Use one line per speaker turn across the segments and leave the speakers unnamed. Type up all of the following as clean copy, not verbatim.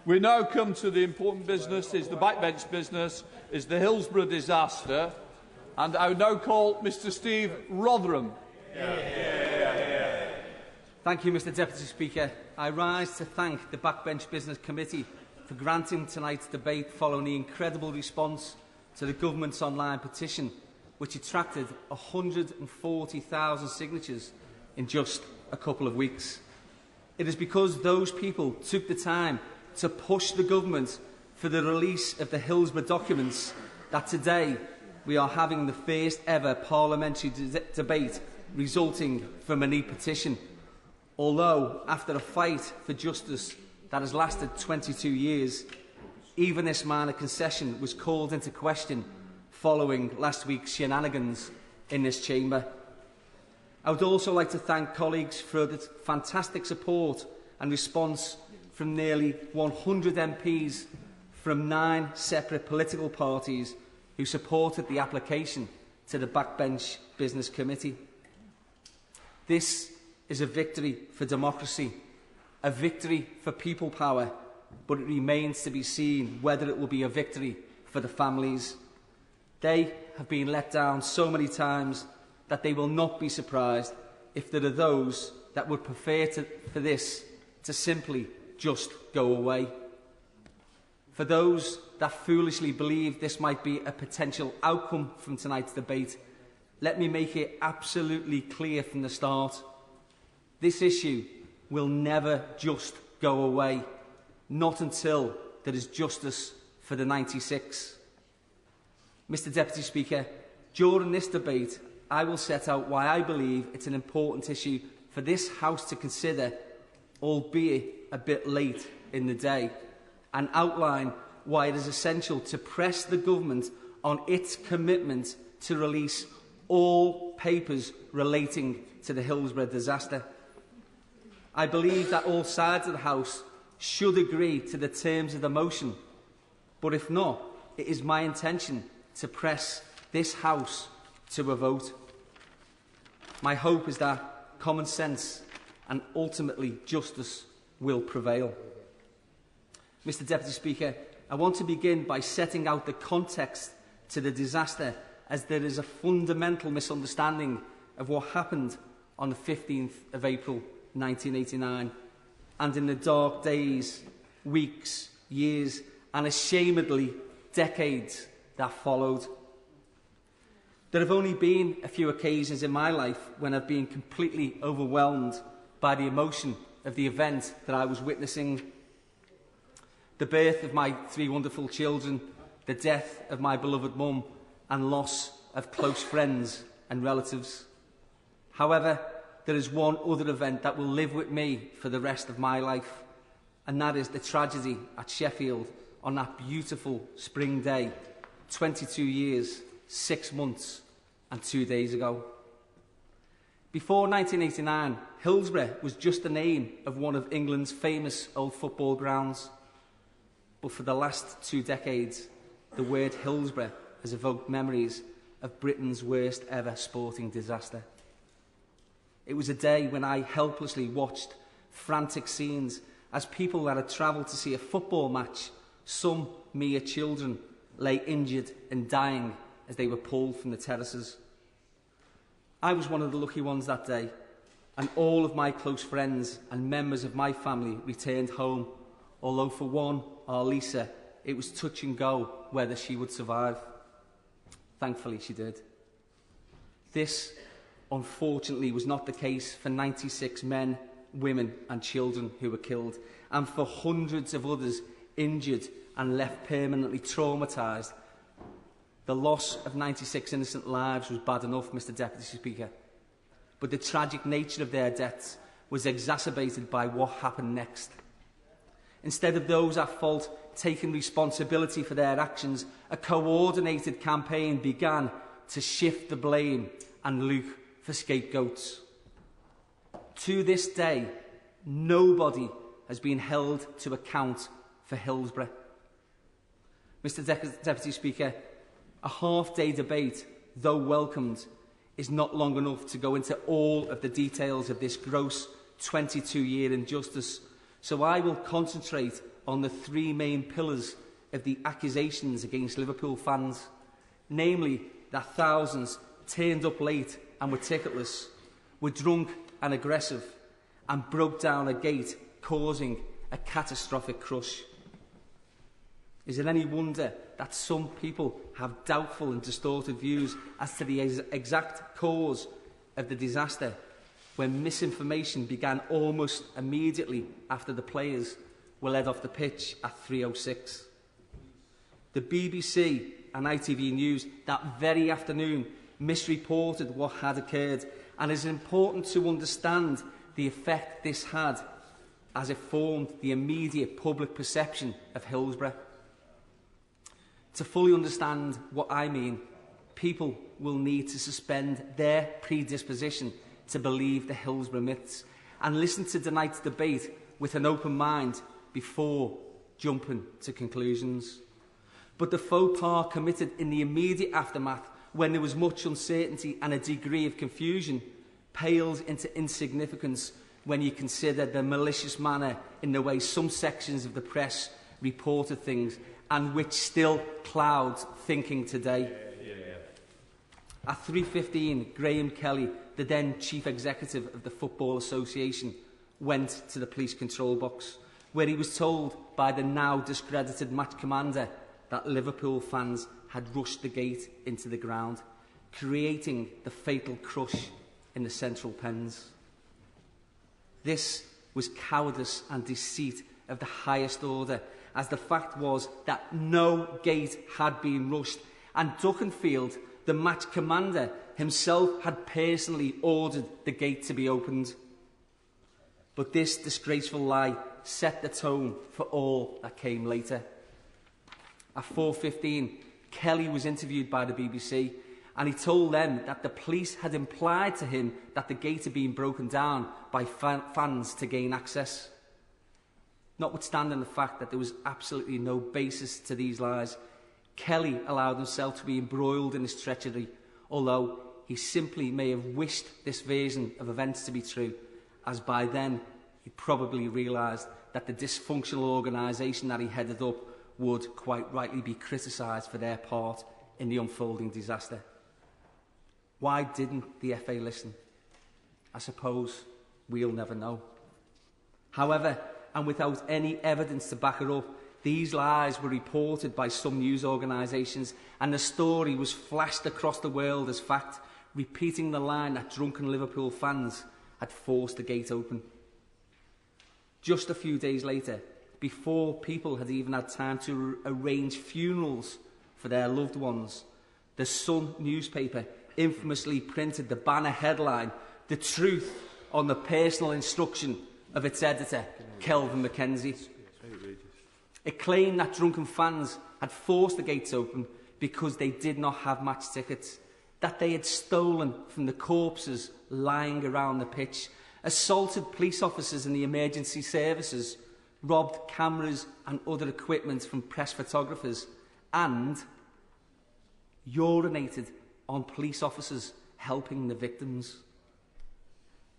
We now come to the important business, is the backbench business, is the Hillsborough disaster. And I would now call Mr Steve Rotherham.
Thank you, Mr Deputy Speaker. I rise to thank the Backbench Business Committee for granting tonight's debate following the incredible response to the government's online petition, which attracted 140,000 signatures in just a couple of weeks. It is because those people took the time to push the government for the release of the Hillsborough documents that today we are having the first ever parliamentary debate resulting from an e-petition. Although, after a fight for justice that has lasted 22 years, even this minor concession was called into question following last week's shenanigans in this chamber. I would also like to thank colleagues for the fantastic support and response from nearly 100 MPs from 9 separate political parties who supported the application to the Backbench Business Committee. This is a victory for democracy, a victory for people power, but it remains to be seen whether it will be a victory for the families. They have been let down so many times that they will not be surprised if there are those that would prefer for this to simply just go away. For those that foolishly believe this might be a potential outcome from tonight's debate, let me make it absolutely clear from the start. This issue will never just go away, not until there is justice for the 96. Mr Deputy Speaker, during this debate, I will set out why I believe it's an important issue for this House to consider, albeit a bit late in the day, and outline why it is essential to press the government on its commitment to release all papers relating to the Hillsborough disaster. I believe that all sides of the House should agree to the terms of the motion, but if not, it is my intention to press this House to a vote. My hope is that common sense and ultimately justice will prevail. Mr Deputy Speaker, I want to begin by setting out the context to the disaster, as there is a fundamental misunderstanding of what happened on the 15th of April 1989, and in the dark days, weeks, years, and ashamedly decades that followed. There have only been a few occasions in my life when I've been completely overwhelmed by the emotion of the event that I was witnessing. The birth of my 3 wonderful children, the death of my beloved mum, and loss of close friends and relatives. However, there is one other event that will live with me for the rest of my life, and that is the tragedy at Sheffield on that beautiful spring day, 22 years, 6 months and 2 days ago. Before 1989, Hillsborough was just the name of one of England's famous old football grounds. But for the last 2 decades, the word Hillsborough has evoked memories of Britain's worst ever sporting disaster. It was a day when I helplessly watched frantic scenes as people that had travelled to see a football match, some mere children, lay injured and dying as they were pulled from the terraces. I was one of the lucky ones that day, and all of my close friends and members of my family returned home, although for one, our Lisa, it was touch and go whether she would survive. Thankfully, she did. This, unfortunately, was not the case for 96 men, women and children who were killed, and for hundreds of others injured and left permanently traumatised. The loss of 96 innocent lives was bad enough, Mr Deputy Speaker, but the tragic nature of their deaths was exacerbated by what happened next. Instead of those at fault taking responsibility for their actions, a coordinated campaign began to shift the blame and look for scapegoats. To this day, nobody has been held to account for Hillsborough. Mr Deputy Speaker, a half-day debate, though welcomed, is not long enough to go into all of the details of this gross 22-year injustice, so I will concentrate on the three main pillars of the accusations against Liverpool fans, namely that thousands turned up late and were ticketless, were drunk and aggressive, and broke down a gate, causing a catastrophic crush. Is it any wonder that some people have doubtful and distorted views as to the exact cause of the disaster, when misinformation began almost immediately after the players were led off the pitch at 3:06? The BBC and ITV News that very afternoon misreported what had occurred, and it is important to understand the effect this had as it formed the immediate public perception of Hillsborough. To fully understand what I mean, people will need to suspend their predisposition to believe the Hillsborough myths and listen to tonight's debate with an open mind before jumping to conclusions. But the faux pas committed in the immediate aftermath, when there was much uncertainty and a degree of confusion, pales into insignificance when you consider the malicious manner in the way some sections of the press reported things, and which still clouds thinking today. At 3:15, Graham Kelly, the then Chief Executive of the Football Association, went to the police control box, where he was told by the now discredited match commander that Liverpool fans had rushed the gate into the ground, creating the fatal crush in the central pens. This was cowardice and deceit of the highest order, as the fact was that no gate had been rushed, and Duckenfield, the match commander, himself had personally ordered the gate to be opened. But this disgraceful lie set the tone for all that came later. At 4:15, Kelly was interviewed by the BBC, and he told them that the police had implied to him that the gate had been broken down by fans to gain access. Notwithstanding the fact that there was absolutely no basis to these lies, Kelly allowed himself to be embroiled in his treachery, although he simply may have wished this version of events to be true, as by then he probably realised that the dysfunctional organisation that he headed up would quite rightly be criticised for their part in the unfolding disaster. Why didn't the FA listen? I suppose we'll never know. However, and without any evidence to back it up, these lies were reported by some news organisations, and the story was flashed across the world as fact, repeating the line that drunken Liverpool fans had forced the gate open. Just a few days later, before people had even had time to arrange funerals for their loved ones, the Sun newspaper infamously printed the banner headline, "The Truth on the Personal Instruction of its editor, Kelvin Mackenzie." It claimed that drunken fans had forced the gates open because they did not have match tickets, that they had stolen from the corpses lying around the pitch, assaulted police officers in the emergency services, robbed cameras and other equipment from press photographers, and urinated on police officers helping the victims.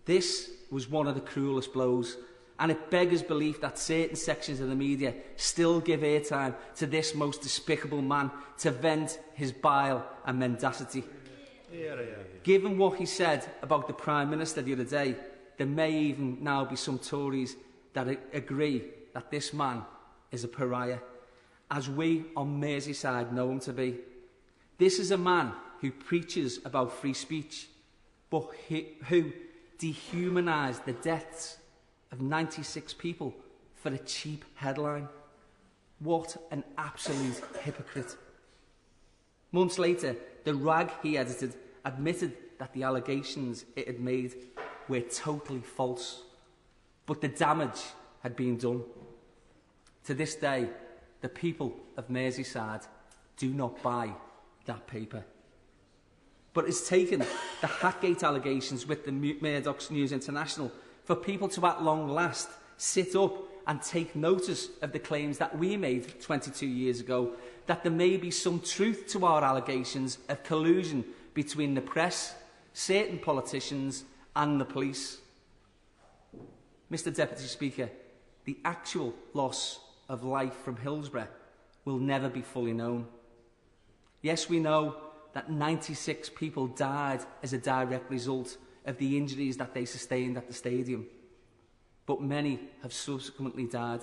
This was one of the cruelest blows, and it beggars belief that certain sections of the media still give airtime to this most despicable man to vent his bile and mendacity. Given what he said about the Prime Minister the other day, there may even now be some Tories that agree that this man is a pariah, as we on Merseyside know him to be. This is a man who preaches about free speech, but who dehumanised the deaths of 96 people for a cheap headline. What an absolute hypocrite. Months later, the rag he edited admitted that the allegations it had made were totally false, but the damage had been done. To this day, the people of Merseyside do not buy that paper. But it's taken the Hatgate allegations with the Murdoch's News International for people to at long last sit up and take notice of the claims that we made 22 years ago, that there may be some truth to our allegations of collusion between the press, certain politicians and the police. Mr Deputy Speaker, the actual loss of life from Hillsborough will never be fully known. Yes, we know that 96 people died as a direct result of the injuries that they sustained at the stadium. But many have subsequently died,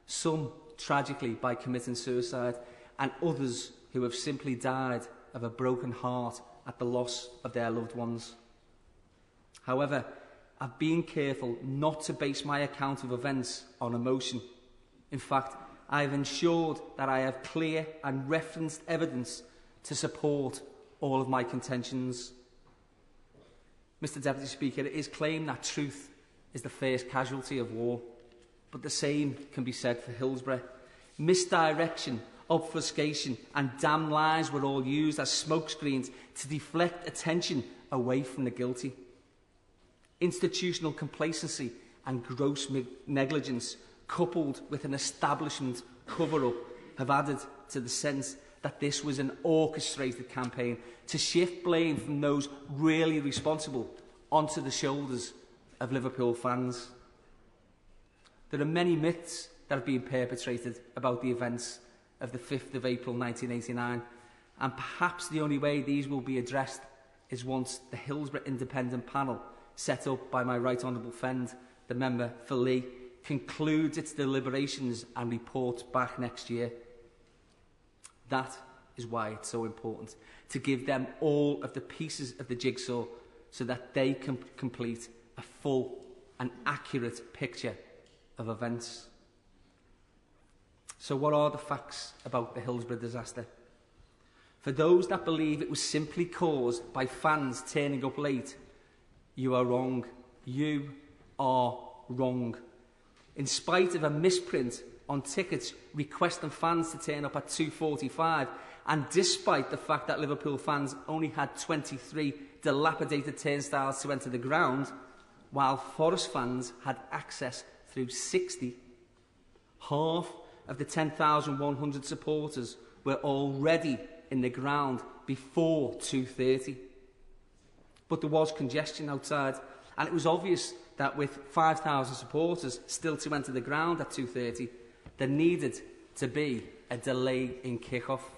some tragically by committing suicide, and others who have simply died of a broken heart at the loss of their loved ones. However, I've been careful not to base my account of events on emotion. In fact, I have ensured that I have clear and referenced evidence to support all of my contentions. Mr. Deputy Speaker, it is claimed that truth is the first casualty of war, but the same can be said for Hillsborough. Misdirection, obfuscation and damn lies were all used as smokescreens to deflect attention away from the guilty. Institutional complacency and gross negligence, coupled with an establishment cover-up, have added to the sense that this was an orchestrated campaign to shift blame from those really responsible onto the shoulders of Liverpool fans. There are many myths that have been perpetrated about the events of the 5th of April 1989, and perhaps the only way these will be addressed is once the Hillsborough Independent Panel, set up by my right honourable friend, the member for Lee, concludes its deliberations and reports back next year. That is why it's so important to give them all of the pieces of the jigsaw so that they can complete a full and accurate picture of events. So what are the facts about the Hillsborough disaster? For those that believe it was simply caused by fans turning up late, you are wrong. You are wrong. In spite of a misprint on tickets requesting fans to turn up at 2:45, and despite the fact that Liverpool fans only had 23 dilapidated turnstiles to enter the ground, while Forest fans had access through 60, half of the 10,100 supporters were already in the ground before 2:30. But there was congestion outside, and it was obvious that with 5,000 supporters still to enter the ground at 2:30, there needed to be a delay in kick-off.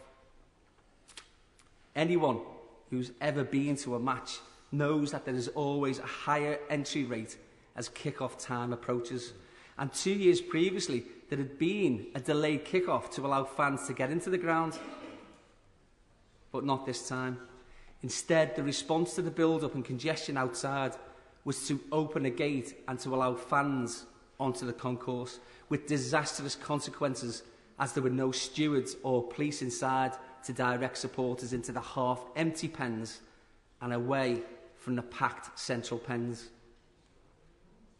Anyone who's ever been to a match knows that there is always a higher entry rate as kick-off time approaches. And 2 years previously, there had been a delayed kick-off to allow fans to get into the ground. But not this time. Instead, the response to the build-up and congestion outside was to open a gate and to allow fans onto the concourse, with disastrous consequences as there were no stewards or police inside to direct supporters into the half-empty pens and away from the packed central pens.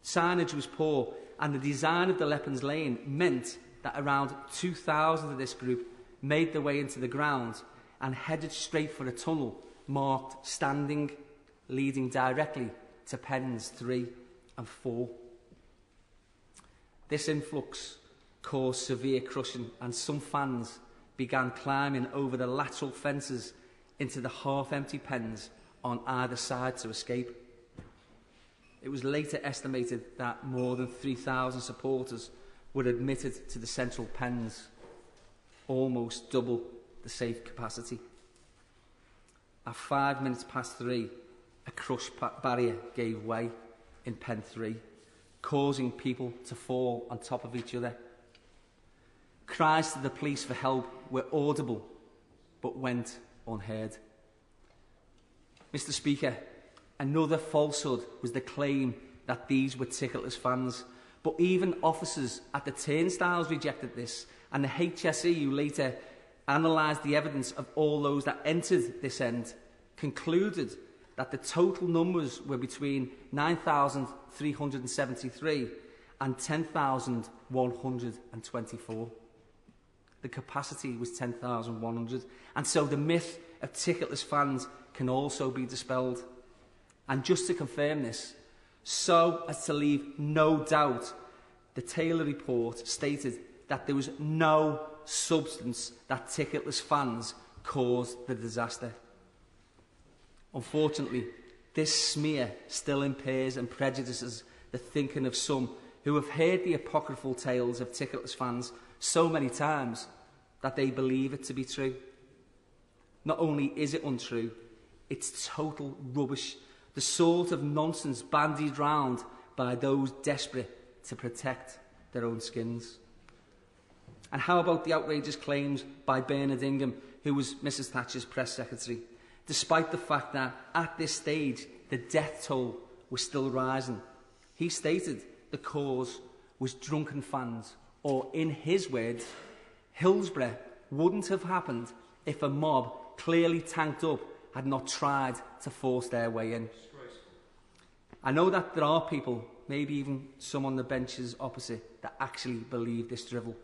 Signage was poor, and the design of the Leppens Lane meant that around 2,000 of this group made their way into the ground and headed straight for a tunnel marked standing, leading directly to pens 3 and 4. This influx caused severe crushing, and some fans began climbing over the lateral fences into the half-empty pens on either side to escape. It was later estimated that more than 3,000 supporters were admitted to the central pens, almost double the safe capacity. At 5 minutes past 3, a crush barrier gave way in pen 3, causing people to fall on top of each other. Cries to the police for help were audible, but went unheard. Mr. Speaker, another falsehood was the claim that these were ticketless fans, but even officers at the turnstiles rejected this, and the HSE, who later analysed the evidence of all those that entered this end, concluded that the total numbers were between 9,373 and 10,124. The capacity was 10,100, and so the myth of ticketless fans can also be dispelled. And just to confirm this, so as to leave no doubt, the Taylor report stated that there was no substance that ticketless fans caused the disaster. Unfortunately, this smear still impairs and prejudices the thinking of some who have heard the apocryphal tales of ticketless fans so many times that they believe it to be true. Not only is it untrue, it's total rubbish, the sort of nonsense bandied round by those desperate to protect their own skins. And how about the outrageous claims by Bernard Ingham, who was Mrs Thatcher's press secretary, despite the fact that at this stage the death toll was still rising? He stated the cause was drunken fans, or in his words, Hillsborough wouldn't have happened if a mob clearly tanked up had not tried to force their way in. I know that there are people, maybe even some on the benches opposite, that actually believe this drivel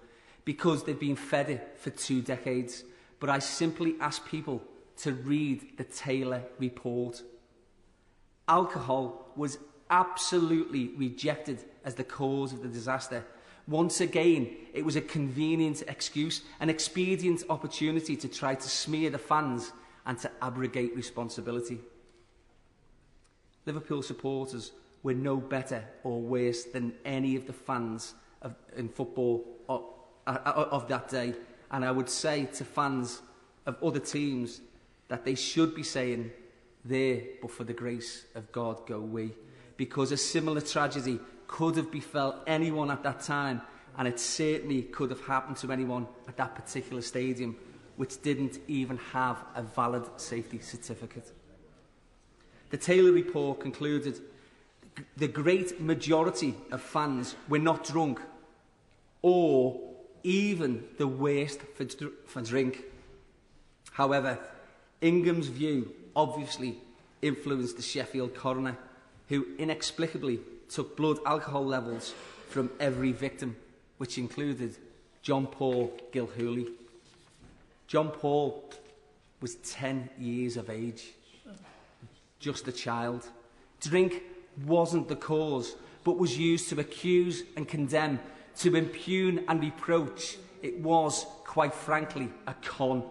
because they've been fed it for 2 decades. But I simply ask people to read the Taylor report. Alcohol was absolutely rejected as the cause of the disaster. Once again, it was a convenient excuse, an expedient opportunity to try to smear the fans and to abrogate responsibility. Liverpool supporters were no better or worse than any of the fans in football of that day. And I would say to fans of other teams that they should be saying, "There, but for the grace of God go we." Because a similar tragedy could have befell anyone at that time, and it certainly could have happened to anyone at that particular stadium, which didn't even have a valid safety certificate. The Taylor report concluded the great majority of fans were not drunk or even the worst for drink. However, Ingham's view obviously influenced the Sheffield coroner, who inexplicably took blood alcohol levels from every victim, which included John Paul Gilhooly. John Paul was 10 years of age, just a child. Drink wasn't the cause, but was used to accuse and condemn, to impugn and reproach. It was, quite frankly, a con.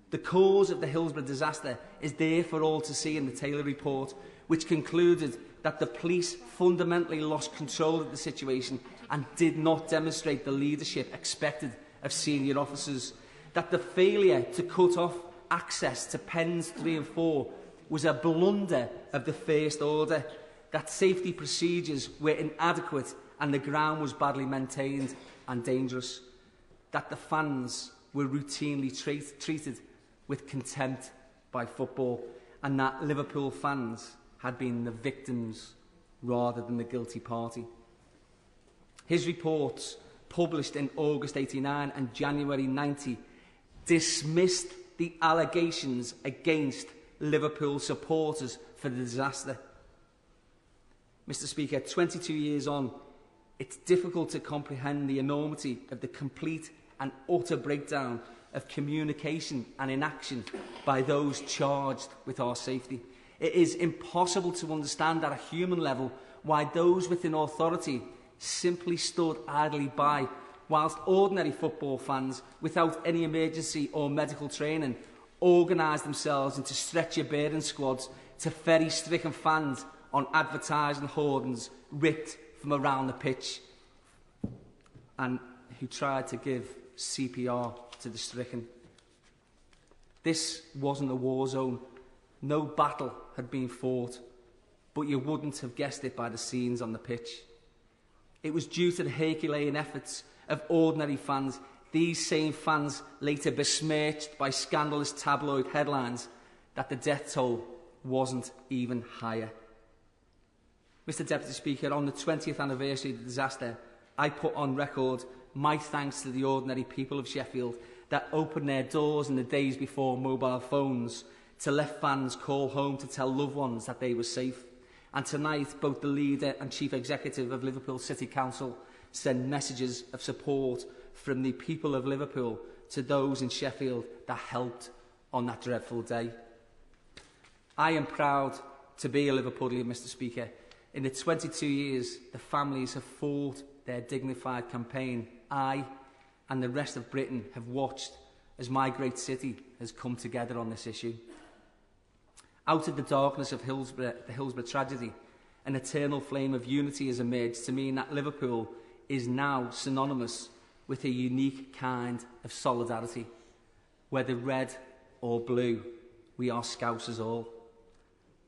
The cause of the Hillsborough disaster is there for all to see in the Taylor report, which concluded that the police fundamentally lost control of the situation and did not demonstrate the leadership expected of senior officers, that the failure to cut off access to pens 3 and 4 was a blunder of the First Order, that safety procedures were inadequate and the ground was badly maintained and dangerous, that the fans were routinely treated with contempt by football, and that Liverpool fans had been the victims rather than the guilty party. His reports, published in August 89 and January 90, dismissed the allegations against Liverpool supporters for the disaster. Mr. Speaker, 22 years on, it's difficult to comprehend the enormity of the complete and utter breakdown of communication and inaction by those charged with our safety. It is impossible to understand at a human level why those within authority simply stood idly by whilst ordinary football fans, without any emergency or medical training, organised themselves into stretcher-bearing squads to ferry stricken fans on advertising hoardings ripped from around the pitch, and who tried to give CPR to the stricken. This wasn't a war zone. No battle had been fought, but you wouldn't have guessed it by the scenes on the pitch. It was due to the Herculean efforts of ordinary fans, these same fans later besmirched by scandalous tabloid headlines, that the death toll wasn't even higher. Mr. Deputy Speaker, on the 20th anniversary of the disaster, I put on record my thanks to the ordinary people of Sheffield that opened their doors in the days before mobile phones to let fans call home to tell loved ones that they were safe. And tonight, both the leader and chief executive of Liverpool City Council send messages of support from the people of Liverpool to those in Sheffield that helped on that dreadful day. I am proud to be a Liverpudlian, Mr. Speaker. In the 22 years the families have fought their dignified campaign, I and the rest of Britain have watched as my great city has come together on this issue. Out of the darkness of the Hillsborough tragedy, an eternal flame of unity has emerged to mean that Liverpool is now synonymous with a unique kind of solidarity. Whether red or blue, we are Scousers all.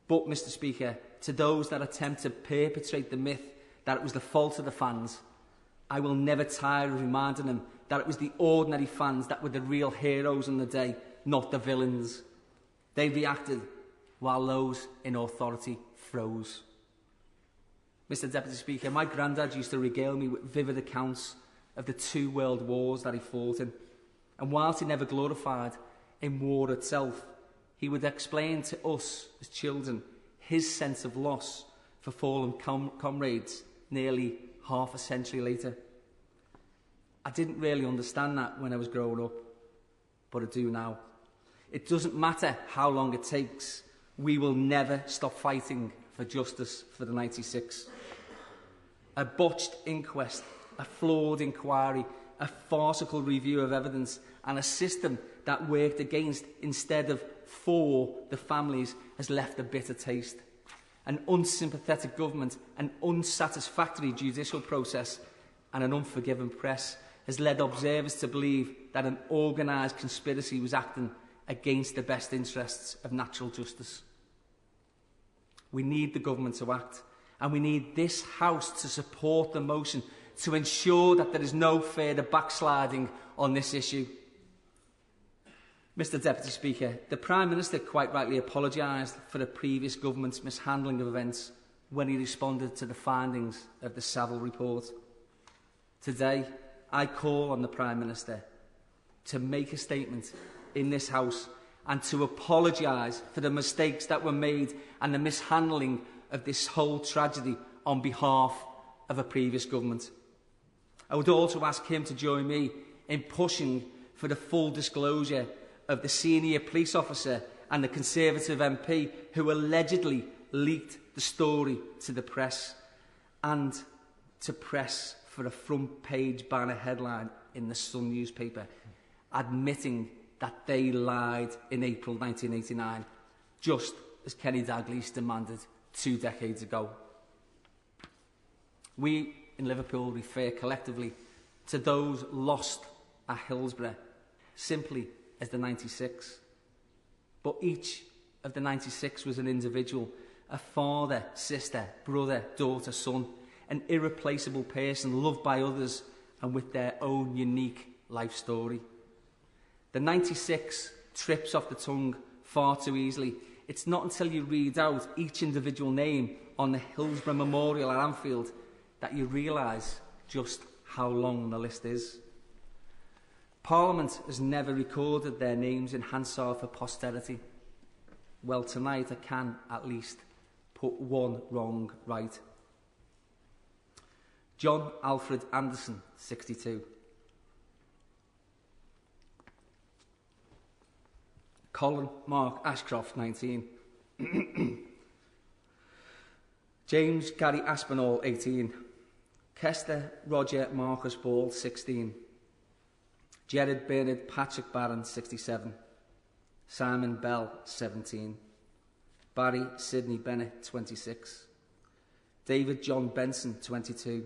But, Mr. Speaker, to those that attempt to perpetrate the myth that it was the fault of the fans, I will never tire of reminding them that it was the ordinary fans that were the real heroes on the day, not the villains. They reacted while those in authority froze. Mr. Deputy Speaker, my granddad used to regale me with vivid accounts of the 2 world wars that he fought in. And whilst he never glorified in war itself, he would explain to us as children his sense of loss for fallen comrades nearly half a century later. I didn't really understand that when I was growing up, but I do now. It doesn't matter how long it takes, we will never stop fighting for justice for the 96. A botched inquest, a flawed inquiry, a farcical review of evidence, and a system that worked against instead of for the families has left a bitter taste. An unsympathetic government, an unsatisfactory judicial process, and an unforgiving press has led observers to believe that an organised conspiracy was acting against the best interests of natural justice. We need the government to act, and we need this House to support the motion to ensure that there is no further backsliding on this issue. Mr. Deputy Speaker, the Prime Minister quite rightly apologised for the previous government's mishandling of events when he responded to the findings of the Saville report. Today, I call on the Prime Minister to make a statement in this House and to apologise for the mistakes that were made and the mishandling of this whole tragedy on behalf of a previous government. I would also ask him to join me in pushing for the full disclosure of the senior police officer and the Conservative MP who allegedly leaked the story to the press, and to press for a front-page banner headline in the Sun newspaper, admitting that they lied in April 1989, just as Kenny Dalglish demanded 2 decades ago. We in Liverpool refer collectively to those lost at Hillsborough simply as the 96. But each of the 96 was an individual, a father, sister, brother, daughter, son, an irreplaceable person loved by others and with their own unique life story. The 96 trips off the tongue far too easily. It's not until you read out each individual name on the Hillsborough Memorial at Anfield that you realise just how long the list is. Parliament has never recorded their names in Hansard for posterity. Well, tonight I can at least put one wrong right. John Alfred Anderson, 62. Colin Mark Ashcroft, 19. James Gary Aspinall, 18. Kester Roger Marcus Ball, 16. Jared Bernard Patrick Barron, 67. Simon Bell, 17. Barry Sidney Bennett, 26. David John Benson, 22.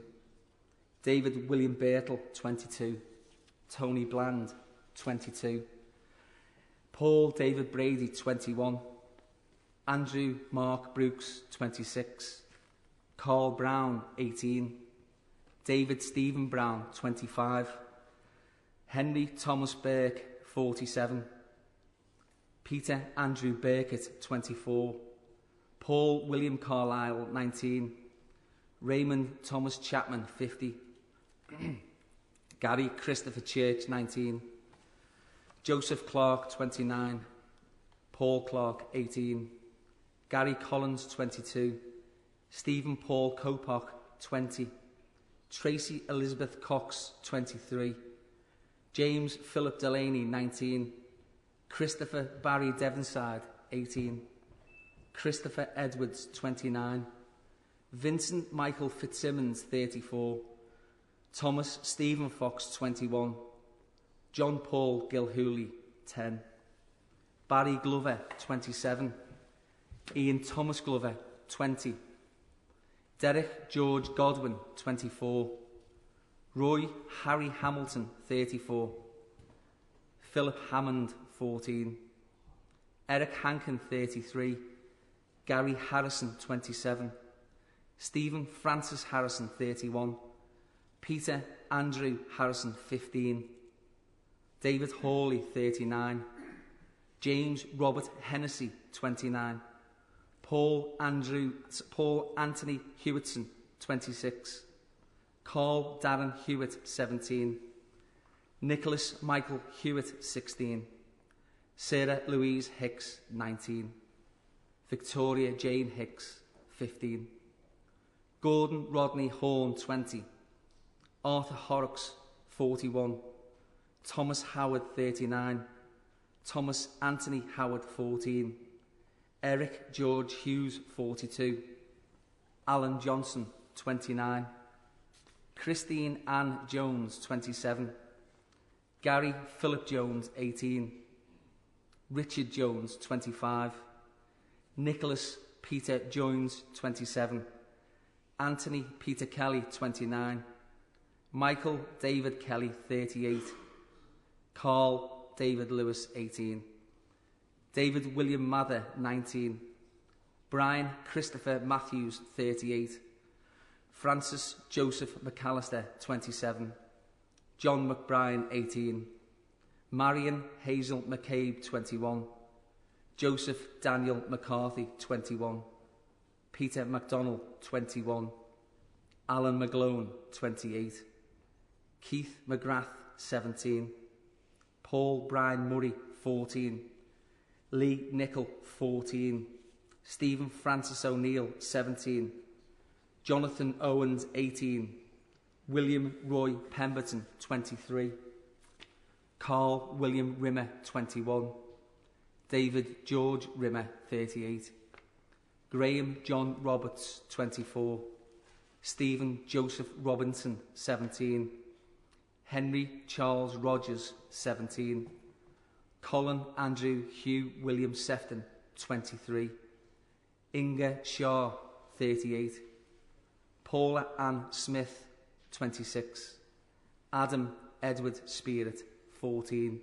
David William Birtle, 22. Tony Bland, 22. Paul David Brady, 21. Andrew Mark Brooks, 26. Carl Brown, 18. David Stephen Brown, 25. Henry Thomas Burke, 47. Peter Andrew Burkett, 24. Paul William Carlisle, 19. Raymond Thomas Chapman, 50. Gary Christopher Church, 19. Joseph Clark, 29. Paul Clark, 18. Gary Collins, 22. Stephen Paul Copock, 20. Tracy Elizabeth Cox, 23. James Philip Delaney, 19. Christopher Barry Devonside, 18. Christopher Edwards, 29. Vincent Michael Fitzsimmons, 34. Thomas Stephen Fox, 21. John Paul Gilhooly, 10. Barry Glover, 27. Ian Thomas Glover, 20. Derek George Godwin, 24. Roy Harry Hamilton, 34. Philip Hammond, 14. Eric Hankin, 33. Gary Harrison, 27. Stephen Francis Harrison, 31. Peter Andrew Harrison, 15. David Hawley, 39. James Robert Hennessy, 29. Paul Anthony Hewitson, 26. Carl Darren Hewitt, 17. Nicholas Michael Hewitt, 16. Sarah Louise Hicks, 19. Victoria Jane Hicks, 15. Gordon Rodney Horn, 20. Arthur Horrocks, 41. Thomas Howard, 39. Thomas Anthony Howard, 14. Eric George Hughes, 42. Alan Johnson, 29. Christine Ann Jones, 27. Gary Philip Jones, 18. Richard Jones, 25. Nicholas Peter Jones, 27. Anthony Peter Kelly, 29. Michael David Kelly, 38. Carl David Lewis, 18. David William Mather, 19. Brian Christopher Matthews, 38. Francis Joseph McAllister, 27. John McBride, 18. Marion Hazel McCabe, 21. Joseph Daniel McCarthy, 21. Peter MacDonald, 21. Alan McGlone, 28. Keith McGrath, 17. Paul Brian Murray, 14. Lee Nichol, 14. Stephen Francis O'Neill, 17. Jonathan Owens, 18. William Roy Pemberton, 23. Carl William Rimmer, 21. David George Rimmer, 38. Graham John Roberts, 24. Stephen Joseph Robinson, 17. Henry Charles Rogers, 17. Colin Andrew Hugh William Sefton, 23. Inga Shaw, 38. Paula Ann Smith, 26. Adam Edward Spirit, 14.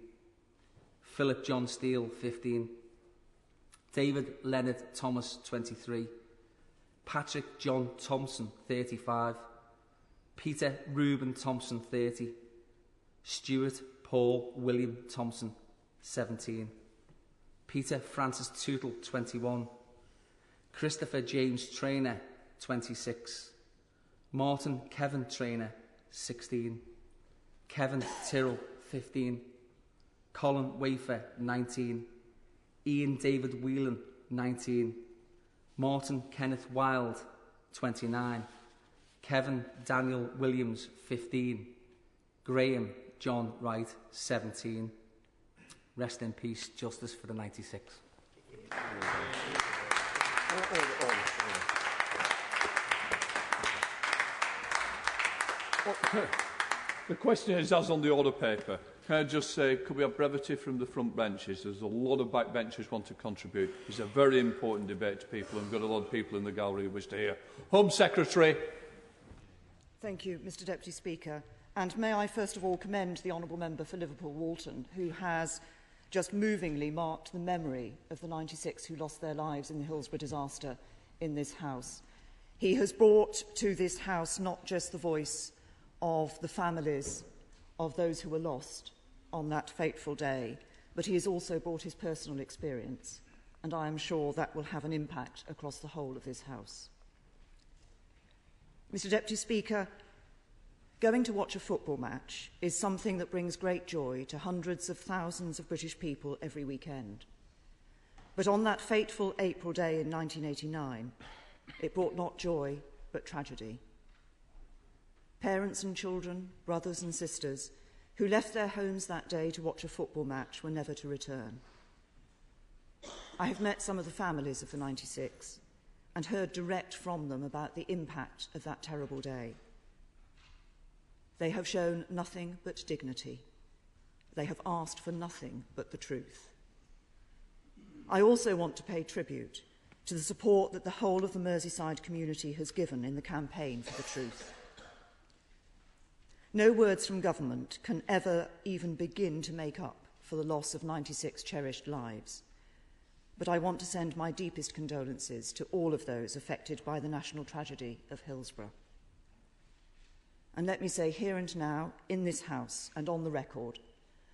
Philip John Steele, 15. David Leonard Thomas, 23. Patrick John Thompson, 35. Peter Reuben Thompson, 30. Stuart Paul William Thompson, 17. Peter Francis Tootle, 21. Christopher James Trainer, 26. Martin Kevin Trainer, 16. Kevin Tyrrell, 15. Colin Wafer, 19. Ian David Whelan, 19. Martin Kenneth Wild, 29. Kevin Daniel Williams, 15. Graham John Wright, 17. Rest in peace, justice for the 96.
The question is, as on the order paper, can I just say, could we have brevity from the front benches? There's a lot of back benchers want to contribute. It's a very important debate to people, and we've got a lot of people in the gallery who wish to hear. Home Secretary.
Thank you, Mr Deputy Speaker. And may I first of all commend the Honourable Member for Liverpool Walton, who has just movingly marked the memory of the 96 who lost their lives in the Hillsborough disaster in this House. He has brought to this House not just the voice of the families of those who were lost on that fateful day, but he has also brought his personal experience, and I am sure that will have an impact across the whole of this House. Mr Deputy Speaker, going to watch a football match is something that brings great joy to hundreds of thousands of British people every weekend. But on that fateful April day in 1989, it brought not joy, but tragedy. Parents and children, brothers and sisters, who left their homes that day to watch a football match were never to return. I have met some of the families of the 96 and heard direct from them about the impact of that terrible day. They have shown nothing but dignity. They have asked for nothing but the truth. I also want to pay tribute to the support that the whole of the Merseyside community has given in the campaign for the truth. No words from government can ever even begin to make up for the loss of 96 cherished lives. But I want to send my deepest condolences to all of those affected by the national tragedy of Hillsborough. And let me say here and now, in this House and on the record,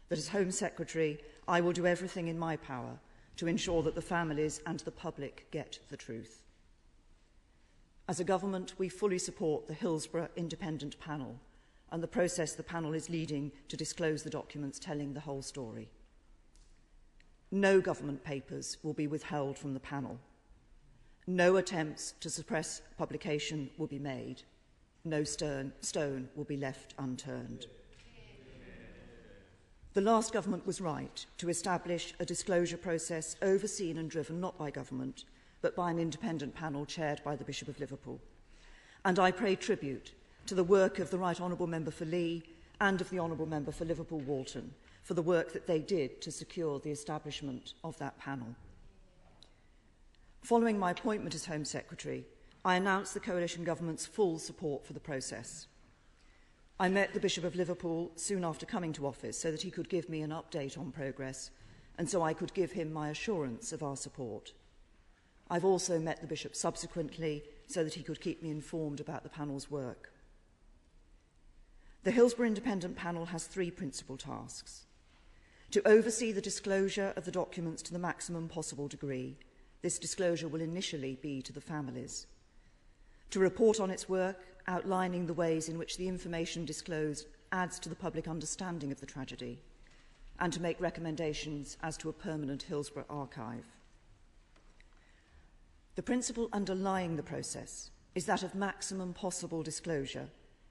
that as Home Secretary, I will do everything in my power to ensure that the families and the public get the truth. As a government, we fully support the Hillsborough Independent Panel and the process the panel is leading to disclose the documents telling the whole story. No government papers will be withheld from the panel. No attempts to suppress publication will be made. No stone will be left unturned. The last government was right to establish a disclosure process overseen and driven not by government, but by an independent panel chaired by the Bishop of Liverpool. And I pay tribute to the work of the Right Honourable Member for Lee and of the Honourable Member for Liverpool Walton for the work that they did to secure the establishment of that panel. Following my appointment as Home Secretary, I announced the coalition government's full support for the process. I met the Bishop of Liverpool soon after coming to office so that he could give me an update on progress and so I could give him my assurance of our support. I've also met the Bishop subsequently so that he could keep me informed about the panel's work. The Hillsborough Independent Panel has three principal tasks: to oversee the disclosure of the documents to the maximum possible degree. This disclosure will initially be to the families. To report on its work, outlining the ways in which the information disclosed adds to the public understanding of the tragedy, and to make recommendations as to a permanent Hillsborough archive. The principle underlying the process is that of maximum possible disclosure,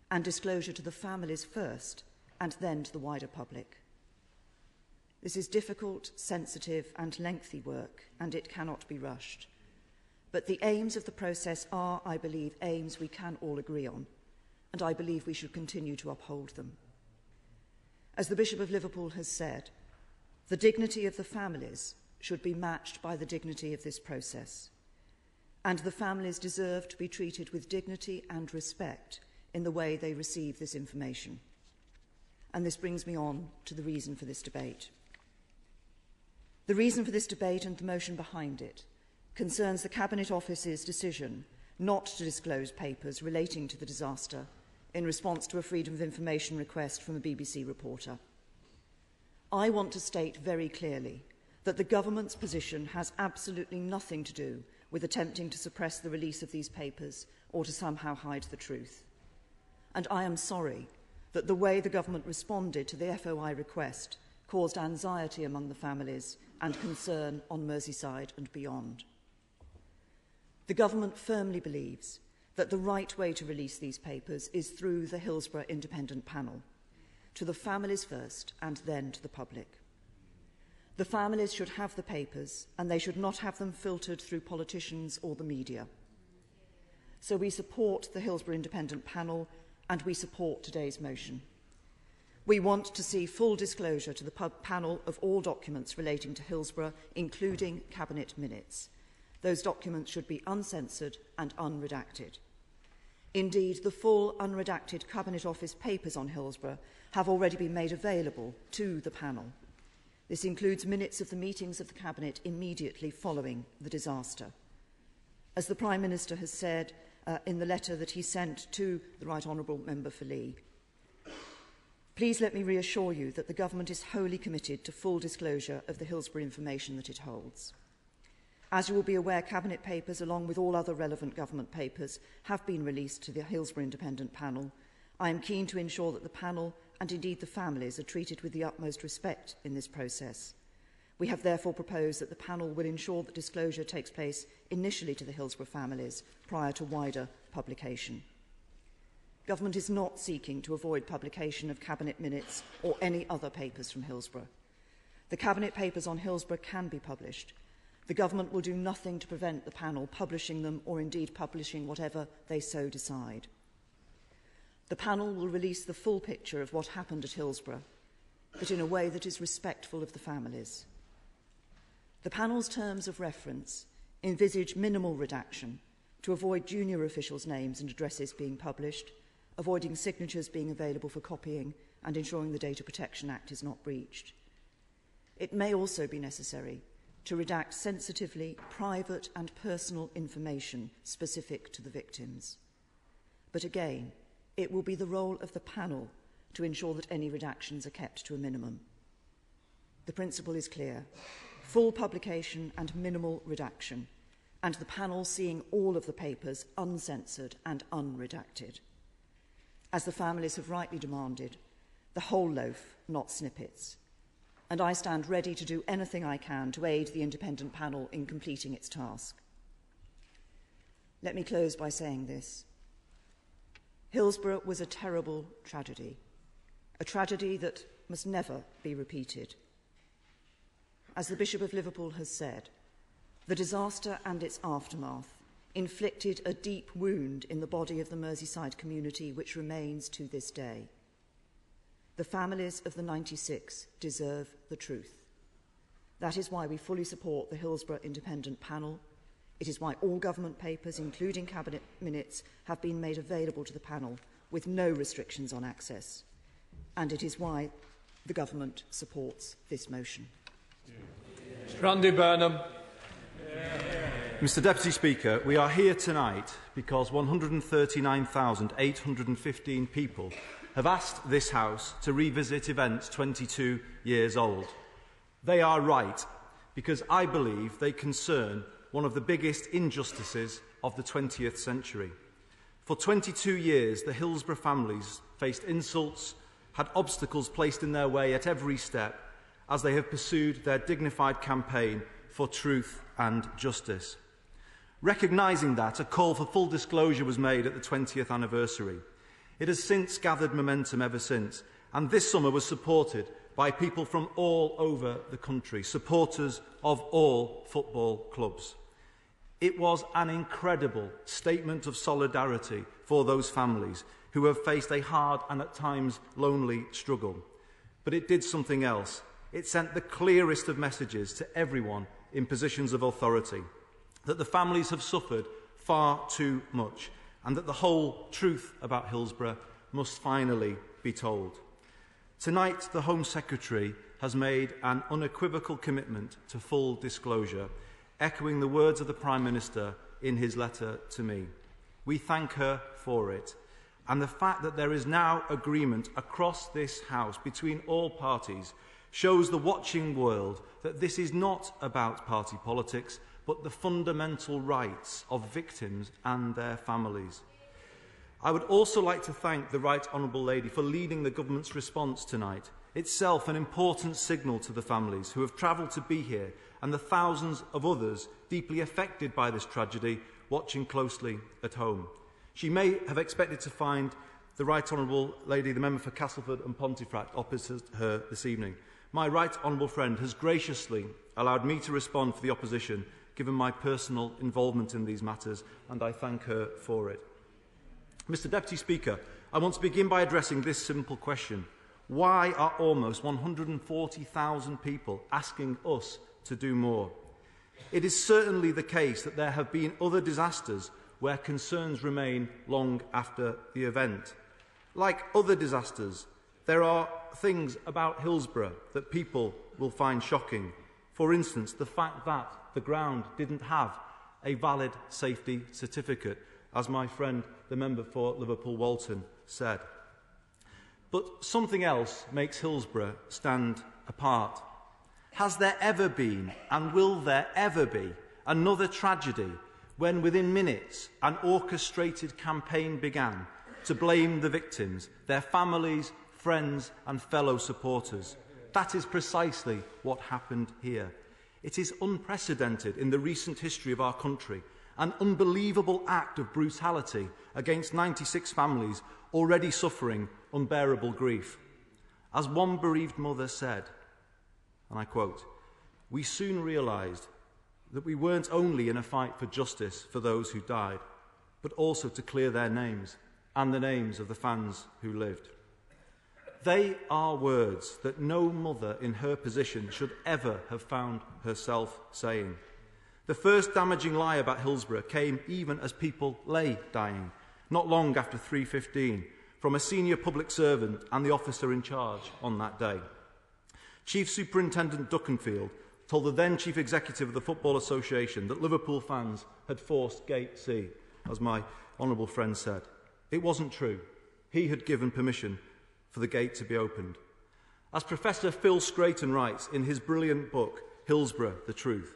and disclosure to the families first, and then to the wider public. This is difficult, sensitive, and lengthy work, and it cannot be rushed. But the aims of the process are, I believe, aims we can all agree on, and I believe we should continue to uphold them. As the Bishop of Liverpool has said, the dignity of the families should be matched by the dignity of this process, and the families deserve to be treated with dignity and respect in the way they receive this information. And this brings me on to the reason for this debate. The reason for this debate and the motion behind it concerns the Cabinet Office's decision not to disclose papers relating to the disaster in response to a Freedom of Information request from a BBC reporter. I want to state very clearly that the government's position has absolutely nothing to do with attempting to suppress the release of these papers or to somehow hide the truth. And I am sorry that the way the government responded to the FOI request caused anxiety among the families and concern on Merseyside and beyond. The government firmly believes that the right way to release these papers is through the Hillsborough Independent Panel, to the families first and then to the public. The families should have the papers, and they should not have them filtered through politicians or the media. So we support the Hillsborough Independent Panel, and we support today's motion. We want to see full disclosure to the panel of all documents relating to Hillsborough, including Cabinet minutes. Those documents should be uncensored and unredacted. Indeed, the full unredacted Cabinet Office papers on Hillsborough have already been made available to the panel. This includes minutes of the meetings of the Cabinet immediately following the disaster. As the Prime Minister has said in the letter that he sent to the Right Honourable Member for Lee, please let me reassure you that the government is wholly committed to full disclosure of the Hillsborough information that it holds. As you will be aware, Cabinet papers, along with all other relevant government papers, have been released to the Hillsborough Independent Panel. I am keen to ensure that the panel, and indeed the families, are treated with the utmost respect in this process. We have therefore proposed that the panel will ensure that disclosure takes place initially to the Hillsborough families prior to wider publication. Government is not seeking to avoid publication of Cabinet minutes or any other papers from Hillsborough. The Cabinet papers on Hillsborough can be published. The government will do nothing to prevent the panel publishing them or indeed publishing whatever they so decide. The panel will release the full picture of what happened at Hillsborough, but in a way that is respectful of the families. The panel's terms of reference envisage minimal redaction to avoid junior officials' names and addresses being published, avoiding signatures being available for copying and ensuring the Data Protection Act is not breached. It may also be necessary to redact sensitively private and personal information specific to the victims. But again, it will be the role of the panel to ensure that any redactions are kept to a minimum. The principle is clear: full publication and minimal redaction, and the panel seeing all of the papers uncensored and unredacted. As the families have rightly demanded, the whole loaf, not snippets. And I stand ready to do anything I can to aid the independent panel in completing its task. Let me close by saying this. Hillsborough was a terrible tragedy, a tragedy that must never be repeated. As the Bishop of Liverpool has said, the disaster and its aftermath inflicted a deep wound in the body of the Merseyside community which remains to this day. The families of the 96 deserve the truth. That is why we fully support the Hillsborough Independent Panel. It is why all government papers, including cabinet minutes, have been made available to the panel with no restrictions on access. And it is why the government supports this motion.
Randy Burnham.
Mr Deputy Speaker, we are here tonight because 139,815 people have asked this House to revisit events 22 years old. They are right, because I believe they concern one of the biggest injustices of the 20th century. For 22 years, the Hillsborough families faced insults, had obstacles placed in their way at every step as they have pursued their dignified campaign for truth and justice. Recognising that, a call for full disclosure was made at the 20th anniversary. It has since gathered momentum ever since, and this summer was supported by people from all over the country, supporters of all football clubs. It was an incredible statement of solidarity for those families who have faced a hard and at times lonely struggle. But it did something else. It sent the clearest of messages to everyone in positions of authority, that the families have suffered far too much, and that the whole truth about Hillsborough must finally be told. Tonight, the Home Secretary has made an unequivocal commitment to full disclosure, echoing the words of the Prime Minister in his letter to me. We thank her for it, and the fact that there is now agreement across this House between all parties shows the watching world that this is not about party politics, but the fundamental rights of victims and their families. I would also like to thank the Right Honourable Lady for leading the government's response tonight, itself an important signal to the families who have travelled to be here and the thousands of others deeply affected by this tragedy watching closely at home. She may have expected to find the Right Honourable Lady, the member for Castleford and Pontefract, opposite her this evening. My Right Honourable friend has graciously allowed me to respond for the opposition, given my personal involvement in these matters, and I thank her for it. Mr Deputy Speaker, I want to begin by addressing this simple question. Why are almost 140,000 people asking us to do more? It is certainly the case that there have been other disasters where concerns remain long after the event. Like other disasters, there are things about Hillsborough that people will find shocking. For instance, the fact that the ground didn't have a valid safety certificate, as my friend, the member for Liverpool Walton, said. But something else makes Hillsborough stand apart. Has there ever been, and will there ever be, another tragedy when within minutes an orchestrated campaign began to blame the victims, their families, friends and fellow supporters? That is precisely what happened here. It is unprecedented in the recent history of our country, an unbelievable act of brutality against 96 families already suffering unbearable grief. As one bereaved mother said, and I quote, "We soon realised that we weren't only in a fight for justice for those who died, but also to clear their names and the names of the fans who lived." They are words that no mother in her position should ever have found herself saying. The first damaging lie about Hillsborough came even as people lay dying, not long after 3:15, from a senior public servant and the officer in charge on that day. Chief Superintendent Duckenfield told the then Chief Executive of the Football Association that Liverpool fans had forced Gate C, as my honourable friend said. It wasn't true. He had given permission for the gate to be opened. As Professor Phil Scraton writes in his brilliant book, Hillsborough, The Truth,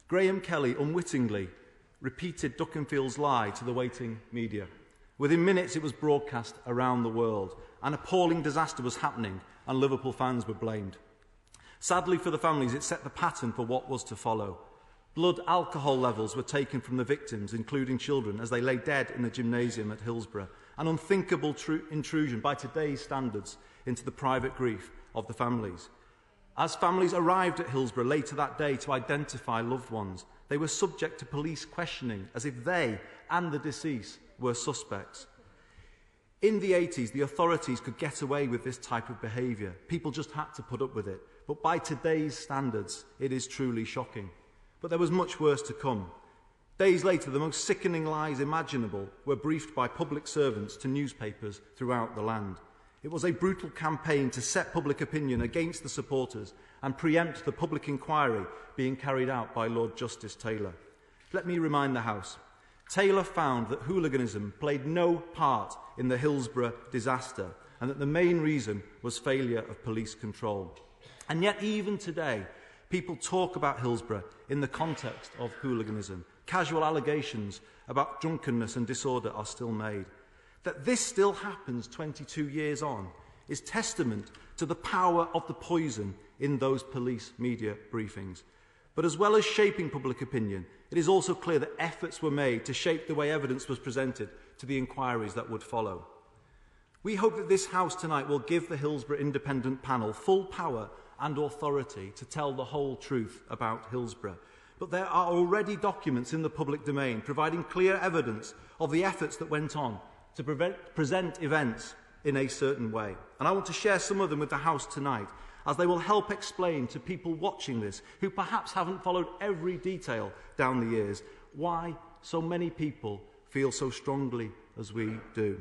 Graham Kelly unwittingly repeated Duckenfield's lie to the waiting media. Within minutes it was broadcast around the world. An appalling disaster was happening and Liverpool fans were blamed. Sadly for the families, it set the pattern for what was to follow. Blood alcohol levels were taken from the victims, including children, as they lay dead in the gymnasium at Hillsborough. An unthinkable intrusion by today's standards into the private grief of the families. As families arrived at Hillsborough later that day to identify loved ones, they were subject to police questioning as if they and the deceased were suspects. In the 80s, the authorities could get away with this type of behaviour. People just had to put up with it. But by today's standards, it is truly shocking. But there was much worse to come. Days later, the most sickening lies imaginable were briefed by public servants to newspapers throughout the land. It was a brutal campaign to set public opinion against the supporters and preempt the public inquiry being carried out by Lord Justice Taylor. Let me remind the House. Taylor found that hooliganism played no part in the Hillsborough disaster and that the main reason was failure of police control. And yet even today, people talk about Hillsborough in the context of hooliganism. Casual allegations about drunkenness and disorder are still made. That this still happens 22 years on is testament to the power of the poison in those police media briefings. But as well as shaping public opinion, it is also clear that efforts were made to shape the way evidence was presented to the inquiries that would follow. We hope that this House tonight will give the Hillsborough Independent Panel full power and authority to tell the whole truth about Hillsborough. But there are already documents in the public domain providing clear evidence of the efforts that went on to present events in a certain way. And I want to share some of them with the House tonight, as they will help explain to people watching this, who perhaps haven't followed every detail down the years, why so many people feel so strongly as we do.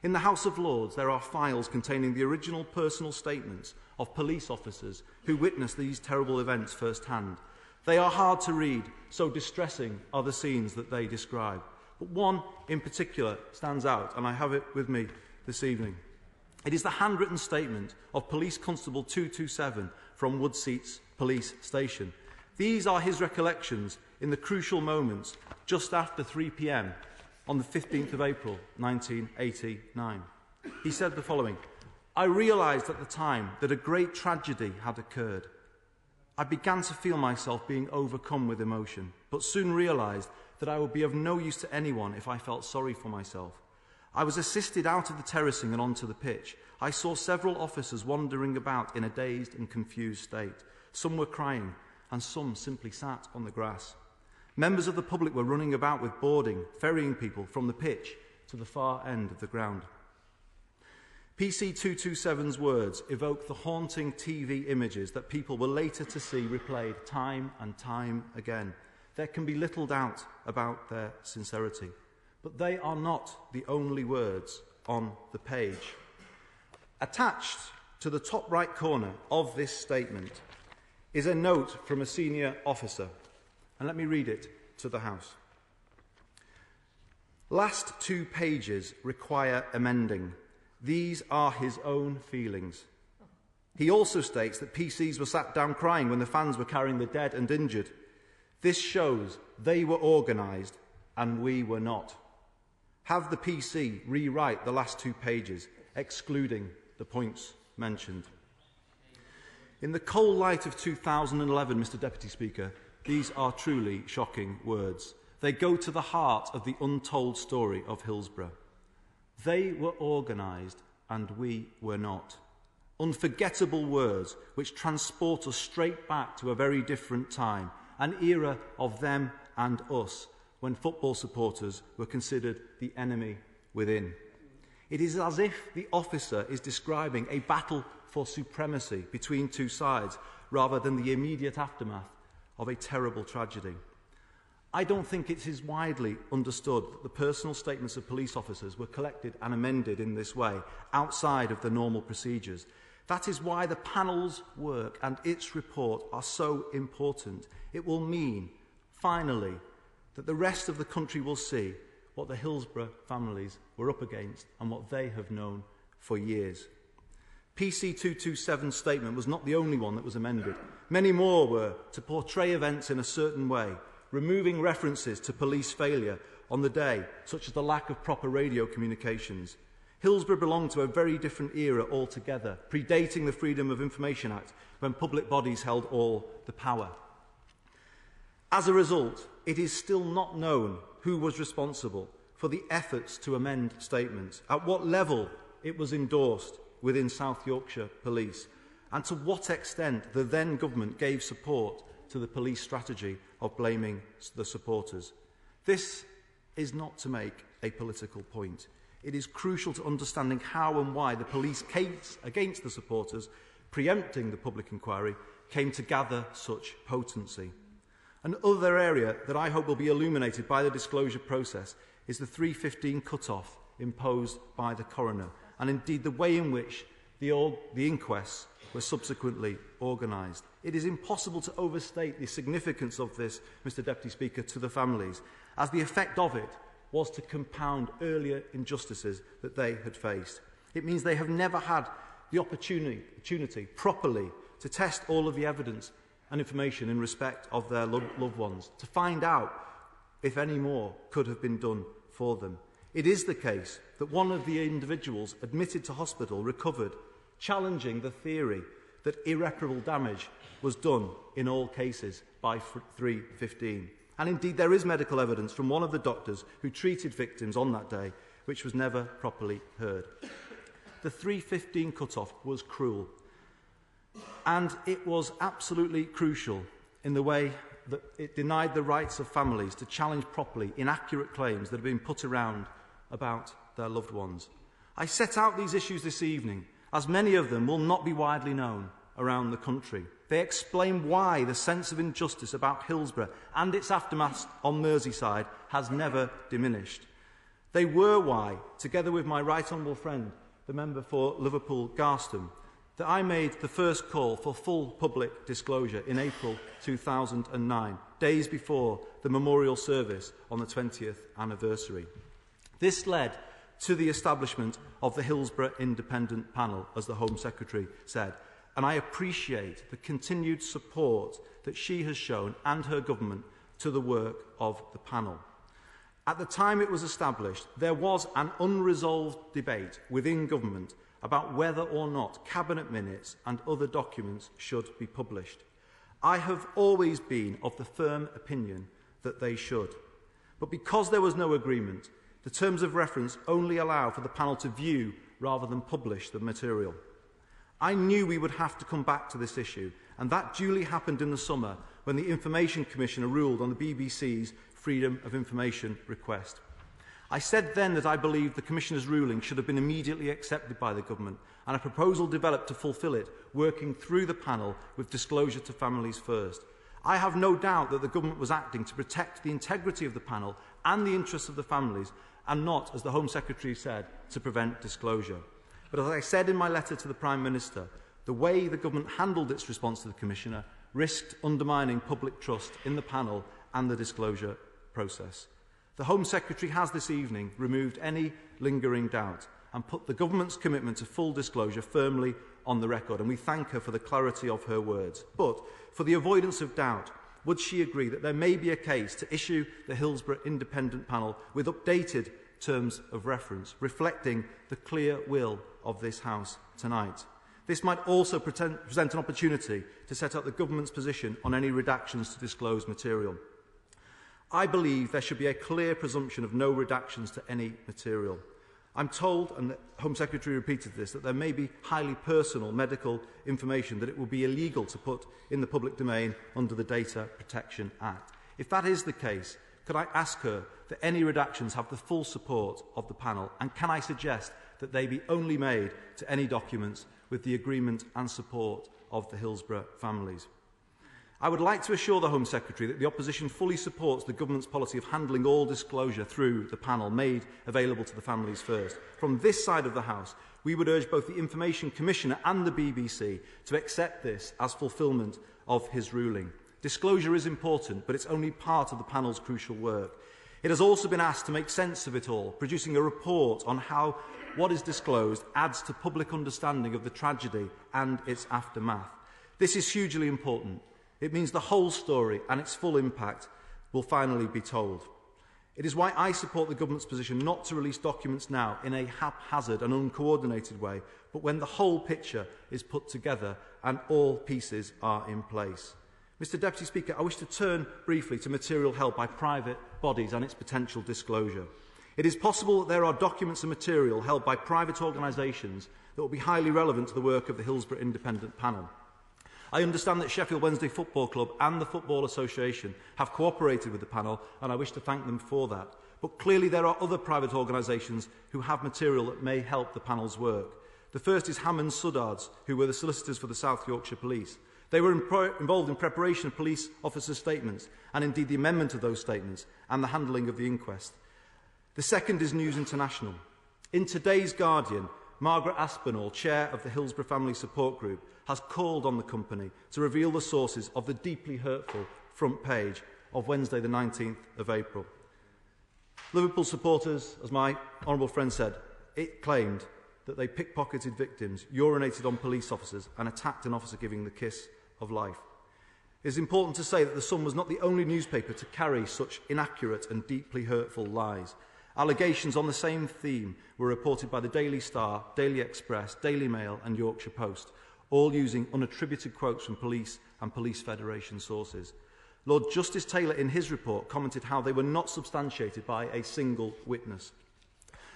In the House of Lords, there are files containing the original personal statements of police officers who witnessed these terrible events firsthand. They are hard to read, so distressing are the scenes that they describe. But one in particular stands out, and I have it with me this evening. It is the handwritten statement of Police Constable 227 from Woodseats Police Station. These are his recollections in the crucial moments just after 3 p.m. on the 15th of April 1989. He said the following: "I realised at the time that a great tragedy had occurred. I began to feel myself being overcome with emotion, but soon realised that I would be of no use to anyone if I felt sorry for myself. I was assisted out of the terracing and onto the pitch. I saw several officers wandering about in a dazed and confused state. Some were crying, and some simply sat on the grass. Members of the public were running about with boarding, ferrying people from the pitch to the far end of the ground." PC 227's words evoke the haunting TV images that people were later to see replayed time and time again. There can be little doubt about their sincerity. But they are not the only words on the page. Attached to the top right corner of this statement is a note from a senior officer. And let me read it to the House. "Last 2 pages require amending. These are his own feelings. He also states that PCs were sat down crying when the fans were carrying the dead and injured. This shows they were organised and we were not. Have the PC rewrite the last 2 pages, excluding the points mentioned." In the cold light of 2011, Mr. Deputy Speaker, these are truly shocking words. They go to the heart of the untold story of Hillsborough. They were organised and we were not. Unforgettable words which transport us straight back to a very different time, an era of them and us, when football supporters were considered the enemy within. It is as if the officer is describing a battle for supremacy between 2 sides, rather than the immediate aftermath of a terrible tragedy. I don't think it is widely understood that the personal statements of police officers were collected and amended in this way, outside of the normal procedures. That is why the panel's work and its report are so important. It will mean, finally, that the rest of the country will see what the Hillsborough families were up against and what they have known for years. PC 227's statement was not the only one that was amended. Many more were to portray events in a certain way, removing references to police failure on the day, such as the lack of proper radio communications. Hillsborough belonged to a very different era altogether, predating the Freedom of Information Act, when public bodies held all the power. As a result, it is still not known who was responsible for the efforts to amend statements, at what level it was endorsed within South Yorkshire Police, and to what extent the then government gave support to the police strategy of blaming the supporters. This is not to make a political point. It is crucial to understanding how and why the police case against the supporters, preempting the public inquiry, came to gather such potency. Another area that I hope will be illuminated by the disclosure process is the 3:15 cut-off imposed by the coroner, and indeed the way in which the inquests were subsequently organised. It is impossible to overstate the significance of this, Mr Deputy Speaker, to the families, as the effect of it was to compound earlier injustices that they had faced. It means they have never had the opportunity properly to test all of the evidence and information in respect of their loved ones, to find out if any more could have been done for them. It is the case that one of the individuals admitted to hospital recovered, challenging the theory that irreparable damage was done in all cases by 3:15. And indeed there is medical evidence from one of the doctors who treated victims on that day, which was never properly heard. The 3:15 cut-off was cruel, and it was absolutely crucial in the way that it denied the rights of families to challenge properly inaccurate claims that have been put around about their loved ones. I set out these issues this evening, as many of them will not be widely known around the country. They explain why the sense of injustice about Hillsborough and its aftermath on Merseyside has never diminished. They were why, together with my right honourable friend, the member for Liverpool Garston, that I made the first call for full public disclosure in April 2009, days before the memorial service on the 20th anniversary. This led to the establishment of the Hillsborough Independent Panel, as the Home Secretary said, and I appreciate the continued support that she has shown and her government to the work of the panel. At the time it was established, there was an unresolved debate within government about whether or not cabinet minutes and other documents should be published. I have always been of the firm opinion that they should. But because there was no agreement, the terms of reference only allow for the panel to view rather than publish the material. I knew we would have to come back to this issue, and that duly happened in the summer when the Information Commissioner ruled on the BBC's Freedom of Information request. I said then that I believed the Commissioner's ruling should have been immediately accepted by the Government, and a proposal developed to fulfil it, working through the panel with disclosure to families first. I have no doubt that the Government was acting to protect the integrity of the panel and the interests of the families, and not, as the Home Secretary said, to prevent disclosure. But as I said in my letter to the Prime Minister, the way the Government handled its response to the Commissioner risked undermining public trust in the panel and the disclosure process. The Home Secretary has this evening removed any lingering doubt and put the Government's commitment to full disclosure firmly on the record, and we thank her for the clarity of her words. But, for the avoidance of doubt, would she agree that there may be a case to issue the Hillsborough Independent Panel with updated terms of reference, reflecting the clear will of this House tonight? This might also present an opportunity to set out the Government's position on any redactions to disclosed material. I believe there should be a clear presumption of no redactions to any material. I'm told, and the Home Secretary repeated this, that there may be highly personal medical information that it will be illegal to put in the public domain under the Data Protection Act. If that is the case, could I ask her that any redactions have the full support of the panel, and can I suggest that they be only made to any documents with the agreement and support of the Hillsborough families? I would like to assure the Home Secretary that the opposition fully supports the government's policy of handling all disclosure through the panel made available to the families first. From this side of the House, we would urge both the Information Commissioner and the BBC to accept this as fulfilment of his ruling. Disclosure is important, but it's only part of the panel's crucial work. It has also been asked to make sense of it all, producing a report on how what is disclosed adds to public understanding of the tragedy and its aftermath. This is hugely important. It means the whole story and its full impact will finally be told. It is why I support the government's position not to release documents now in a haphazard and uncoordinated way, but when the whole picture is put together and all pieces are in place. Mr Deputy Speaker, I wish to turn briefly to material held by private bodies and its potential disclosure. It is possible that there are documents and material held by private organisations that will be highly relevant to the work of the Hillsborough Independent Panel. I understand that Sheffield Wednesday Football Club and the Football Association have cooperated with the panel, and I wish to thank them for that. But clearly there are other private organisations who have material that may help the panel's work. The first is Hammond Suddards, who were the solicitors for the South Yorkshire Police. They were involved in preparation of police officers' statements, and indeed the amendment of those statements, and the handling of the inquest. The second is News International. In today's Guardian, Margaret Aspinall, chair of the Hillsborough Family Support Group, has called on the company to reveal the sources of the deeply hurtful front page of Wednesday the 19th of April. Liverpool supporters, as my honourable friend said, it claimed that they pickpocketed victims, urinated on police officers and attacked an officer giving the kiss of life. It is important to say that the Sun was not the only newspaper to carry such inaccurate and deeply hurtful lies. Allegations on the same theme were reported by the Daily Star, Daily Express, Daily Mail and Yorkshire Post, all using unattributed quotes from police and Police Federation sources. Lord Justice Taylor in his report commented how they were not substantiated by a single witness.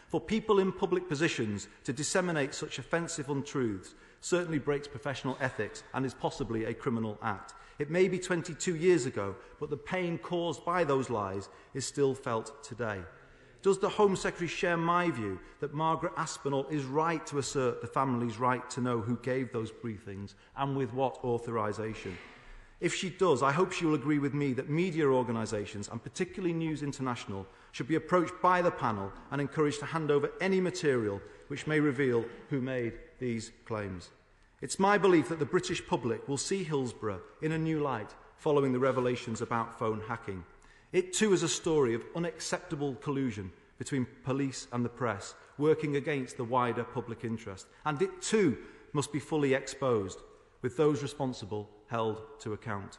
For people in public positions to disseminate such offensive untruths certainly breaks professional ethics and is possibly a criminal act. It may be 22 years ago, but the pain caused by those lies is still felt today. Does the Home Secretary share my view that Margaret Aspinall is right to assert the family's right to know who gave those briefings and with what authorisation? If she does, I hope she will agree with me that media organisations, and particularly News International, should be approached by the panel and encouraged to hand over any material which may reveal who made these claims. It's my belief that the British public will see Hillsborough in a new light following the revelations about phone hacking. It too is a story of unacceptable collusion between police and the press, working against the wider public interest. And it too must be fully exposed, with those responsible held to account.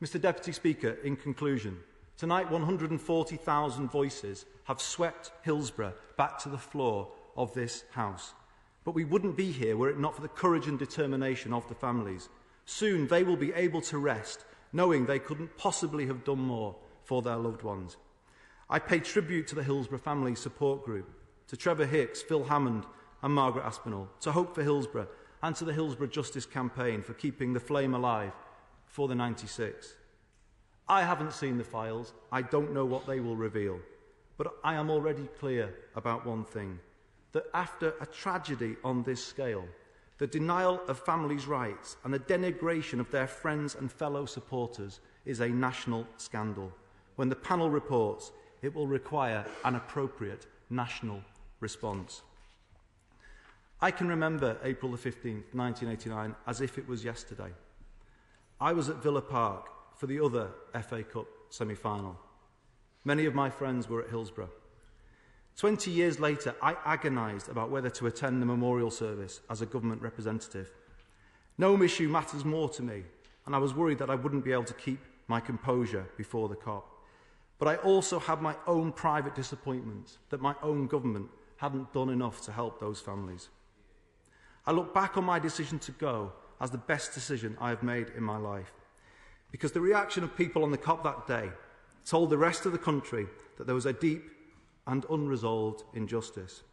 Mr Deputy Speaker, in conclusion, tonight 140,000 voices have swept Hillsborough back to the floor of this House. But we wouldn't be here were it not for the courage and determination of the families. Soon they will be able to rest, knowing they couldn't possibly have done more for their loved ones. I pay tribute to the Hillsborough Family Support Group, to Trevor Hicks, Phil Hammond and Margaret Aspinall, to Hope for Hillsborough and to the Hillsborough Justice Campaign for keeping the flame alive for the 96. I haven't seen the files, I don't know what they will reveal, but I am already clear about one thing, that after a tragedy on this scale, the denial of families' rights and the denigration of their friends and fellow supporters is a national scandal. When the panel reports, it will require an appropriate national response. I can remember April the 15th, 1989, as if it was yesterday. I was at Villa Park for the other FA Cup semi-final. Many of my friends were at Hillsborough. 20 years later, I agonised about whether to attend the memorial service as a government representative. No issue matters more to me, and I was worried that I wouldn't be able to keep my composure before the COP. But I also had my own private disappointments that my own government hadn't done enough to help those families. I look back on my decision to go as the best decision I have made in my life, because the reaction of people on the COP that day told the rest of the country that there was a deep and unresolved injustice.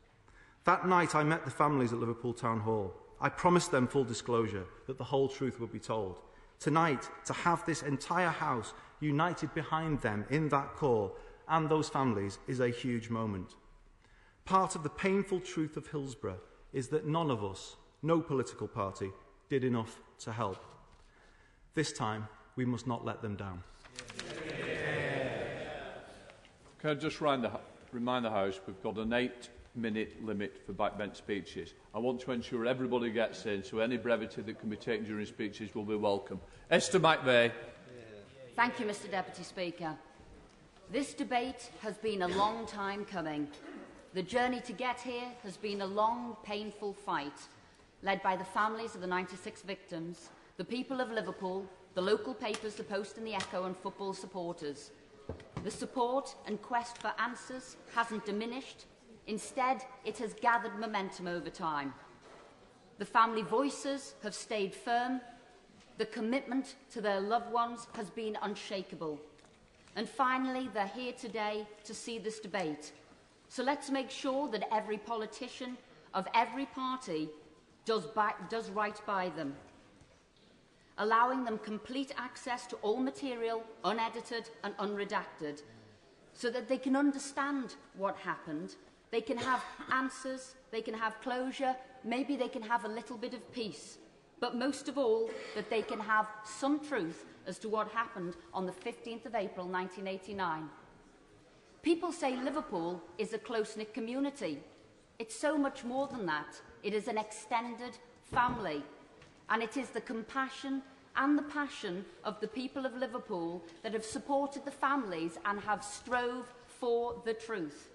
That night I met the families at Liverpool Town Hall. I promised them full disclosure, that the whole truth would be told. Tonight, to have this entire House united behind them in that call and those families is a huge moment. Part of the painful truth of Hillsborough is that none of us, no political party, did enough to help. This time, we must not let them down.
Can I just remind the House we've got an 8-minute limit for backbench speeches. I want to ensure everybody gets in, so any brevity that can be taken during speeches will be welcome. Esther McVeigh.
Thank you, Mr Deputy Speaker. This debate has been a long time coming. The journey to get here has been a long, painful fight, led by the families of the 96 victims, the people of Liverpool, the local papers, the Post and the Echo, and football supporters. The support and quest for answers hasn't diminished. Instead, it has gathered momentum over time. The family voices have stayed firm. The commitment to their loved ones has been unshakable. And finally, they're here today to see this debate. So let's make sure that every politician of every party does right by them, allowing them complete access to all material, unedited and unredacted, so that they can understand what happened, they can have answers, they can have closure, maybe they can have a little bit of peace, but most of all, that they can have some truth as to what happened on the 15th of April 1989. People say Liverpool is a close-knit community. It's so much more than that. It is an extended family, and it is the compassion and the passion of the people of Liverpool that have supported the families and have strove for the truth.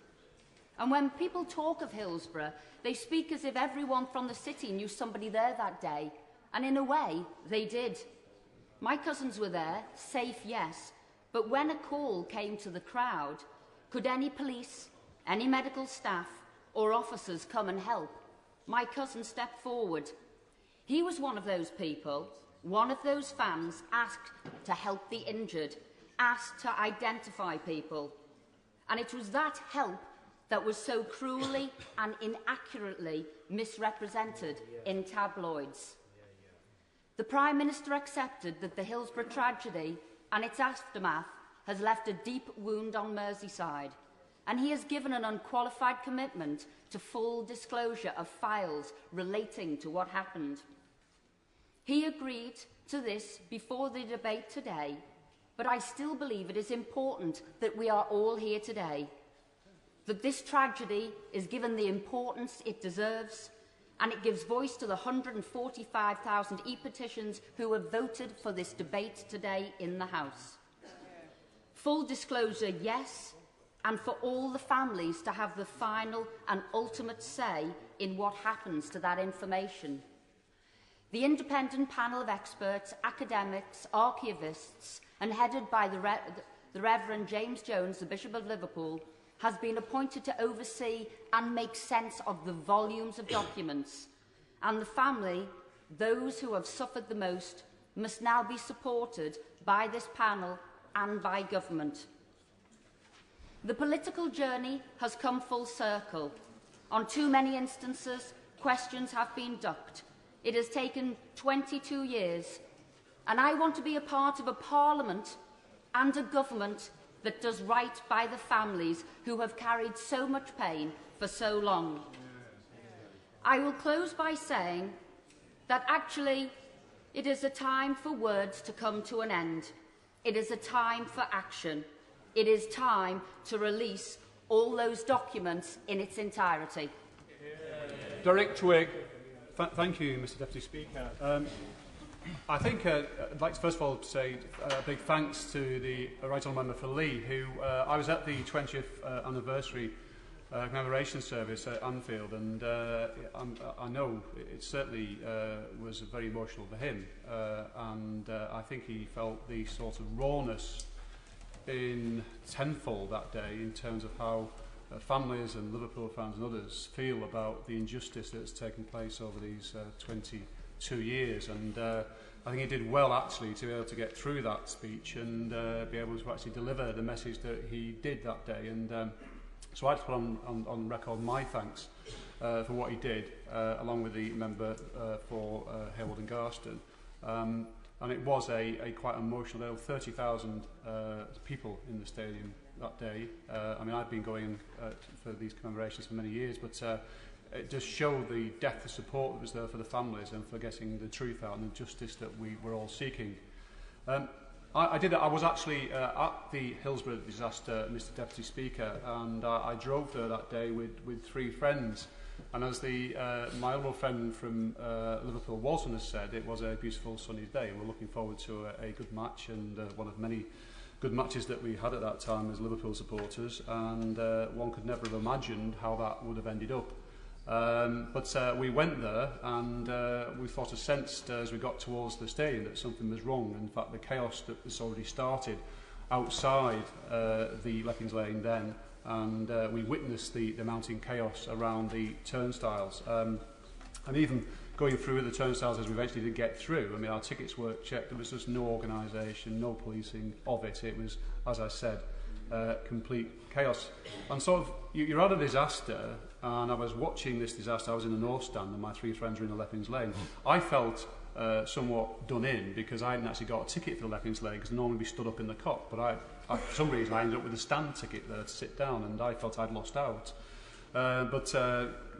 And when people talk of Hillsborough, they speak as if everyone from the city knew somebody there that day, and in a way, they did. My cousins were there, safe, yes, but when a call came to the crowd, could any police, any medical staff or officers come and help? My cousin stepped forward. He was one of those people, one of those fans asked to help the injured, asked to identify people. And it was that help that was so cruelly and inaccurately misrepresented in tabloids. The Prime Minister accepted that the Hillsborough tragedy and its aftermath has left a deep wound on Merseyside, and he has given an unqualified commitment to full disclosure of files relating to what happened. He agreed to this before the debate today, but I still believe it is important that we are all here today, that this tragedy is given the importance it deserves, and it gives voice to the 145,000 e-petitions who have voted for this debate today in the House. Full disclosure, yes, and for all the families to have the final and ultimate say in what happens to that information. The independent panel of experts, academics, archivists, and headed by the Reverend James Jones, the Bishop of Liverpool, has been appointed to oversee and make sense of the volumes of documents. And the family, those who have suffered the most, must now be supported by this panel and by government. The political journey has come full circle. On too many instances, questions have been ducked. It has taken 22 years, and I want to be a part of a parliament and a government that does right by the families who have carried so much pain for so long. I will close by saying that actually it is a time for words to come to an end. It is a time for action. It is time to release all those documents in its entirety.
Derek Twigg.
Thank you, Mr Deputy Speaker. I think I'd like to first of all say a big thanks to the Right Honourable Member for Lee, who I was at the 20th anniversary commemoration service at Anfield, and I know it certainly was very emotional for him, and I think he felt the sort of rawness in tenfold that day in terms of how families and Liverpool fans and others feel about the injustice that's taken place over these 22 years, and I think he did well actually to be able to get through that speech and be able to actually deliver the message that he did that day, and so I'd put on record my thanks for what he did, along with the member for Heywood and Garston. And it was a quite emotional. There were 30,000 people in the stadium that day. I mean, I've been going for these commemorations for many years, but it just showed the depth of support that was there for the families and for getting the truth out and the justice that we were all seeking. I was actually at the Hillsborough disaster, Mr Deputy Speaker, and I drove there that day with 3 friends. And as my honourable friend from Liverpool, Walton, has said, it was a beautiful sunny day, and we're looking forward to a good match, and one of many good matches that we had at that time as Liverpool supporters, and one could never have imagined how that would have ended up. But we went there, and we sort of sensed as we got towards the stadium that something was wrong. In fact, the chaos that was already started outside the Leppings Lane then, and we witnessed the mounting chaos around the turnstiles. And even going through the turnstiles as we eventually did get through, I mean, our tickets were checked. There was just no organisation, no policing of it. It was, as I said, complete chaos. And sort of, you're at a disaster, and I was watching this disaster. I was in the North Stand, and my 3 friends were in the Leppings Lane. I felt somewhat done in, because I hadn't actually got a ticket for the Leppings Lane, because normally we stood up in the cop, but for some reason I ended up with a stand ticket there to sit down, and I felt I'd lost out. But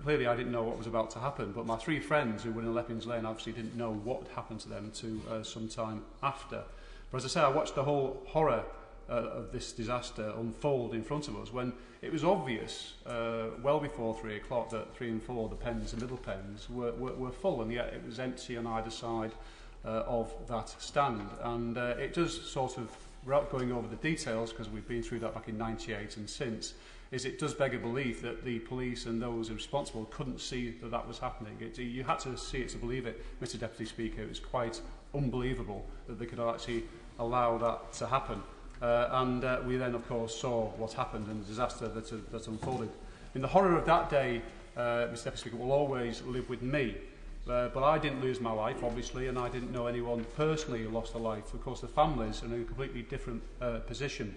clearly I didn't know what was about to happen. But my 3 friends who were in the Leppings Lane obviously didn't know what had happened to them to some time after. But as I say, I watched the whole horror of this disaster unfold in front of us, when it was obvious well before 3 o'clock that 3 and 4, the pens, the middle pens, were full, and yet it was empty on either side of that stand. And it does sort of, without going over the details, because we've been through that back in '98 and since, it does beg a belief that the police and those responsible couldn't see that that was happening. You had to see it to believe it, Mr Deputy Speaker. It was quite unbelievable that they could actually allow that to happen. And we then, of course, saw what happened and the disaster that unfolded. In the horror of that day, Mr Deputy Speaker, will always live with me. But I didn't lose my life, obviously, and I didn't know anyone personally who lost their life. Of course, the families are in a completely different position.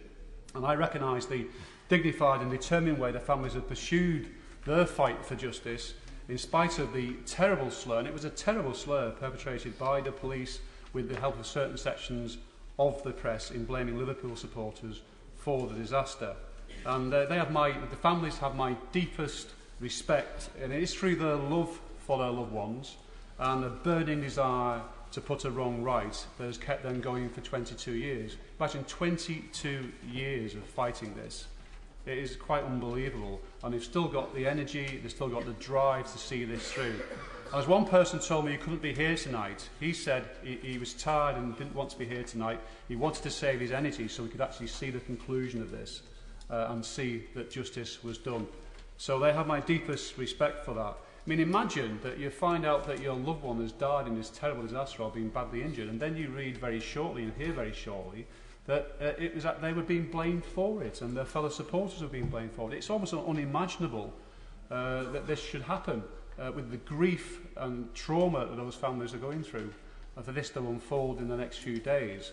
And I recognise the dignified and determined way the families have pursued their fight for justice, in spite of the terrible slur, and it was a terrible slur perpetrated by the police with the help of certain sections of the press in blaming Liverpool supporters for the disaster. And the families have my deepest respect, and it is through their love for their loved ones and a burning desire to put a wrong right that has kept them going for 22 years. Imagine 22 years of fighting this. It is quite unbelievable, and they've still got the energy, they've still got the drive to see this through. And as one person told me he couldn't be here tonight, he said he was tired and didn't want to be here tonight. He wanted to save his energy so he could actually see the conclusion of this and see that justice was done. So they have my deepest respect for that. I mean, imagine that you find out that your loved one has died in this terrible disaster or been badly injured, and then you read very shortly and hear very shortly that it was that they were being blamed for it, and their fellow supporters were being blamed for it. It's almost unimaginable that this should happen with the grief and trauma that those families are going through, and for this to unfold in the next few days.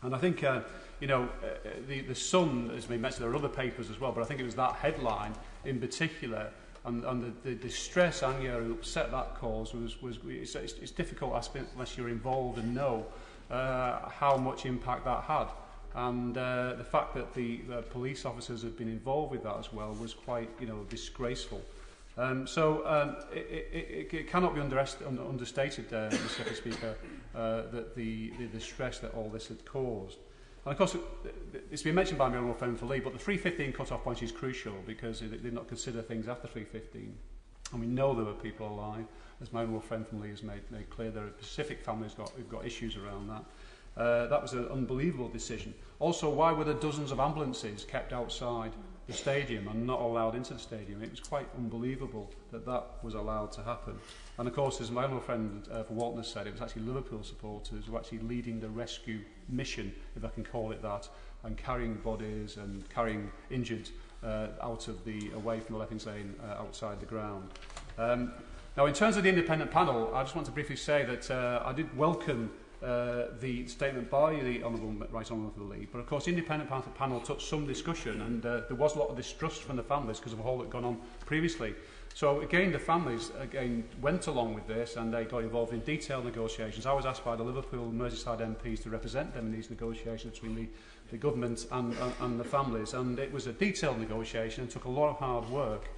And I think, the Sun has been mentioned. There are other papers as well, but I think it was that headline in particular, and the distress, anger, and upset that caused it's difficult unless you're involved and know how much impact that had. And the fact that the police officers have been involved with that as well was quite, disgraceful. It cannot be understated, Mr. Deputy Speaker, that the stress that all this had caused. And of course, it's been mentioned by my honourable friend for Lee, but the 3:15 cut-off point is crucial because they did not consider things after 3:15. And we know there were people alive, as my honourable friend from Lee has made clear. There are specific families who've got issues around that. That was an unbelievable decision. Also, why were there dozens of ambulances kept outside the stadium and not allowed into the stadium? It was quite unbelievable that was allowed to happen. And of course, as my honourable friend from Walton has said, it was actually Liverpool supporters who were actually leading the rescue mission, if I can call it that, and carrying bodies and carrying injured away from the Leppings Lane outside the ground. Now, in terms of the independent panel, I just want to briefly say that I did welcome the statement by the Right Honourable Lee, but of course the independent panel took some discussion, and there was a lot of distrust from the families because of all that had gone on previously. So again, the families went along with this, and they got involved in detailed negotiations. I was asked by the Liverpool and Merseyside MPs to represent them in these negotiations between the government and the families, and it was a detailed negotiation and took a lot of hard work.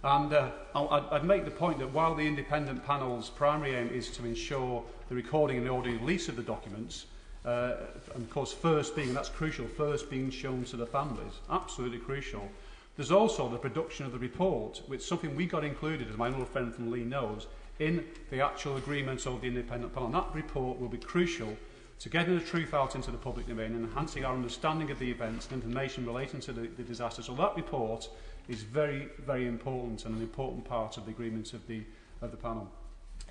And I'd make the point that while the independent panel's primary aim is to ensure the recording and orderly release of the documents, and of course first being, and that's crucial, first being shown to the families, absolutely crucial. There's also the production of the report, which is something we got included, as my little friend from Lee knows, in the actual agreement of the independent panel. And that report will be crucial to getting the truth out into the public domain and enhancing our understanding of the events and information relating to the disaster. So that report is very, very important and an important part of the agreement of the panel.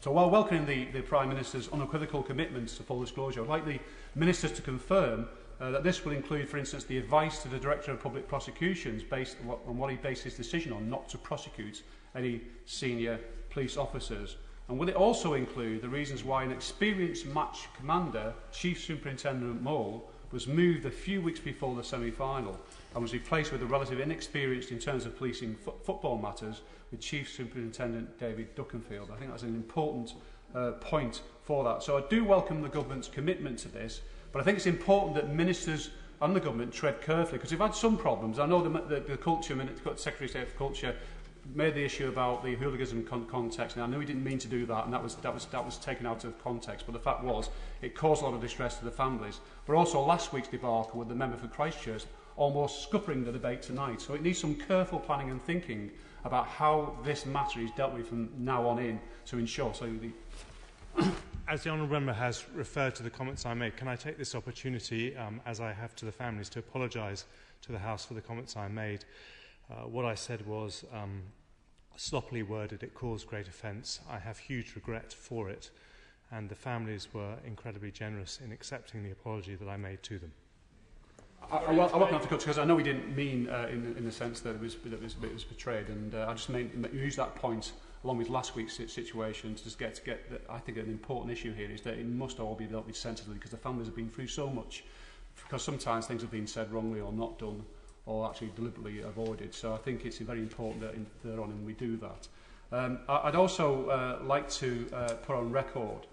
So while welcoming the Prime Minister's unequivocal commitments to full disclosure, I'd like the Ministers to confirm that this will include, for instance, the advice to the Director of Public Prosecutions based on what he based his decision on not to prosecute any senior police officers. And will it also include the reasons why an experienced match commander, Chief Superintendent Mole, was moved a few weeks before the semi-final and was replaced with a relative inexperienced in terms of policing football matters with Chief Superintendent David Duckenfield? I think that's an important point for that. So I do welcome the government's commitment to this, but I think it's important that ministers and the government tread carefully, because we've had some problems. I know the Culture, Secretary of State for Culture made the issue about the hooliganism context, and I know he didn't mean to do that, and that was taken out of context, but the fact was it caused a lot of distress to the families. But also last week's debacle with the member for Christchurch almost scuppering the debate tonight. So it needs some careful planning and thinking about how this matter is dealt with from now on in to ensure. So
as the Honourable Member has referred to the comments I made, can I take this opportunity, as I have to the families, to apologise to the House for the comments I made. What I said was sloppily worded. It caused great offence. I have huge regret for it, and the families were incredibly generous in accepting the apology that I made to them.
I welcome that to cut, because I know we didn't mean in the sense that it was betrayed, and I just use that point along with last week's situation to just get I think an important issue here is that it must all be dealt with sensibly, because the families have been through so much, because sometimes things have been said wrongly or not done or actually deliberately avoided. So I think it's very important that they're on and we do that. I'd also like to put on record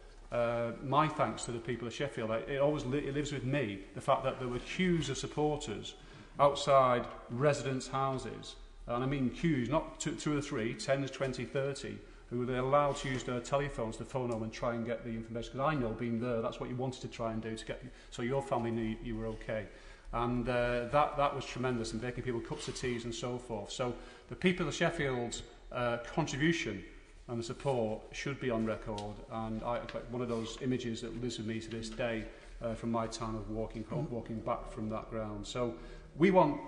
my thanks to the people of Sheffield. It lives with me, the fact that there were queues of supporters outside residents' houses, and I mean queues, not two or three, 10, 20, 30, who were allowed to use their telephones to phone home and try and get the information. Because I know, being there, that's what you wanted to try and do, to get so your family knew you were okay. And that was tremendous, and making people cups of teas and so forth. So the people of Sheffield's contribution and the support should be on record, and one of those images that lives with me to this day from my time of walking back from that ground. So we want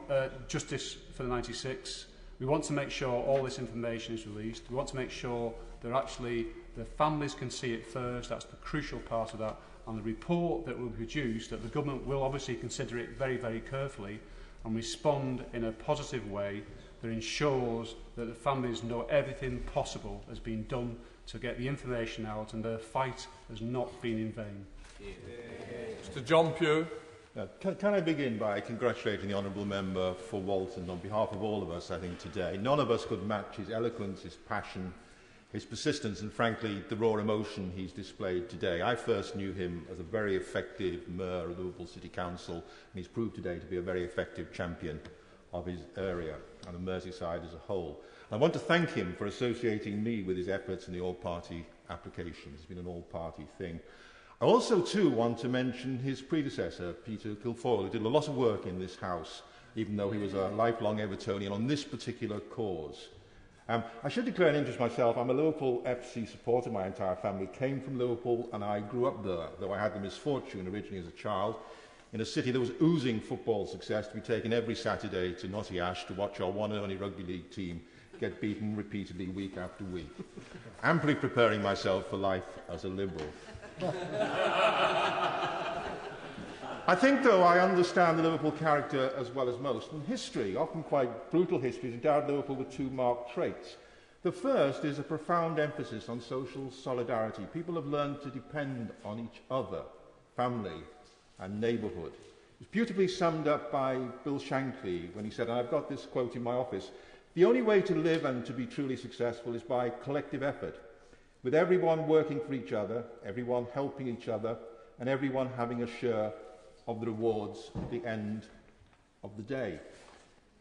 justice for the 96. We want to make sure all this information is released. We want to make sure that actually the families can see it first. That's the crucial part of that. And the report that will be produced, that the government will obviously consider it very, very carefully and respond in a positive way that ensures that the families know everything possible has been done to get the information out, and their fight has not been in vain.
Mr. John Pugh.
Can I begin by congratulating the Honourable Member for Walton on behalf of all of us, I think, today. None of us could match his eloquence, his passion, his persistence and, frankly, the raw emotion he's displayed today. I first knew him as a very effective mayor of Liverpool City Council, and he's proved today to be a very effective champion of his area and of Merseyside as a whole. I want to thank him for associating me with his efforts in the all-party application. It's been an all-party thing. I also, too, want to mention his predecessor, Peter Kilfoyle, who did a lot of work in this House, even though he was a lifelong Evertonian, on this particular cause. I should declare an interest myself. I'm a Liverpool FC supporter. My entire family came from Liverpool, and I grew up there, though I had the misfortune originally as a child in a city that was oozing football success, to be taken every Saturday to Knotty Ash to watch our one and only rugby league team get beaten repeatedly week after week, amply preparing myself for life as a Liberal. I think, though, I understand the Liverpool character as well as most. And history, often quite brutal history, has endowed Liverpool with two marked traits. The first is a profound emphasis on social solidarity. People have learned to depend on each other, family and neighbourhood. It's beautifully summed up by Bill Shankly when he said, and I've got this quote in my office, "The only way to live and to be truly successful is by collective effort, with everyone working for each other, everyone helping each other, and everyone having a share of the rewards at the end of the day."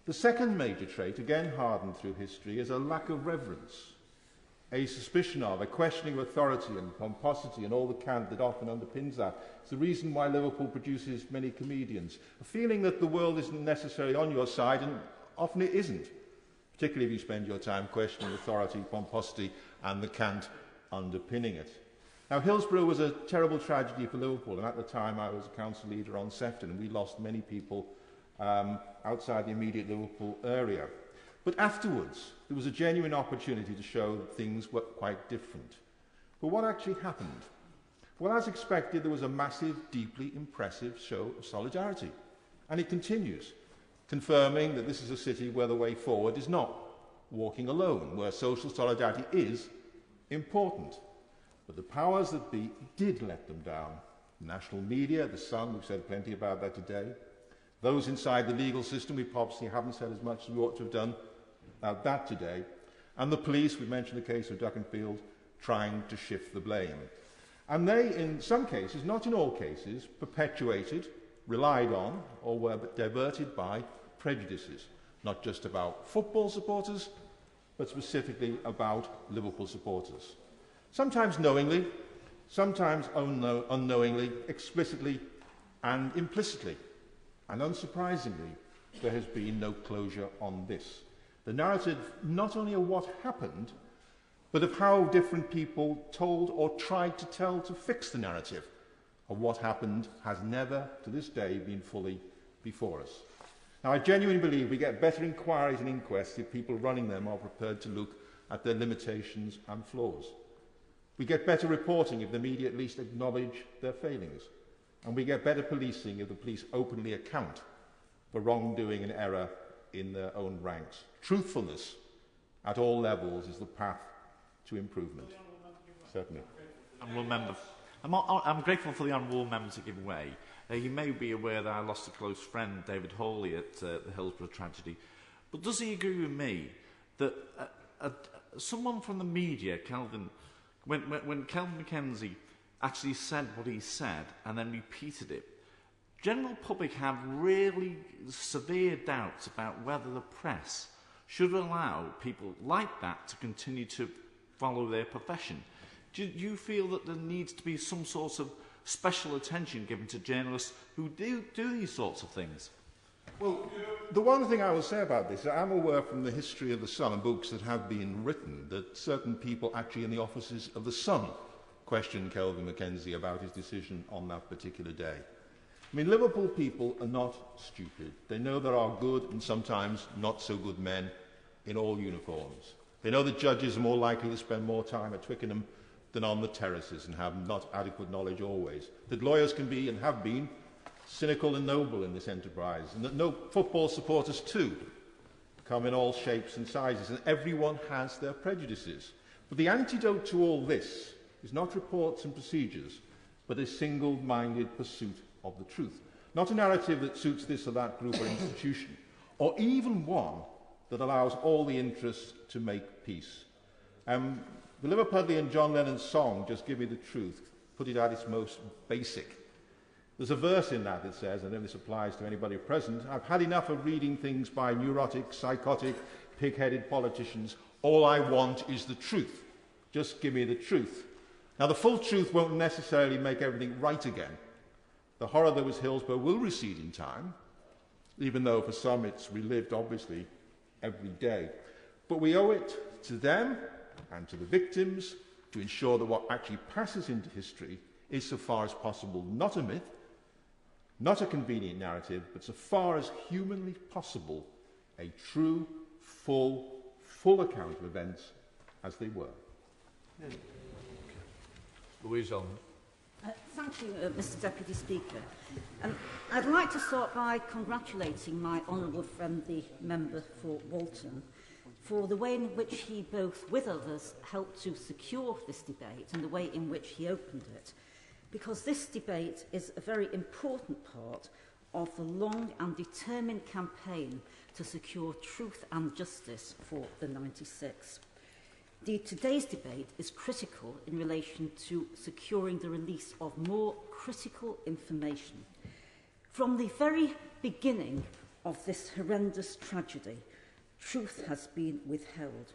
The second major trait, again hardened through history, is a lack of reverence. a suspicion of, a questioning of authority and pomposity and all the cant that often underpins that. It's the reason why Liverpool produces many comedians. A feeling that the world isn't necessarily on your side, and often it isn't, particularly if you spend your time questioning authority, pomposity and the cant underpinning it. Now, Hillsborough was a terrible tragedy for Liverpool, and at the time I was a council leader on Sefton, and we lost many people outside the immediate Liverpool area. But afterwards, there was a genuine opportunity to show that things were quite different. But what actually happened? Well, as expected, there was a massive, deeply impressive show of solidarity. And it continues, confirming that this is a city where the way forward is not walking alone, where social solidarity is important. But the powers that be did let them down. The national media, the Sun, we've said plenty about that today. Those inside the legal system, we obviously haven't said as much as we ought to have done about that today. And the police, we mentioned the case of Duckenfield, trying to shift the blame. And they, in some cases, not in all cases, perpetuated, relied on, or were diverted by prejudices, not just about football supporters, but specifically about Liverpool supporters. Sometimes knowingly, sometimes unknowingly, explicitly and implicitly. And unsurprisingly, there has been no closure on this. The narrative not only of what happened, but of how different people told or tried to tell to fix the narrative of what happened has never, to this day, been fully before us. Now, I genuinely believe we get better inquiries and inquests if people running them are prepared to look at their limitations and flaws. We get better reporting if the media at least acknowledge their failings. And we get better policing if the police openly account for wrongdoing and error in their own ranks. Truthfulness at all levels is the path to improvement. Certainly.
Honourable Member, I'm grateful for the Honourable Member to give way. You may be aware that I lost a close friend, David Hawley, at the Hillsborough tragedy. But does he agree with me that someone from the media, Kelvin, when Kelvin Mackenzie actually said what he said and then repeated it, general public have really severe doubts about whether the press should allow people like that to continue to follow their profession. Do you feel that there needs to be some sort of special attention given to journalists who do these sorts of things?
Well, the one thing I will say about this, I'm aware from the history of the Sun and books that have been written that certain people actually in the offices of the Sun questioned Kelvin Mackenzie about his decision on that particular day. I mean, Liverpool people are not stupid. They know there are good and sometimes not so good men in all uniforms. They know that judges are more likely to spend more time at Twickenham than on the terraces and have not adequate knowledge always. That lawyers can be and have been cynical and noble in this enterprise, and that no football supporters too come in all shapes and sizes, and everyone has their prejudices. But the antidote to all this is not reports and procedures, but a single-minded pursuit of the truth. Not a narrative that suits this or that group or institution, or even one that allows all the interests to make peace. The Liverpudlian John Lennon's song, Just Give Me the Truth, put it at its most basic. There's a verse in that that says, I know this applies to anybody present, I've had enough of reading things by neurotic, psychotic, pig-headed politicians. All I want is the truth. Just give me the truth. Now, the full truth won't necessarily make everything right again. The horror that was Hillsborough will recede in time, even though for some it's relived, obviously, every day. But we owe it to them and to the victims to ensure that what actually passes into history is, so far as possible, not a myth, not a convenient narrative, but so far as humanly possible, a true, full account of events as they were.
Louise Elman.
Thank you, Mr Deputy Speaker. I'd like to start by congratulating my honourable friend, the member for Walton, for the way in which he, both with others, helped to secure this debate and the way in which he opened it, because this debate is a very important part of the long and determined campaign to secure truth and justice for the 96. Indeed, today's debate is critical in relation to securing the release of more critical information. From the very beginning of this horrendous tragedy, truth has been withheld.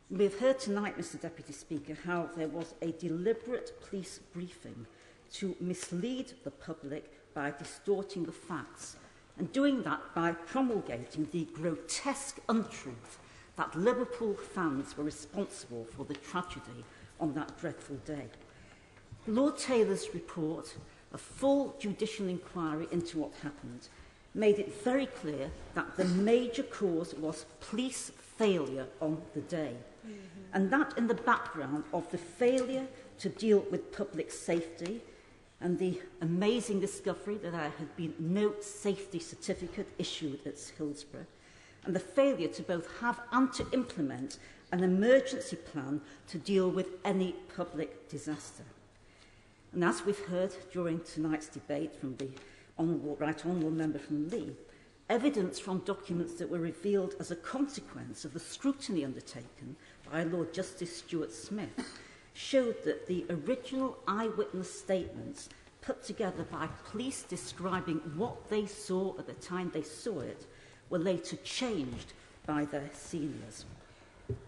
We've heard tonight, Mr Deputy Speaker, how there was a deliberate police briefing to mislead the public by distorting the facts, and doing that by promulgating the grotesque untruth that Liverpool fans were responsible for the tragedy on that dreadful day. Lord Taylor's report, a full judicial inquiry into what happened, made it very clear that the major cause was police failure on the day. And that in the background of the failure to deal with public safety and the amazing discovery that there had been no safety certificate issued at Hillsborough, and the failure to both have and to implement an emergency plan to deal with any public disaster. And as we've heard during tonight's debate from the Right Honourable Member from Lee, evidence from documents that were revealed as a consequence of the scrutiny undertaken by Lord Justice Stuart Smith showed that the original eyewitness statements put together by police describing what they saw at the time they saw it were later changed by their seniors.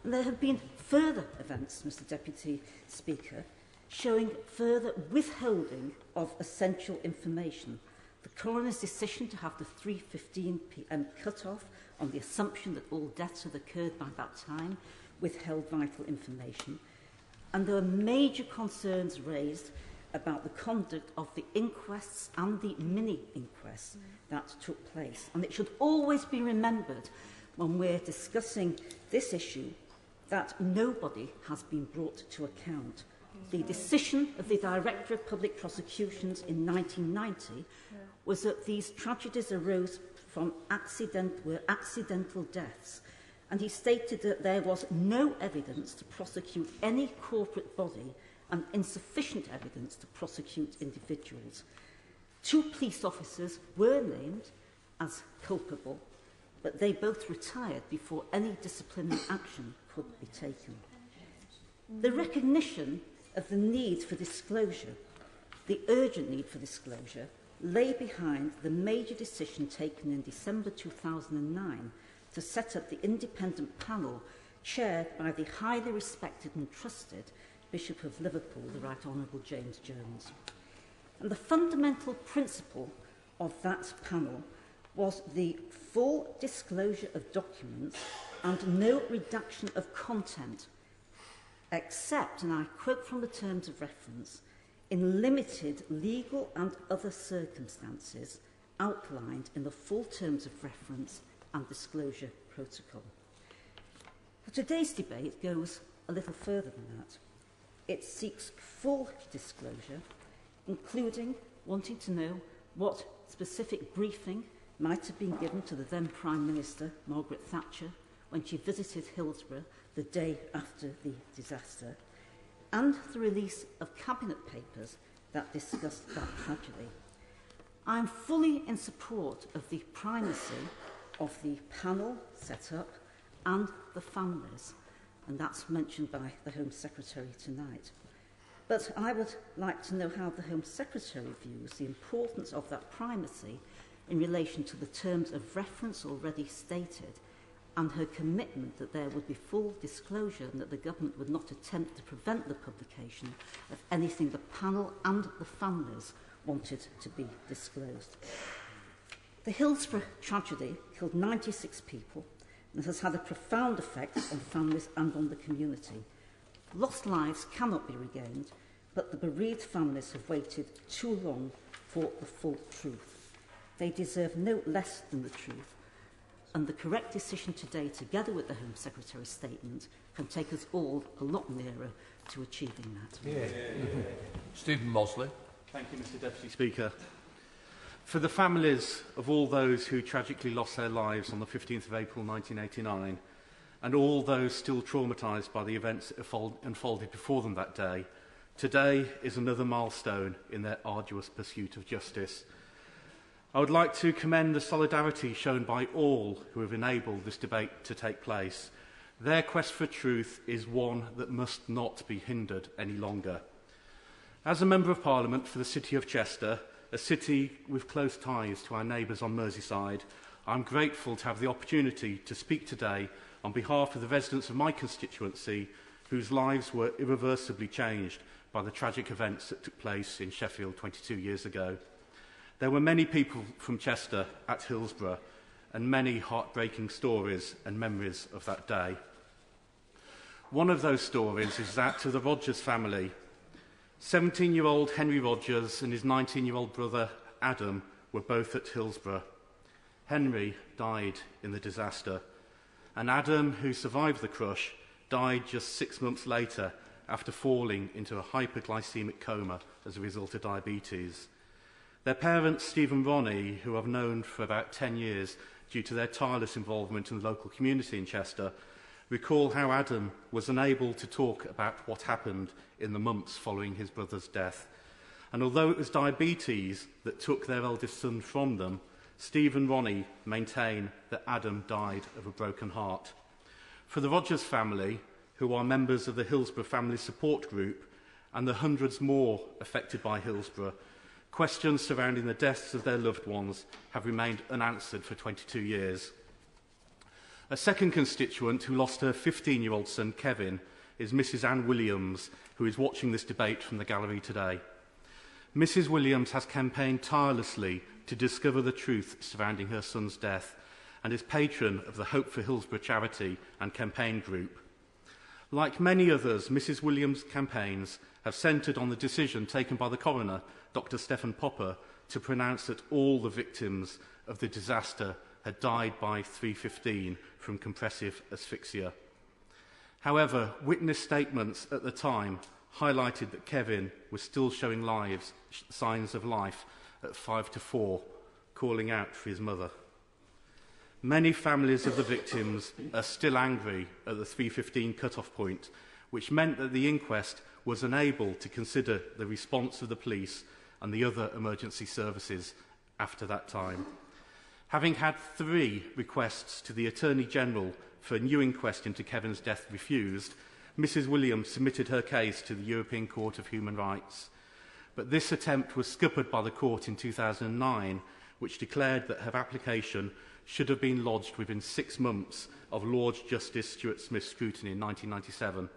And there have been further events, Mr Deputy Speaker, showing further withholding of essential information. The coroner's decision to have the 3:15 p.m. cut-off on the assumption that all deaths had occurred by that time withheld vital information. And there were major concerns raised about the conduct of the inquests and the mini-inquests that took place. And it should always be remembered when we're discussing this issue that nobody has been brought to account. The decision of the Director of Public Prosecutions in 1990 was that these tragedies arose from accidental deaths, and he stated that there was no evidence to prosecute any corporate body and insufficient evidence to prosecute individuals. 2 police officers were named as culpable, but they both retired before any disciplinary action could be taken. The recognition of the need for disclosure, the urgent need for disclosure, lay behind the major decision taken in December 2009 to set up the independent panel chaired by the highly respected and trusted Bishop of Liverpool, the Right Honourable James Jones. And the fundamental principle of that panel was the full disclosure of documents and no redaction of content, except, and I quote from the terms of reference, in limited legal and other circumstances outlined in the full terms of reference and disclosure protocol. Today's debate goes a little further than that. It seeks full disclosure, including wanting to know what specific briefing might have been given to the then Prime Minister, Margaret Thatcher, when she visited Hillsborough the day after the disaster, and the release of cabinet papers that discussed that tragedy. I am fully in support of the primacy of the panel set up and the families, and that's mentioned by the Home Secretary tonight. But I would like to know how the Home Secretary views the importance of that primacy in relation to the terms of reference already stated, and her commitment that there would be full disclosure and that the government would not attempt to prevent the publication of anything the panel and the families wanted to be disclosed. The Hillsborough tragedy killed 96 people and has had a profound effect on families and on the community. Lost lives cannot be regained, but the bereaved families have waited too long for the full truth. They deserve no less than the truth, and the correct decision today, together with the Home Secretary's statement, can take us all a lot nearer to achieving that.
Yeah. Stephen Mosley.
Thank you, Mr Deputy Speaker. For the families of all those who tragically lost their lives on the 15th of April 1989, and all those still traumatised by the events that unfolded before them that day, today is another milestone in their arduous pursuit of justice. I would like to commend the solidarity shown by all who have enabled this debate to take place. Their quest for truth is one that must not be hindered any longer. As a Member of Parliament for the City of Chester, a city with close ties to our neighbours on Merseyside, I'm grateful to have the opportunity to speak today on behalf of the residents of my constituency whose lives were irreversibly changed by the tragic events that took place in Sheffield 22 years ago. There were many people from Chester at Hillsborough and many heartbreaking stories and memories of that day. One of those stories is that of the Rogers family. 17-year-old Henry Rogers and his 19-year-old brother Adam were both at Hillsborough. Henry died in the disaster, and Adam, who survived the crush, died just 6 months later after falling into a hyperglycemic coma as a result of diabetes. Their parents, Steve and Ronnie, who I've known for about 10 years due to their tireless involvement in the local community in Chester, recall how Adam was unable to talk about what happened in the months following his brother's death. And although it was diabetes that took their eldest son from them, Steve and Ronnie maintain that Adam died of a broken heart. For the Rogers family, who are members of the Hillsborough Family Support Group, and the hundreds more affected by Hillsborough, questions surrounding the deaths of their loved ones have remained unanswered for 22 years. A second constituent who lost her 15-year-old son, Kevin, is Mrs. Anne Williams, who is watching this debate from the gallery today. Mrs. Williams has campaigned tirelessly to discover the truth surrounding her son's death and is patron of the Hope for Hillsborough charity and campaign group. Like many others, Mrs. Williams' campaigns have centred on the decision taken by the coroner, Dr. Stephen Popper, to pronounce that all the victims of the disaster had died by 3:15 from compressive asphyxia. However, witness statements at the time highlighted that Kevin was still showing signs of life at 5 to 4, calling out for his mother. Many families of the victims are still angry at the 3:15 cut-off point, which meant that the inquest was unable to consider the response of the police and the other emergency services after that time. Having had 3 requests to the Attorney General for a new inquest into Kevin's death refused, Mrs. Williams submitted her case to the European Court of Human Rights. But this attempt was scuppered by the court in 2009, which declared that her application should have been lodged within 6 months of Lord Justice Stuart Smith's scrutiny in 1997.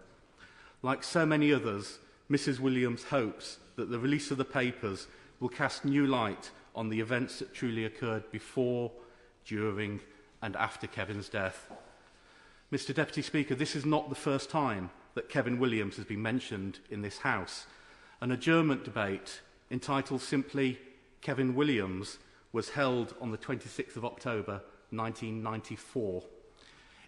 Like so many others, Mrs. Williams hopes that the release of the papers will cast new light on the events that truly occurred before, during and after Kevin's death. Mr. Deputy Speaker, this is not the first time that Kevin Williams has been mentioned in this House. An adjournment debate entitled simply Kevin Williams was held on the 26th of October 1994.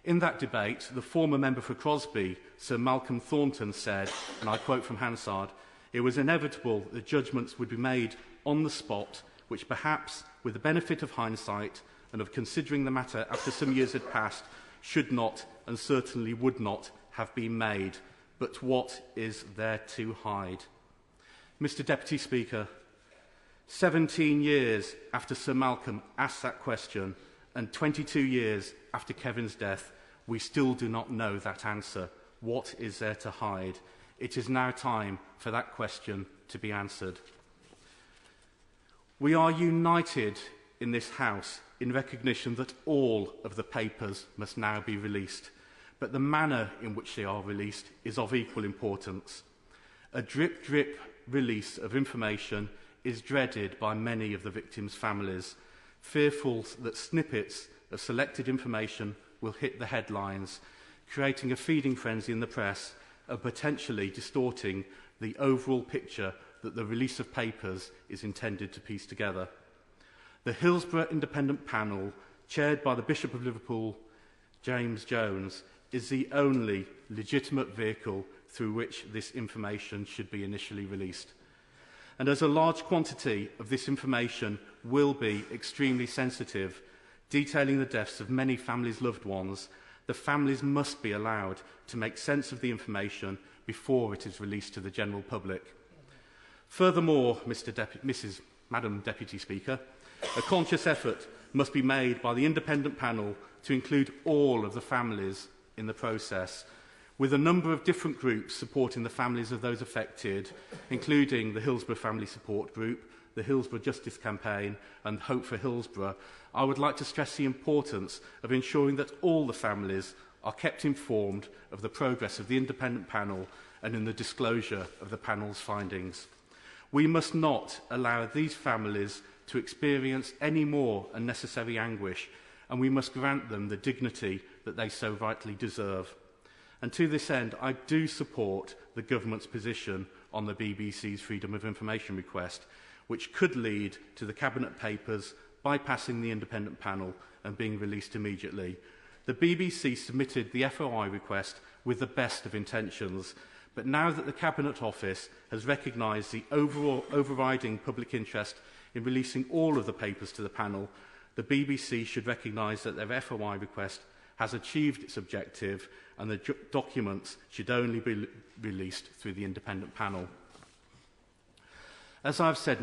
In that debate, the former member for Crosby, Sir Malcolm Thornton, said, and I quote from Hansard, "It was inevitable that judgments would be made on the spot, which perhaps, with the benefit of hindsight and of considering the matter after some years had passed, should not and certainly would not have been made. But what is there to hide?" Mr. Deputy Speaker, 17 years after Sir Malcolm asked that question and 22 years after Kevin's death, we still do not know that answer. What is there to hide? It is now time for that question to be answered. We are united in this House in recognition that all of the papers must now be released, but the manner in which they are released is of equal importance. A drip-drip release of information is dreaded by many of the victims' families, fearful that snippets of selected information will hit the headlines, creating a feeding frenzy in the press and potentially distorting the overall picture that the release of papers is intended to piece together. The Hillsborough Independent Panel, chaired by the Bishop of Liverpool, James Jones, is the only legitimate vehicle through which this information should be initially released. And as a large quantity of this information will be extremely sensitive, detailing the deaths of many families' loved ones, the families must be allowed to make sense of the information before it is released to the general public. Furthermore, Madam Deputy Speaker, a conscious effort must be made by the independent panel to include all of the families in the process, with a number of different groups supporting the families of those affected, including the Hillsborough Family Support Group, the Hillsborough Justice Campaign and Hope for Hillsborough. I would like to stress the importance of ensuring that all the families are kept informed of the progress of the independent panel and in the disclosure of the panel's findings. We must not allow these families to experience any more unnecessary anguish, and we must grant them the dignity that they so rightly deserve. And to this end, I do support the government's position on the BBC's Freedom of Information request, which could lead to the Cabinet papers bypassing the independent panel and being released immediately. The BBC submitted the FOI request with the best of intentions, but now that the Cabinet Office has recognised the overriding public interest in releasing all of the papers to the panel, the BBC should recognise that their FOI request has achieved its objective and the documents should only be released through the independent panel. As I've said,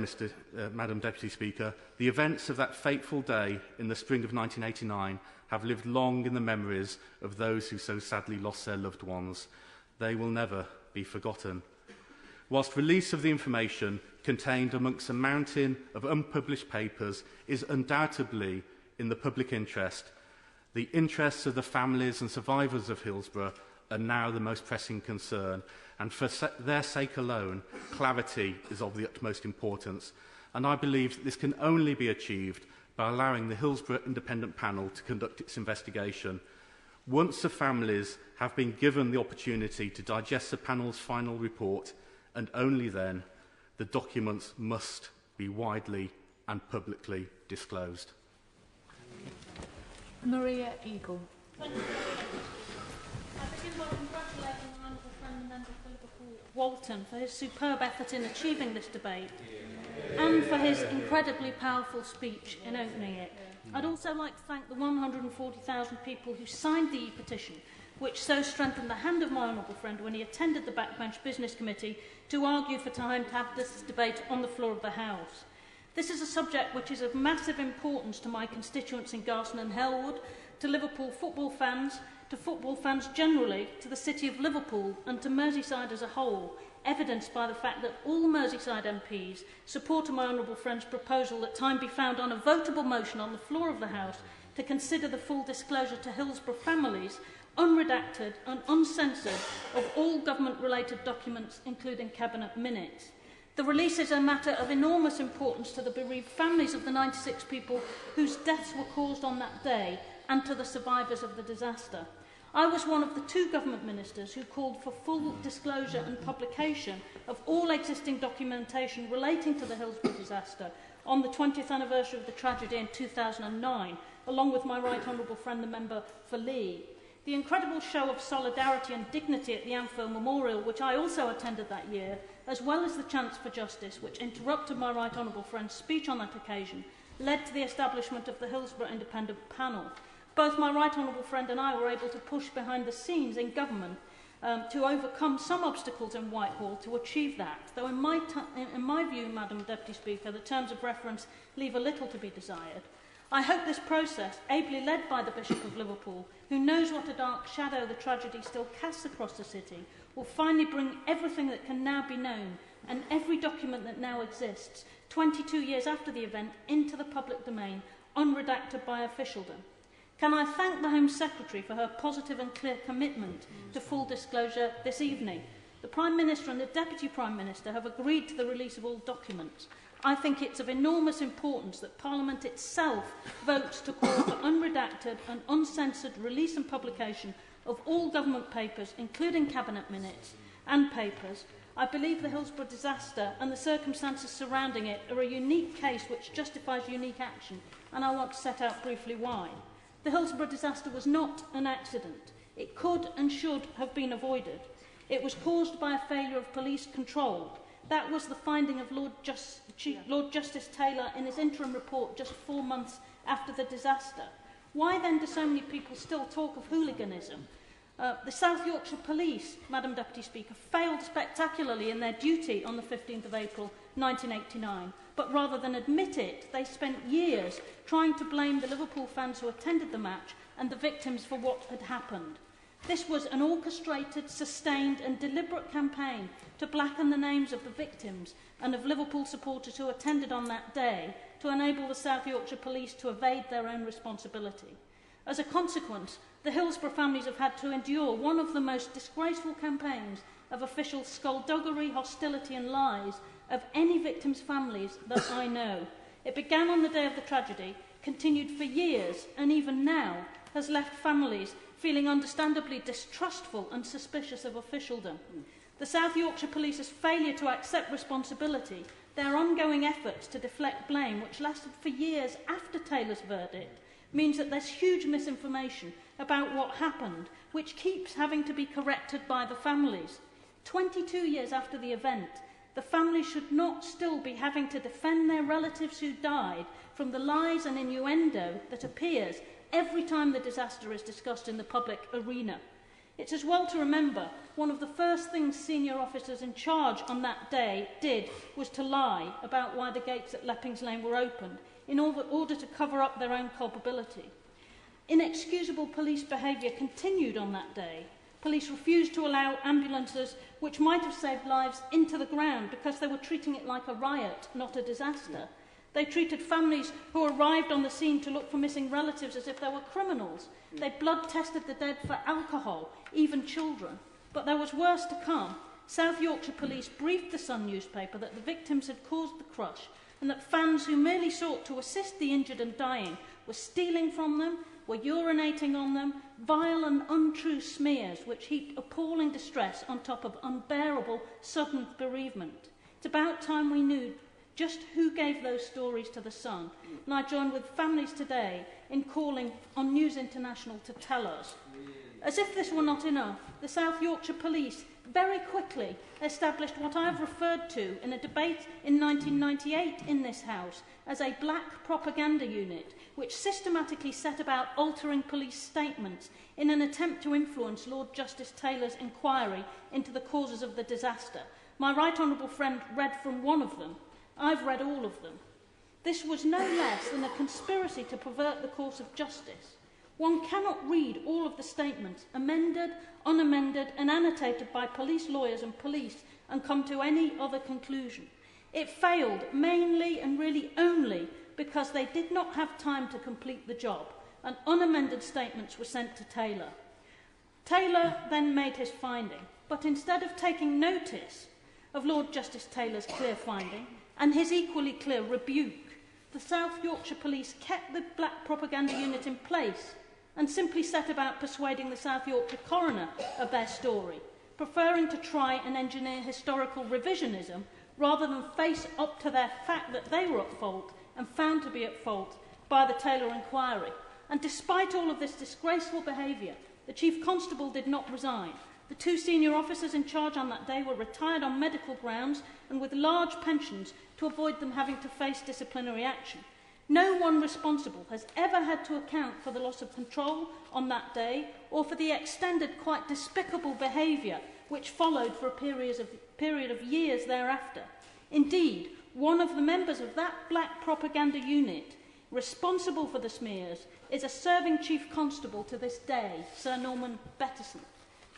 Madam Deputy Speaker, the events of that fateful day in the spring of 1989 have lived long in the memories of those who so sadly lost their loved ones. They will never be forgotten. Whilst release of the information contained amongst a mountain of unpublished papers is undoubtedly in the public interest, the interests of the families and survivors of Hillsborough are now the most pressing concern, and for their sake alone, clarity is of the utmost importance. And I believe that this can only be achieved by allowing the Hillsborough Independent Panel to conduct its investigation. Once the families have been given the opportunity to digest the panel's final report, and only then, the documents must be widely and publicly disclosed.
Maria Eagle.
Thank you. I begin by congratulating my honourable friend and member for Liverpool, Walton, for his superb effort in achieving this debate and for his incredibly powerful speech in opening it. I'd also like to thank the 140,000 people who signed the e-petition, which so strengthened the hand of my honourable friend when he attended the Backbench Business Committee to argue for time to have this debate on the floor of the House. This is a subject which is of massive importance to my constituents in Garston and Hellwood, to Liverpool football fans, to football fans generally, to the city of Liverpool and to Merseyside as a whole, evidenced by the fact that all Merseyside MPs supported my honourable friend's proposal that time be found on a votable motion on the floor of the House to consider the full disclosure to Hillsborough families, unredacted and uncensored, of all government-related documents, including Cabinet minutes. The release is a matter of enormous importance to the bereaved families of the 96 people whose deaths were caused on that day and to the survivors of the disaster. I was one of the 2 government ministers who called for full disclosure and publication of all existing documentation relating to the Hillsborough disaster on the 20th anniversary of the tragedy in 2009, along with my right honourable friend, the member for Lee. The incredible show of solidarity and dignity at the Anfield Memorial, which I also attended that year, as well as the chance for justice, which interrupted my right honourable friend's speech on that occasion, led to the establishment of the Hillsborough Independent Panel. Both my right honourable friend and I were able to push behind the scenes in government to overcome some obstacles in Whitehall to achieve that, though in my view, Madam Deputy Speaker, the terms of reference leave a little to be desired. I hope this process, ably led by the Bishop of Liverpool, who knows what a dark shadow the tragedy still casts across the city, will finally bring everything that can now be known and every document that now exists, 22 years after the event, into the public domain, unredacted by officialdom. Can I thank the Home Secretary for her positive and clear commitment to full disclosure this evening? The Prime Minister and the Deputy Prime Minister have agreed to the release of all documents. I think it's of enormous importance that Parliament itself votes to call for unredacted and uncensored release and publication of all government papers, including Cabinet minutes and papers. I believe the Hillsborough disaster and the circumstances surrounding it are a unique case which justifies unique action, and I want to set out briefly why. The Hillsborough disaster was not an accident. It could and should have been avoided. It was caused by a failure of police control. That was the finding of Lord Justice Taylor in his interim report just 4 months after the disaster. Why then do so many people still talk of hooliganism? The South Yorkshire Police, Madam Deputy Speaker, failed spectacularly in their duty on the 15th of April 1989, but rather than admit it, they spent years trying to blame the Liverpool fans who attended the match and the victims for what had happened. This was an orchestrated, sustained and deliberate campaign to blacken the names of the victims and of Liverpool supporters who attended on that day to enable the South Yorkshire Police to evade their own responsibility. As a consequence, the Hillsborough families have had to endure one of the most disgraceful campaigns of official skullduggery, hostility and lies of any victims' families that I know. It began on the day of the tragedy, continued for years, and even now has left families feeling understandably distrustful and suspicious of officialdom. The South Yorkshire Police's failure to accept responsibility, their ongoing efforts to deflect blame, which lasted for years after Taylor's verdict, means that there's huge misinformation about what happened, which keeps having to be corrected by the families. 22 years after the event, the families should not still be having to defend their relatives who died from the lies and innuendo that appears every time the disaster is discussed in the public arena. It's as well to remember one of the first things senior officers in charge on that day did was to lie about why the gates at Leppings Lane were opened in order to cover up their own culpability. Inexcusable police behaviour continued on that day. Police refused to allow ambulances which might have saved lives into the ground because they were treating it like a riot, not a disaster. They treated families who arrived on the scene to look for missing relatives as if they were criminals. They blood tested the dead for alcohol, even children. But there was worse to come. South Yorkshire Police briefed the Sun newspaper that the victims had caused the crush and that fans who merely sought to assist the injured and dying were stealing from them, were urinating on them, vile and untrue smears which heaped appalling distress on top of unbearable sudden bereavement. It's about time we knew just who gave those stories to the Sun, and I join with families today in calling on News International to tell us. As if this were not enough, the South Yorkshire Police very quickly established what I have referred to in a debate in 1998 in this House as a black propaganda unit, which systematically set about altering police statements in an attempt to influence Lord Justice Taylor's inquiry into the causes of the disaster. My right honourable friend read from one of them. I've read all of them. This was no less than a conspiracy to pervert the course of justice. One cannot read all of the statements, amended, unamended and annotated by police lawyers and police, and come to any other conclusion. It failed mainly and really only because they did not have time to complete the job, and unamended statements were sent to Taylor. Taylor then made his finding, but instead of taking notice of Lord Justice Taylor's clear finding and his equally clear rebuke, the South Yorkshire Police kept the black propaganda unit in place and simply set about persuading the South Yorkshire coroner of their story, preferring to try and engineer historical revisionism rather than face up to their fact that they were at fault and found to be at fault by the Taylor inquiry. And despite all of this disgraceful behaviour, the Chief Constable did not resign. The two senior officers in charge on that day were retired on medical grounds and with large pensions to avoid them having to face disciplinary action. No one responsible has ever had to account for the loss of control on that day or for the extended, quite despicable behaviour which followed for a period of years thereafter. Indeed, one of the members of that black propaganda unit responsible for the smears is a serving Chief Constable to this day, Sir Norman Bettison.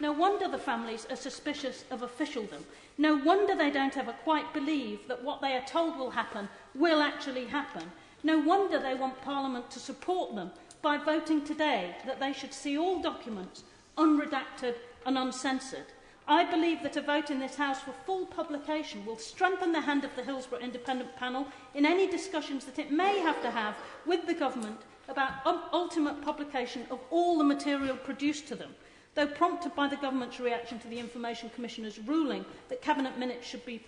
No wonder the families are suspicious of officialdom. No wonder they don't ever quite believe that what they are told will happen will actually happen. No wonder they want Parliament to support them by voting today that they should see all documents unredacted and uncensored. I believe that a vote in this House for full publication will strengthen the hand of the Hillsborough Independent Panel in any discussions that it may have to have with the Government about ultimate publication of all the material produced to them, though prompted by the Government's reaction to the Information Commissioner's ruling that Cabinet minutes should be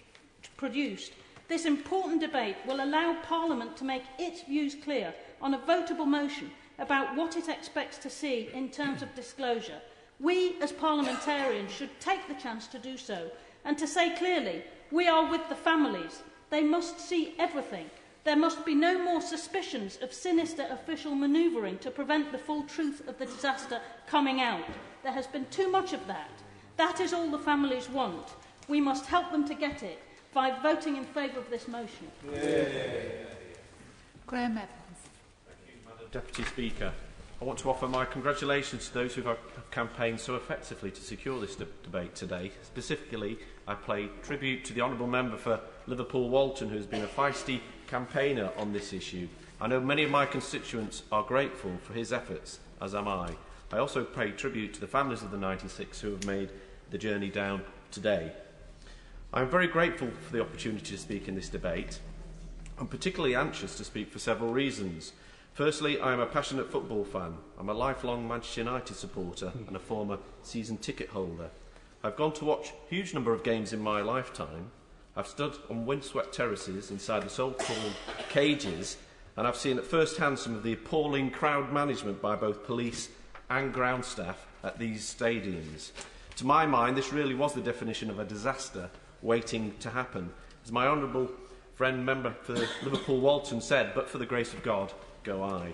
produced. This important debate will allow Parliament to make its views clear on a votable motion about what it expects to see in terms of disclosure. We, as parliamentarians, should take the chance to do so and to say clearly, we are with the families. They must see everything. There must be no more suspicions of sinister official manoeuvring to prevent the full truth of the disaster coming out. There has been too much of that. That is all the families want. We must help them to get it by voting in favour of this motion.
Graham Evans.
Thank you, Madam Deputy Speaker. I want to offer my congratulations to those who have campaigned so effectively to secure this debate today. Specifically, I pay tribute to the Honourable Member for Liverpool Walton, who has been a feisty campaigner on this issue. I know many of my constituents are grateful for his efforts as am I. I also pay tribute to the families of the 96 who have made the journey down today. I am very grateful for the opportunity to speak in this debate. I'm particularly anxious to speak for several reasons. Firstly, I am a passionate football fan. I'm a lifelong Manchester United supporter and a former season ticket holder. I've gone to watch a huge number of games in my lifetime. I've stood on windswept terraces inside the so-called cages, and I've seen at first hand some of the appalling crowd management by both police and ground staff at these stadiums. To my mind, this really was the definition of a disaster waiting to happen. As my honourable friend member for Liverpool Walton said, but for the grace of God, go I.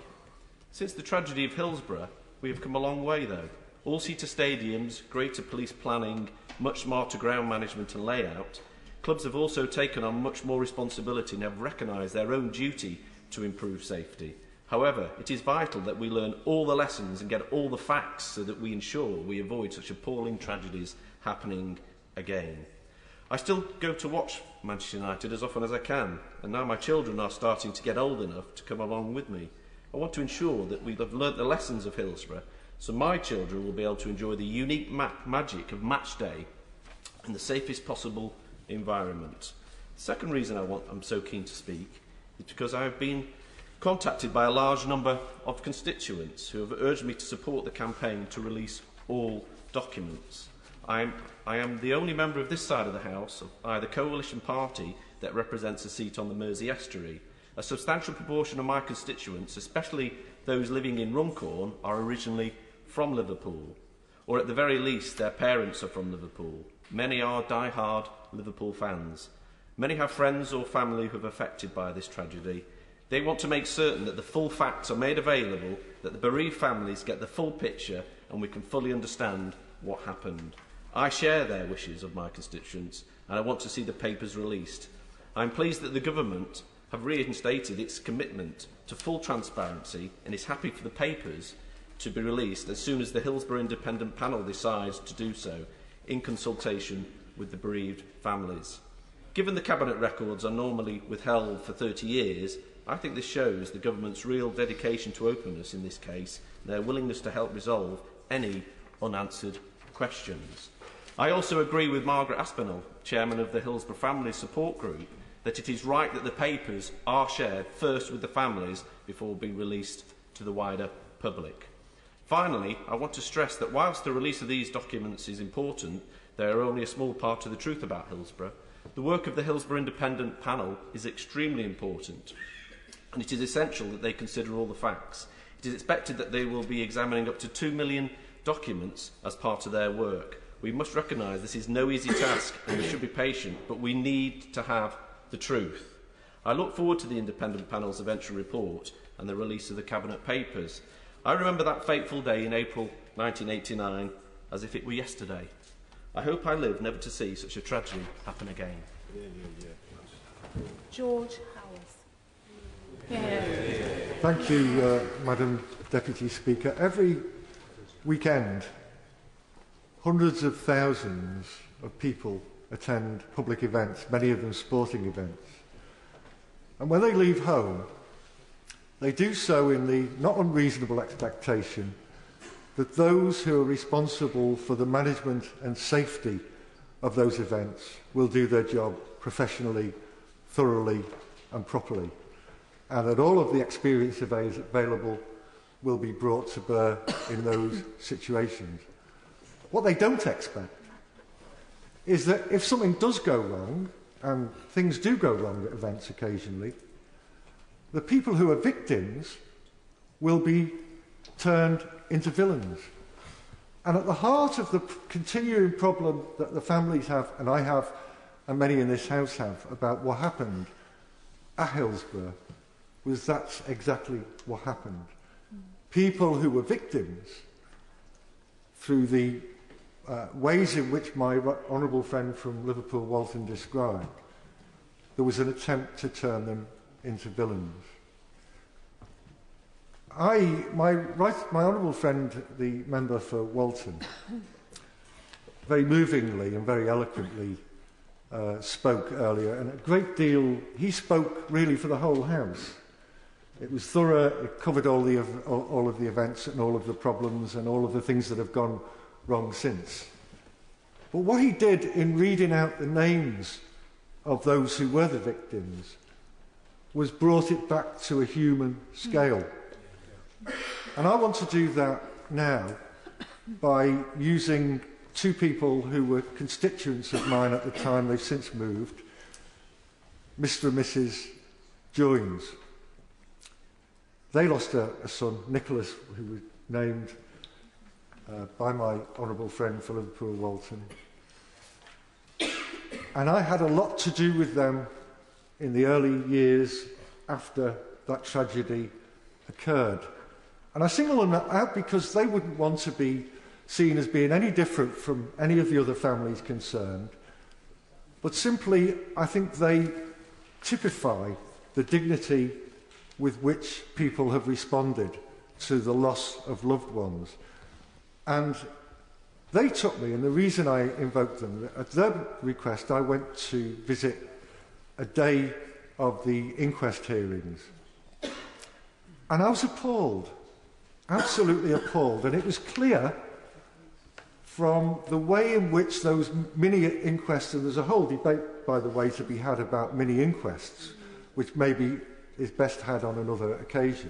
Since the tragedy of Hillsborough, we have come a long way though. All-seater stadiums, greater police planning, much smarter ground management and layout. Clubs have also taken on much more responsibility and have recognised their own duty to improve safety. However, it is vital that we learn all the lessons and get all the facts so that we ensure we avoid such appalling tragedies happening again. I still go to watch Manchester United as often as I can, and now my children are starting to get old enough to come along with me. I want to ensure that we have learnt the lessons of Hillsborough, so my children will be able to enjoy the unique magic of match day in the safest possible environment. The second reason I'm so keen to speak is because I have been contacted by a large number of constituents who have urged me to support the campaign to release all documents. I am the only member of this side of the House of either coalition party that represents a seat on the Mersey estuary. A substantial proportion of my constituents, especially those living in Runcorn, are originally from Liverpool, or at the very least their parents are from Liverpool. Many are die-hard Liverpool fans. Many have friends or family who are affected by this tragedy. They want to make certain that the full facts are made available, that the bereaved families get the full picture and we can fully understand what happened. I share their wishes of my constituents and I want to see the papers released. I am pleased that the government have reinstated its commitment to full transparency and is happy for the papers to be released as soon as the Hillsborough Independent Panel decides to do so, in consultation with the bereaved families. Given the Cabinet records are normally withheld for 30 years, I think this shows the government's real dedication to openness in this case, and their willingness to help resolve any unanswered questions. I also agree with Margaret Aspinall, chairman of the Hillsborough Families Support Group, that it is right that the papers are shared first with the families before being released to the wider public. Finally, I want to stress that whilst the release of these documents is important, they are only a small part of the truth about Hillsborough. The work of the Hillsborough Independent Panel is extremely important, and it is essential that they consider all the facts. It is expected that they will be examining up to 2 million documents as part of their work. We must recognise this is no easy task and we should be patient, but we need to have the truth. I look forward to the Independent Panel's eventual report and the release of the Cabinet papers. I remember that fateful day in April 1989 as if it were yesterday. I hope I live never to see such a tragedy happen again.
George Howard.
Thank you, Madam Deputy Speaker. Every weekend, hundreds of thousands of people attend public events, many of them sporting events. And when they leave home, they do so in the not unreasonable expectation that those who are responsible for the management and safety of those events will do their job professionally, thoroughly and properly, and that all of the experience available will be brought to bear in those situations. What they don't expect is that if something does go wrong, and things do go wrong at events occasionally, the people who are victims will be turned into villains. And at the heart of the continuing problem that the families have, and I have, and many in this House have, about what happened at Hillsborough, was that's exactly what happened. People who were victims, through the ways in which my honourable friend from Liverpool, Walton, described, there was an attempt to turn them into villains. My honourable friend, the member for Walton, very movingly and very eloquently spoke earlier, and a great deal, he spoke really for the whole House. It was thorough, it covered all of the events and all of the problems and all of the things that have gone wrong since. But what he did in reading out the names of those who were the victims was brought it back to a human scale. And I want to do that now by using two people who were constituents of mine at the time. They've since moved, Mr. and Mrs. Joines. They lost a son, Nicholas, who was named by my honourable friend for Liverpool Walton. And I had a lot to do with them in the early years after that tragedy occurred. And I single them out because they wouldn't want to be seen as being any different from any of the other families concerned. But simply, I think they typify the dignity with which people have responded to the loss of loved ones. And they took me, and the reason I invoked them, at their request, I went to visit a day of the inquest hearings. And I was appalled, absolutely appalled. And it was clear from the way in which those mini-inquests, and there's a whole debate, by the way, to be had about mini-inquests, which maybe is best had on another occasion.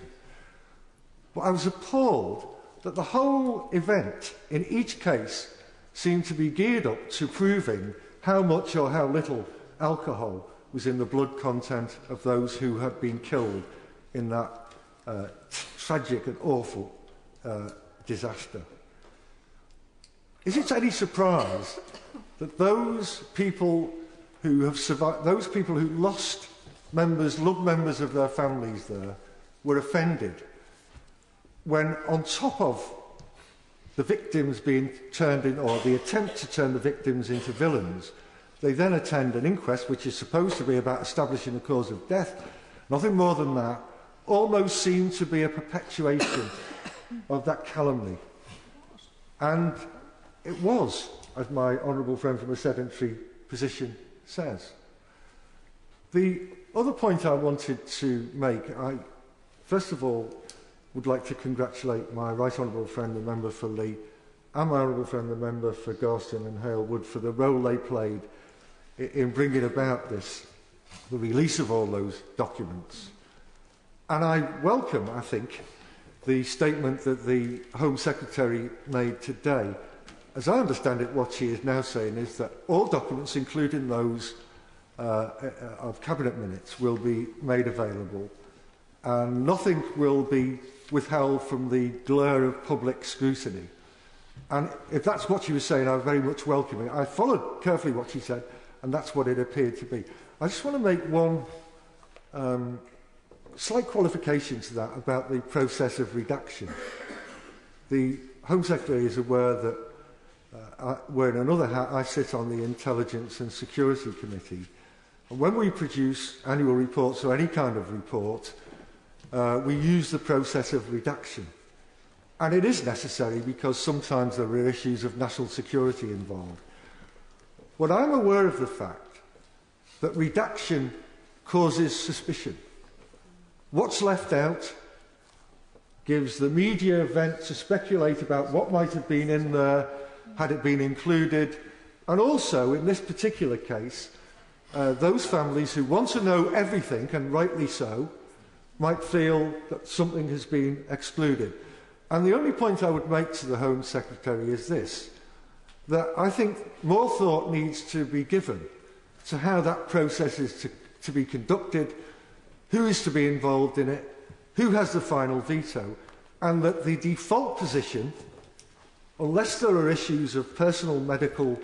But I was appalled that the whole event, in each case, seemed to be geared up to proving how much or how little alcohol was in the blood content of those who had been killed in that tragic and awful disaster. Is it any surprise that those people who have survived, those people who lost members, loved members of their families there, were offended when, on top of the victims being turned in, or the attempt to turn the victims into villains, they then attend an inquest which is supposed to be about establishing the cause of death? Nothing more than that. Almost seemed to be a perpetuation of that calumny. And it was, as my honourable friend from a sedentary position says. The other point I wanted to make, I first of all would like to congratulate my right honourable friend, the member for Lee, and my honourable friend, the member for Garston and Hale Wood, for the role they played in bringing about this, the release of all those documents. And I welcome, I think, the statement that the Home Secretary made today. As I understand it, what she is now saying is that all documents, including those of Cabinet minutes, will be made available, and nothing will be withheld from the glare of public scrutiny. And if that's what she was saying, I very much welcome it. I followed carefully what she said, and that's what it appeared to be. I just want to make one slight qualification to that about the process of redaction. The Home Secretary is aware that where in another hat I sit on the Intelligence and Security Committee. And when we produce annual reports or any kind of report, we use the process of redaction. And it is necessary because sometimes there are issues of national security involved. But I'm aware of the fact that redaction causes suspicion. What's left out gives the media vent to speculate about what might have been in there had it been included. And also, in this particular case, those families who want to know everything, and rightly so, might feel that something has been excluded. And the only point I would make to the Home Secretary is this, that I think more thought needs to be given to how that process is to be conducted, who is to be involved in it, who has the final veto, and that the default position, unless there are issues of personal medical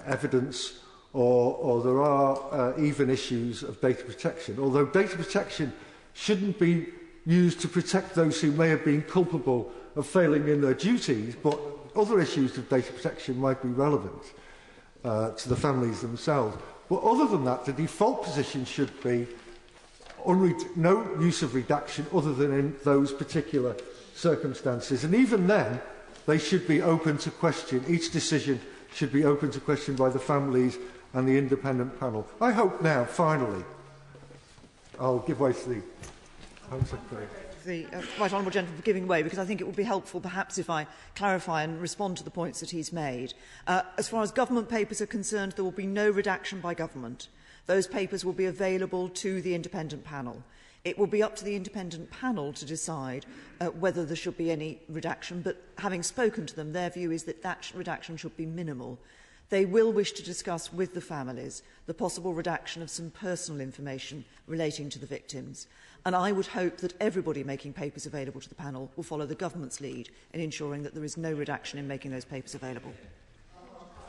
evidence or there are even issues of data protection, although data protection shouldn't be used to protect those who may have been culpable of failing in their duties, but other issues of data protection might be relevant to the families themselves. But other than that, the default position should be no use of redaction other than in those particular circumstances. And even then, they should be open to question. Each decision should be open to question by the families and the independent panel. I hope now, finally, I'll give way to the Home Secretary.
The Right Honourable Gentleman for giving way, because I think it would be helpful perhaps if I clarify and respond to the points that he's made. As far as government papers are concerned, there will be no redaction by government. Those papers will be available to the independent panel. It will be up to the independent panel to decide whether there should be any redaction, but having spoken to them, their view is that that redaction should be minimal. They will wish to discuss with the families the possible redaction of some personal information relating to the victims. And I would hope that everybody making papers available to the panel will follow the government's lead in ensuring that there is no redaction in making those papers available.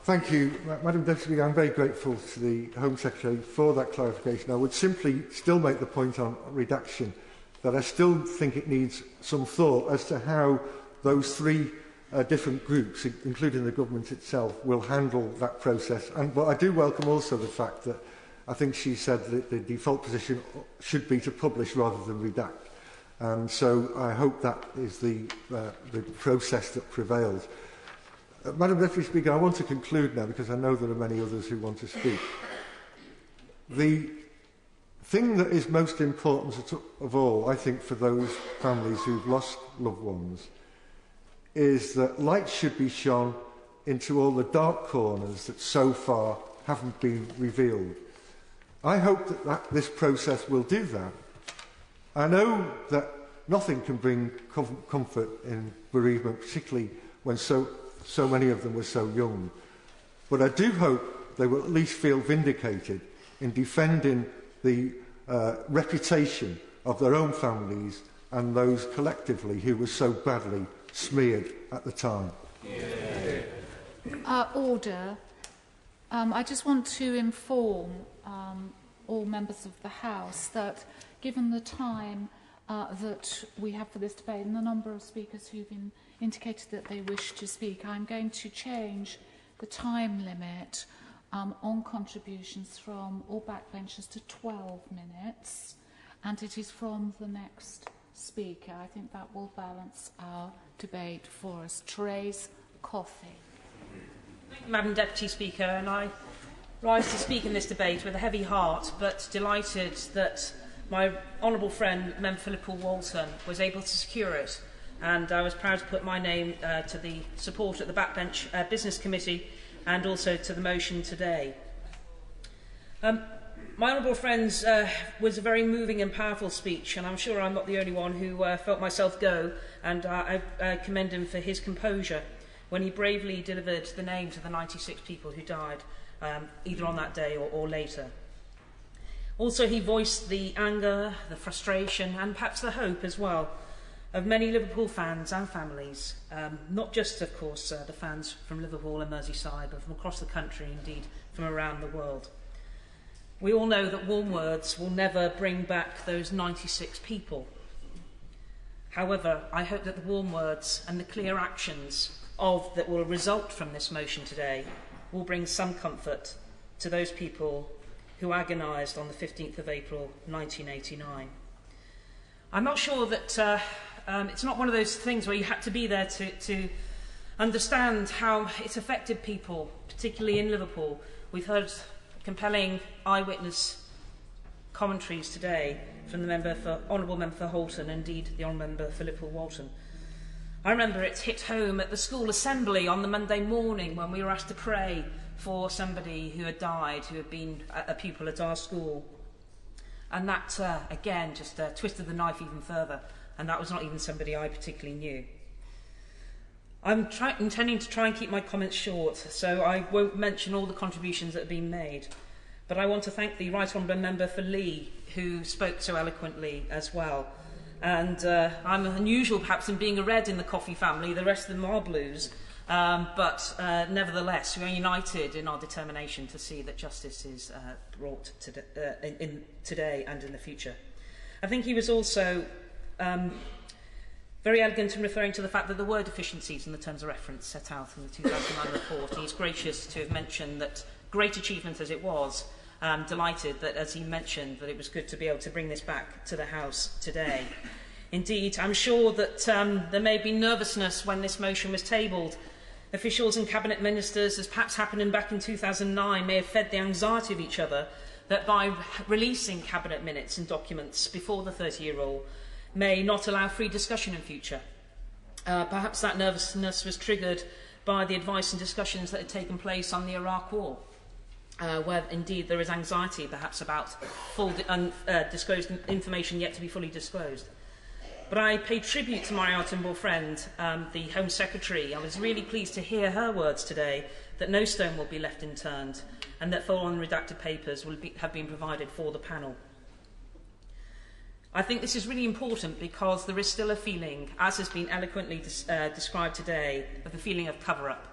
Thank you, Madam Deputy Speaker. I'm very grateful to the Home Secretary for that clarification. I would simply still make the point on redaction that I still think it needs some thought as to how those three different groups, including the government itself, will handle that process. But I do welcome also the fact that I think she said that the default position should be to publish rather than redact. So I hope that is the process that prevails. Madam Deputy Speaker, I want to conclude now because I know there are many others who want to speak. The thing that is most important of all, I think, for those families who've lost loved ones is that light should be shone into all the dark corners that so far haven't been revealed. I hope that this process will do that. I know that nothing can bring comfort in bereavement, particularly when so many of them were so young. But I do hope they will at least feel vindicated in defending the reputation of their own families and those collectively who were so badly smeared at the time.
Order. I just want to inform all members of the House that given the time that we have for this debate and the number of speakers who've indicated that they wish to speak, I'm going to change the time limit on contributions from all backbenchers to 12 minutes, and it is from the next speaker. I think that will balance our debate for us. Therese Coffey.
Thank you, Madam Deputy Speaker, and I rise to speak in this debate with a heavy heart, but delighted that my honourable friend, Member for Liverpool Walton, was able to secure it. And I was proud to put my name to the support at the Backbench Business Committee and also to the motion today. My honourable friend's was a very moving and powerful speech, and I'm sure I'm not the only one who felt myself go, and I commend him for his composure when he bravely delivered the names of the 96 people who died, either on that day or later. Also, he voiced the anger, the frustration, and perhaps the hope as well of many Liverpool fans and families, not just, of course, the fans from Liverpool and Merseyside, but from across the country, indeed, from around the world. We all know that warm words will never bring back those 96 people. However, I hope that the warm words and the clear actions that will result from this motion today will bring some comfort to those people who agonised on the 15th of April 1989. I'm not sure that it's not one of those things where you had to be there to understand how it affected people, particularly in Liverpool. We've heard compelling eyewitness commentaries today from the Honourable Member for Holton, and indeed the Honourable Member for Liverpool Walton. I remember it hit home at the school assembly on the Monday morning when we were asked to pray for somebody who had died, who had been a pupil at our school. And that, again, just twisted the knife even further, and that was not even somebody I particularly knew. I'm intending to try and keep my comments short, so I won't mention all the contributions that have been made. But I want to thank the Right Honourable Member for Lee, who spoke so eloquently as well. And I'm unusual perhaps in being a red in the Coffey family, the rest of them are blues. But nevertheless, we are united in our determination to see that justice is brought today and in the future. I think he was also very elegant in referring to the fact that there were deficiencies in the terms of reference set out in the 2009 report. He's gracious to have mentioned that, great achievement as it was, delighted that, as he mentioned, that it was good to be able to bring this back to the House today. Indeed, I'm sure that there may be nervousness when this motion was tabled. Officials and cabinet ministers, as perhaps happened back in 2009, may have fed the anxiety of each other that by releasing cabinet minutes and documents before the 30-year rule may not allow free discussion in future. Perhaps that nervousness was triggered by the advice and discussions that had taken place on the Iraq War, where indeed there is anxiety perhaps about full disclosed information yet to be fully disclosed. But I pay tribute to my honourable friend, the Home Secretary. I was really pleased to hear her words today that no stone will be left unturned and that full unredacted papers will have been provided for the panel. I think this is really important because there is still a feeling, as has been eloquently described today, of the feeling of cover-up.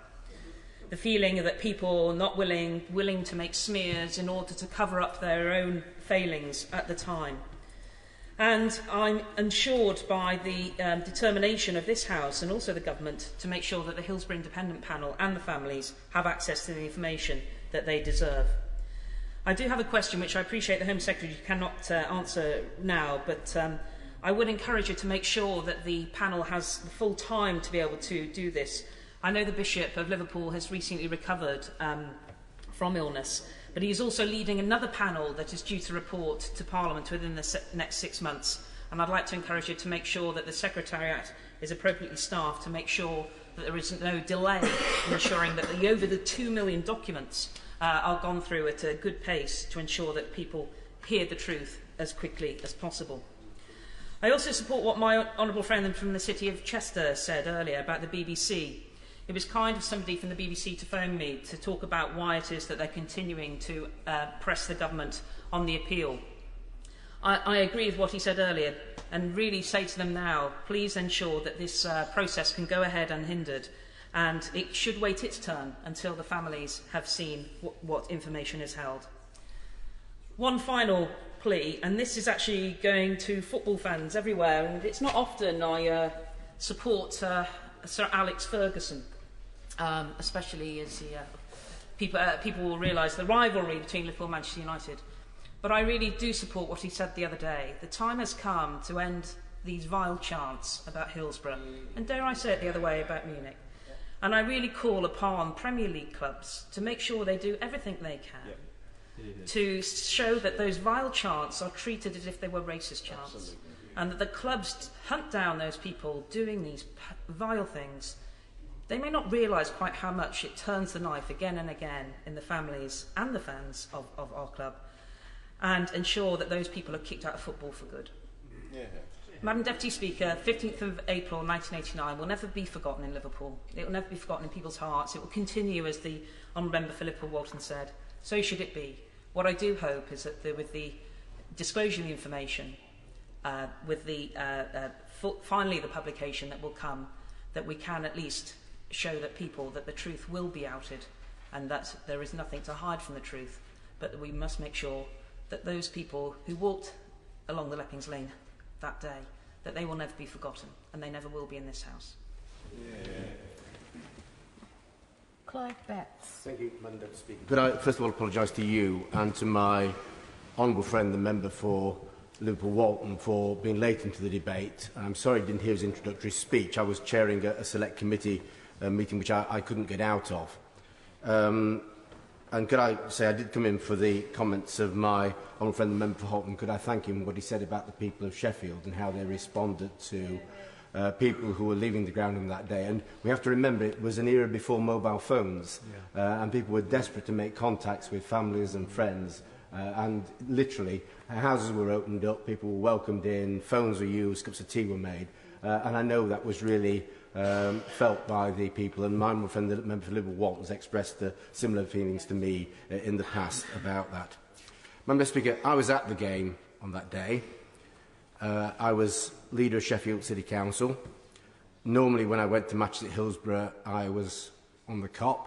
The feeling that people are not willing to make smears in order to cover up their own failings at the time. And I'm ensured by the determination of this House and also the Government to make sure that the Hillsborough Independent Panel and the families have access to the information that they deserve. I do have a question which I appreciate the Home Secretary cannot answer now, but I would encourage you to make sure that the panel has the full time to be able to do this. I know the Bishop of Liverpool has recently recovered from illness, but he is also leading another panel that is due to report to Parliament within the next 6 months. And I'd like to encourage you to make sure that the Secretariat is appropriately staffed to make sure that there is no delay in ensuring that over the 2 million documents are gone through at a good pace to ensure that people hear the truth as quickly as possible. I also support what my honourable friend from the City of Chester said earlier about the BBC. It was kind of somebody from the BBC to phone me to talk about why it is that they're continuing to press the government on the appeal. I agree with what he said earlier and really say to them now, please ensure that this process can go ahead unhindered, and it should wait its turn until the families have seen what information is held. One final plea, and this is actually going to football fans everywhere, and it's not often I support Sir Alex Ferguson, especially as people will realise the rivalry between Liverpool and Manchester United. But I really do support what he said the other day. The time has come to end these vile chants about Hillsborough, and dare I say it the other way, about Munich. And I really call upon Premier League clubs to make sure they do everything they can to show that those vile chants are treated as if they were racist chants. Absolutely. And that the clubs hunt down those people doing these vile things. They may not realise quite how much it turns the knife again and again in the families and the fans of our club, and ensure that those people are kicked out of football for good. Yeah. Madam Deputy Speaker, 15th of April 1989 will never be forgotten in Liverpool. It will never be forgotten in people's hearts. It will continue, as the Honourable Member for Liverpool Walton said. So should it be. What I do hope is that with the disclosure of the information, with the finally the publication that will come, that we can at least show that people that the truth will be outed and that there is nothing to hide from the truth, but that we must make sure that those people who walked along the Leppings Lane that day, that they will never be forgotten, and they never will be in this House. Yeah.
Clive Betts.
Thank you, Madam Deputy Speaker. Could I first of all apologise to you and to my honourable friend, the member for Liverpool Walton, for being late into the debate. I'm sorry I didn't hear his introductory speech. I was chairing a select committee meeting which I couldn't get out of. And could I say I did come in for the comments of my honourable friend, the member for Holton. Could I thank him for what he said about the people of Sheffield and how they responded to people who were leaving the ground on that day. And we have to remember it was an era before mobile phones, and people were desperate to make contacts with families and friends. And literally, houses were opened up, people were welcomed in, phones were used, cups of tea were made. And I know that was really felt by the people, and my friend, the member for Liverpool Walton, has expressed similar feelings to me in the past about that. Member Speaker, I was at the game on that day. I was leader of Sheffield City Council. Normally, when I went to matches at Hillsborough, I was on the cop.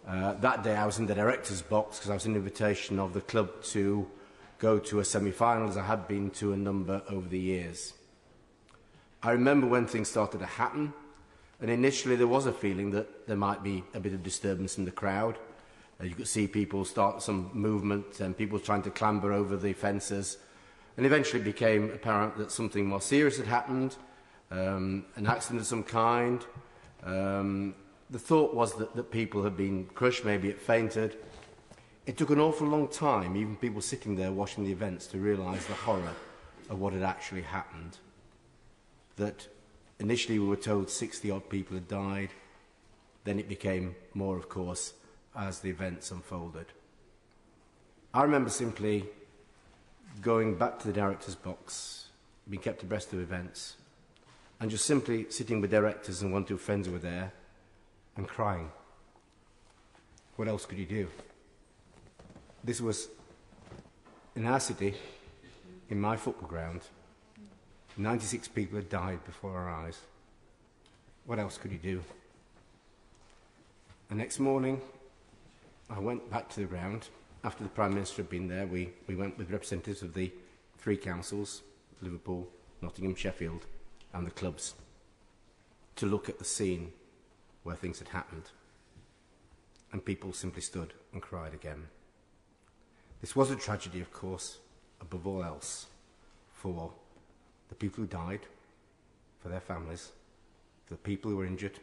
That day, I was in the director's box because I was an invitation of the club to go to a semi-final, as I had been to a number over the years. I remember when things started to happen, and initially there was a feeling that there might be a bit of disturbance in the crowd. You could see people start some movement and people trying to clamber over the fences, and eventually it became apparent that something more serious had happened, an accident of some kind. The thought was that people had been crushed, maybe it fainted. It took an awful long time, even people sitting there watching the events, to realise the horror of what had actually happened. That initially we were told 60-odd people had died, then it became more, of course, as the events unfolded. I remember simply going back to the director's box, being kept abreast of events, and just simply sitting with directors and one or two friends who were there and crying. What else could you do? This was in our city, in my football ground. 96 people had died before our eyes. What else could you do? The next morning, I went back to the ground. After the Prime Minister had been there, we went with representatives of the three councils, Liverpool, Nottingham, Sheffield, and the clubs, to look at the scene where things had happened. And people simply stood and cried again. This was a tragedy, of course, above all else, for the people who died, for their families, for the people who were injured,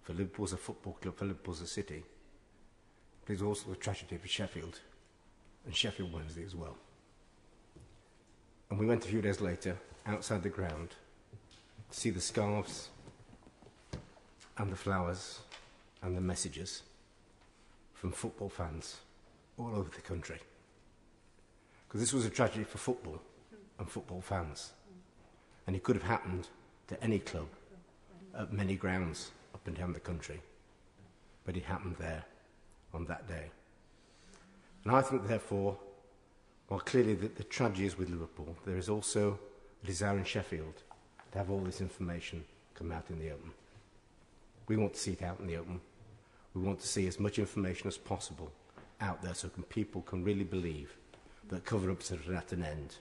for Liverpool as a football club, for Liverpool as a city. But it was also a tragedy for Sheffield, and Sheffield Wednesday as well. And we went a few days later, outside the ground, to see the scarves, and the flowers, and the messages from football fans all over the country. Because this was a tragedy for football and football fans. And it could have happened to any club at many grounds up and down the country. But it happened there on that day. And I think, therefore, while clearly the tragedy is with Liverpool, there is also a desire in Sheffield to have all this information come out in the open. We want to see it out in the open. We want to see as much information as possible out there so people can really believe that cover-ups are at an end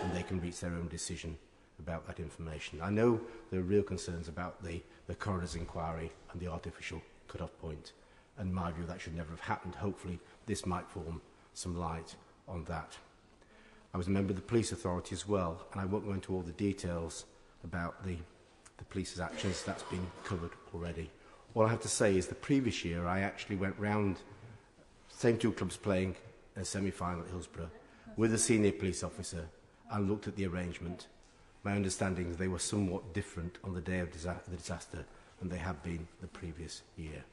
and they can reach their own decision about that information. I know there are real concerns about the coroner's inquiry and the artificial cut-off point, and in my view that should never have happened. Hopefully this might form some light on that. I was a member of the police authority as well, and I won't go into all the details about the police's actions. That's been covered already. All I have to say is the previous year I actually went round, same two clubs playing a semi-final at Hillsborough, with a senior police officer, and looked at the arrangement. My understanding is they were somewhat different on the day of the disaster than they had been the previous year.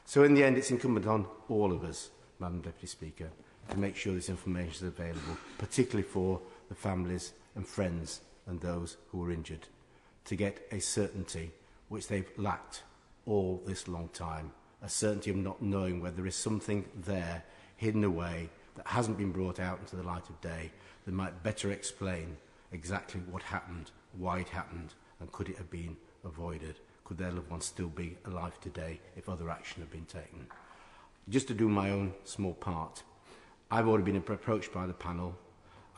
So in the end, it's incumbent on all of us, Madam Deputy Speaker, to make sure this information is available, particularly for the families and friends and those who were injured, to get a certainty which they've lacked all this long time, a certainty of not knowing whether there is something there hidden away that hasn't been brought out into the light of day that might better explain exactly what happened, why it happened, and could it have been avoided? Could their loved ones still be alive today if other action had been taken? Just to do my own small part, I've already been approached by the panel.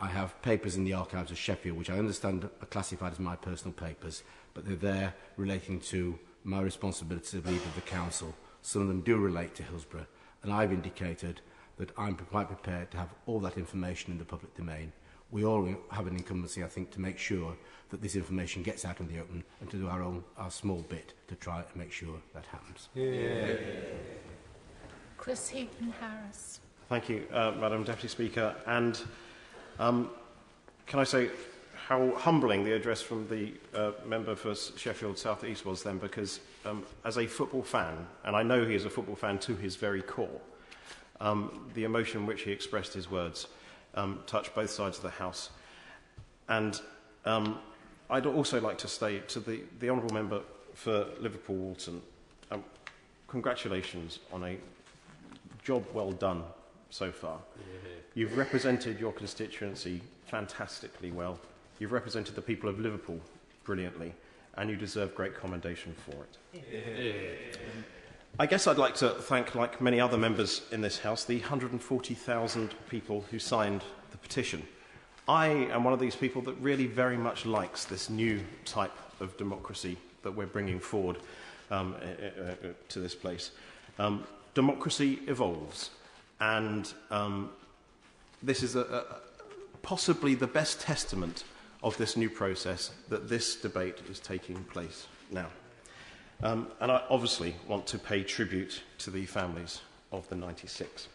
I have papers in the archives of Sheffield, which I understand are classified as my personal papers, but they're there relating to my responsibility as leader of the council. Some of them do relate to Hillsborough, and I've indicated that I'm quite prepared to have all that information in the public domain. We all have an incumbency, I think, to make sure that this information gets out in the open and to do our small bit to try and make sure that happens.
Yeah.
Chris Heaton-Harris.
Thank you, Madam Deputy Speaker. And can I say how humbling the address from the member for Sheffield South East was then, because as a football fan, and I know he is a football fan to his very core, the emotion in which he expressed his words touched both sides of the House. And I'd also like to say to the Honourable Member for Liverpool Walton, congratulations on a job well done so far. You've represented your constituency fantastically well. You've represented the people of Liverpool brilliantly, and you deserve great commendation for it. I guess I'd like to thank, like many other members in this House, the 140,000 people who signed the petition. I am one of these people that really very much likes this new type of democracy that we're bringing forward to this place. Democracy evolves, and this is possibly the best testament of this new process that this debate is taking place now. And I obviously want to pay tribute to the families of the 96.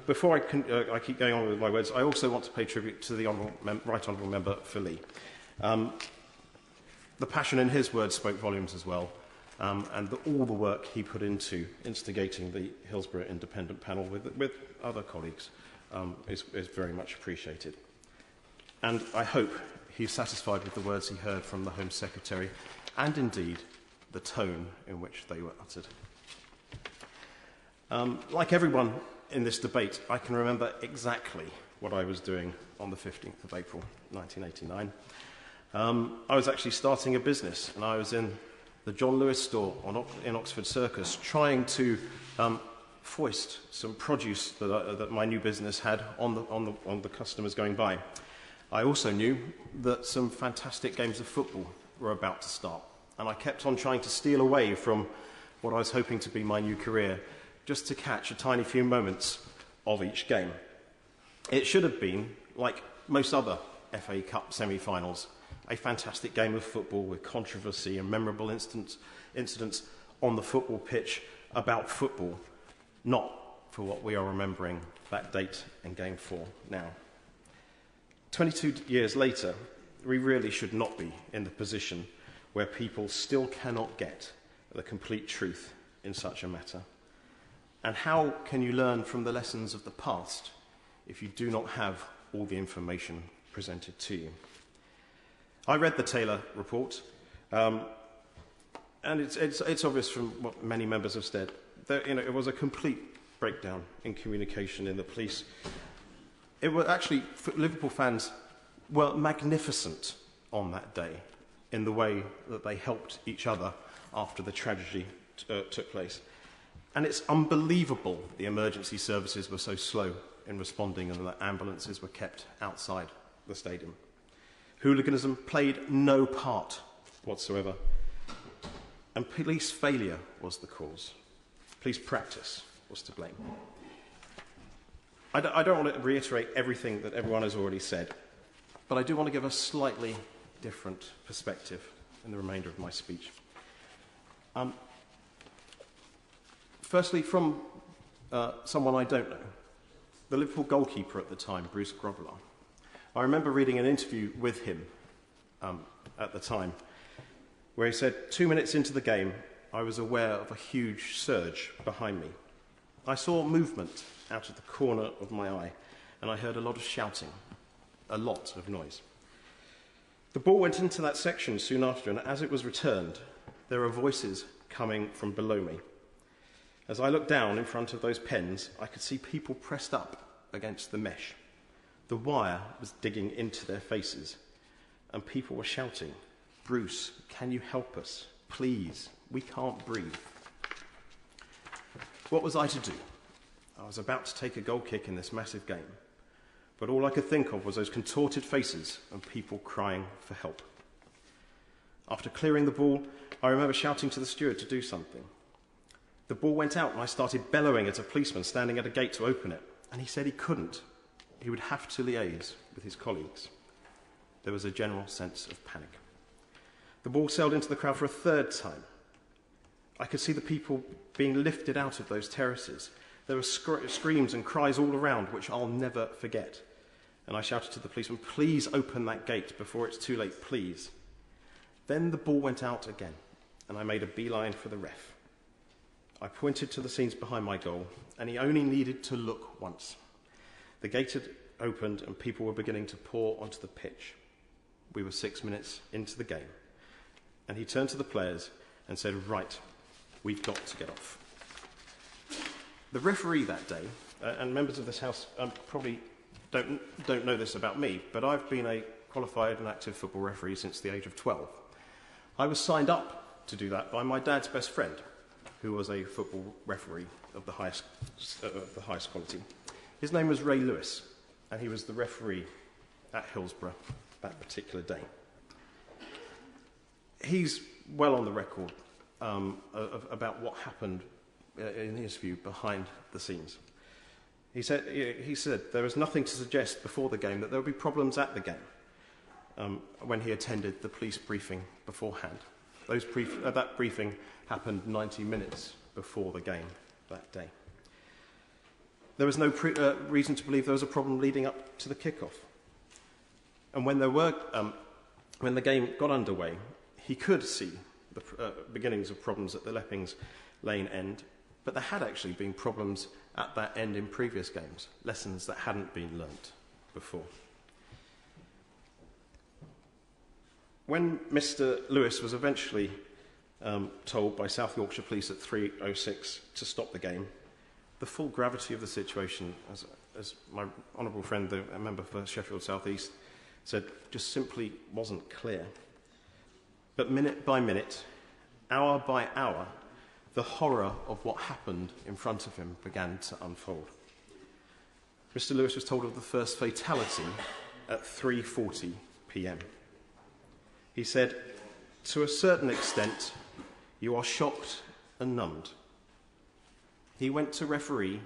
Before I keep going on with my words, I also want to pay tribute to the Right Honourable Member for Lee. The passion in his words spoke volumes as well, and all the work he put into instigating the Hillsborough Independent Panel with other colleagues is very much appreciated. And I hope he's satisfied with the words he heard from the Home Secretary, and indeed the tone in which they were uttered. Like everyone in this debate, I can remember exactly what I was doing on the 15th of April 1989. I was actually starting a business, and I was in the John Lewis store in Oxford Circus trying to foist some produce that my new business had on the customers going by. I also knew that some fantastic games of football were about to start, and I kept on trying to steal away from what I was hoping to be my new career, just to catch a tiny few moments of each game. It should have been, like most other FA Cup semi-finals, a fantastic game of football with controversy and memorable incidents on the football pitch about football, not for what we are remembering that date and Game 4 now. 22 years later, we really should not be in the position where people still cannot get the complete truth in such a matter. And how can you learn from the lessons of the past if you do not have all the information presented to you? I read the Taylor report, and it's obvious from what many members have said. It was a complete breakdown in communication in the police. It was actually, Liverpool fans were magnificent on that day in the way that they helped each other after the tragedy took place. And it's unbelievable the emergency services were so slow in responding and that ambulances were kept outside the stadium. Hooliganism played no part whatsoever. And police failure was the cause. Police practice was to blame. I don't want to reiterate everything that everyone has already said, but I do want to give a slightly different perspective in the remainder of my speech. Firstly, from someone I don't know, the Liverpool goalkeeper at the time, Bruce Grobbelaar. I remember reading an interview with him at the time, where he said, 2 minutes into the game, I was aware of a huge surge behind me. I saw movement out of the corner of my eye, and I heard a lot of shouting, a lot of noise. The ball went into that section soon after, and as it was returned, there were voices coming from below me. As I looked down in front of those pens, I could see people pressed up against the mesh. The wire was digging into their faces, and people were shouting, "Bruce, can you help us? Please, we can't breathe." What was I to do? I was about to take a goal kick in this massive game, but all I could think of was those contorted faces and people crying for help. After clearing the ball, I remember shouting to the steward to do something. The ball went out and I started bellowing at a policeman standing at a gate to open it, and he said he couldn't. He would have to liaise with his colleagues. There was a general sense of panic. The ball sailed into the crowd for a third time. I could see the people being lifted out of those terraces. There were screams and cries all around, which I'll never forget. And I shouted to the policeman, "Please open that gate before it's too late, please." Then the ball went out again, and I made a beeline for the ref. I pointed to the scenes behind my goal, and he only needed to look once. The gate had opened, and people were beginning to pour onto the pitch. We were 6 minutes into the game, and he turned to the players and said, "Right, we've got to get off." The referee that day, and members of this House probably don't know this about me, but I've been a qualified and active football referee since the age of 12. I was signed up to do that by my dad's best friend, who was a football referee of the highest quality. His name was Ray Lewis, and he was the referee at Hillsborough that particular day. He's well on the record about what happened, in his view, behind the scenes. He said there was nothing to suggest before the game that there would be problems at the game when he attended the police briefing beforehand. That briefing happened 90 minutes before the game that day. there was no reason to believe there was a problem leading up to the kick-off. And when the game got underway, he could see the beginnings of problems at the Leppings Lane end, but there had actually been problems at that end in previous games, lessons that hadn't been learnt before. When Mr. Lewis was eventually told by South Yorkshire Police at 3:06 to stop the game, the full gravity of the situation, as my honourable friend, the member for Sheffield South East, said, just simply wasn't clear. But minute by minute, hour by hour, the horror of what happened in front of him began to unfold. Mr. Lewis was told of the first fatality at 3:40 p.m. He said, to a certain extent, you are shocked and numbed. He went to referee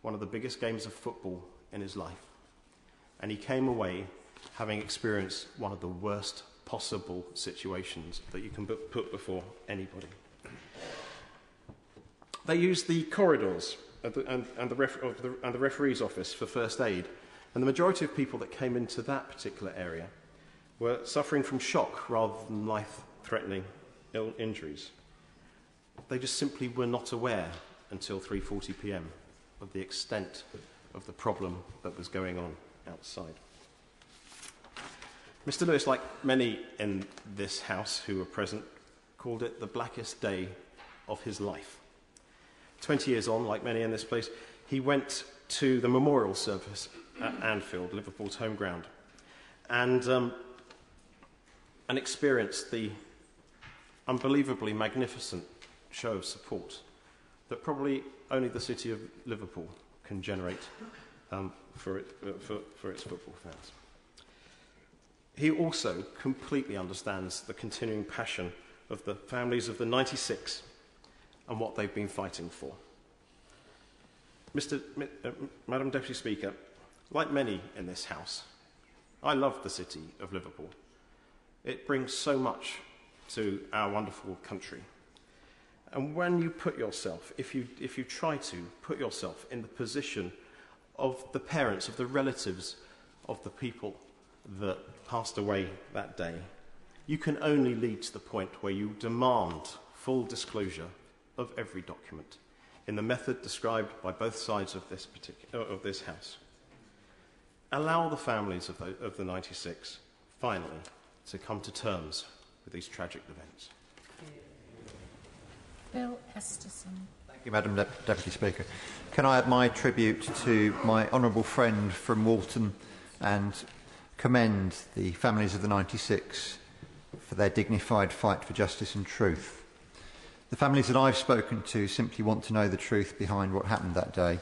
one of the biggest games of football in his life, and he came away having experienced one of the worst possible situations that you can put before anybody. They used the corridors and the referee's office for first aid, and the majority of people that came into that particular area were suffering from shock rather than life-threatening injuries. They just simply were not aware until 3:40 p.m. of the extent of the problem that was going on outside. Mr. Lewis, like many in this house who were present, called it the blackest day of his life. 20 years on, like many in this place, he went to the memorial service at Anfield, Liverpool's home ground, and experienced the unbelievably magnificent show of support that probably only the city of Liverpool can generate for its football fans. He also completely understands the continuing passion of the families of the 96 and what they've been fighting for. Madam Deputy Speaker, like many in this House, I love the city of Liverpool. It brings so much to our wonderful country. And when you put yourself, if you try to put yourself in the position of the parents, of the relatives of the people that passed away that day, you can only lead to the point where you demand full disclosure of every document in the method described by both sides of this House. Allow the families of the 96 finally to come to terms with these tragic events.
Bill Esterson.
Thank you, Madam Deputy Speaker. Can I add my tribute to my honourable friend from Walton and commend the families of the 96 for their dignified fight for justice and truth. The families that I've spoken to simply want to know the truth behind what happened that day,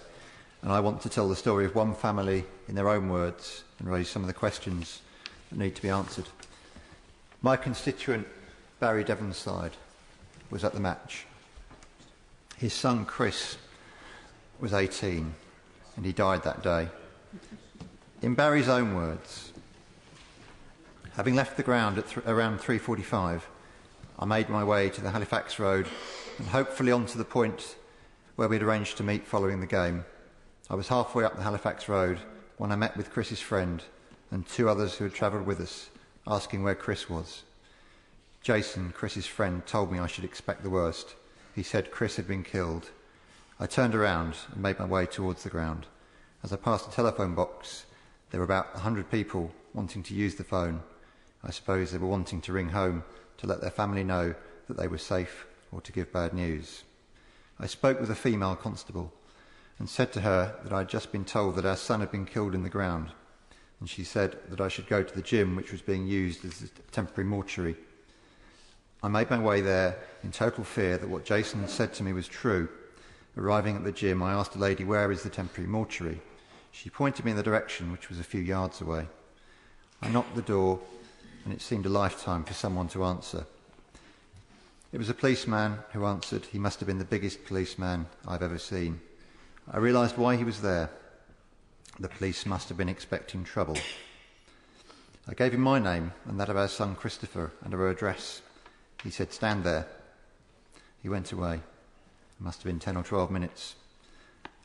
and I want to tell the story of one family in their own words and raise some of the questions that need to be answered. My constituent, Barry Devonside, was at the match. His son, Chris, was 18, and he died that day. In Barry's own words, having left the ground at around 3:45, I made my way to the Halifax Road and hopefully on to the point where we'd arranged to meet following the game. I was halfway up the Halifax Road when I met with Chris's friend and two others who had travelled with us, asking where Chris was. Jason, Chris's friend, told me I should expect the worst. He said Chris had been killed. I turned around and made my way towards the ground. As I passed the telephone box, there were about 100 people wanting to use the phone. I suppose they were wanting to ring home to let their family know that they were safe or to give bad news. I spoke with a female constable and said to her that I had just been told that our son had been killed in the ground, and she said that I should go to the gym which was being used as a temporary mortuary. I made my way there in total fear that what Jason had said to me was true. Arriving at the gym, I asked a lady, "Where is the temporary mortuary?" She pointed me in the direction, which was a few yards away. I knocked the door, and it seemed a lifetime for someone to answer. It was a policeman who answered. He must have been the biggest policeman I've ever seen. I realised why he was there. The police must have been expecting trouble. I gave him my name and that of our son Christopher and our address. He said, "Stand there." He went away. It must have been 10 or 12 minutes.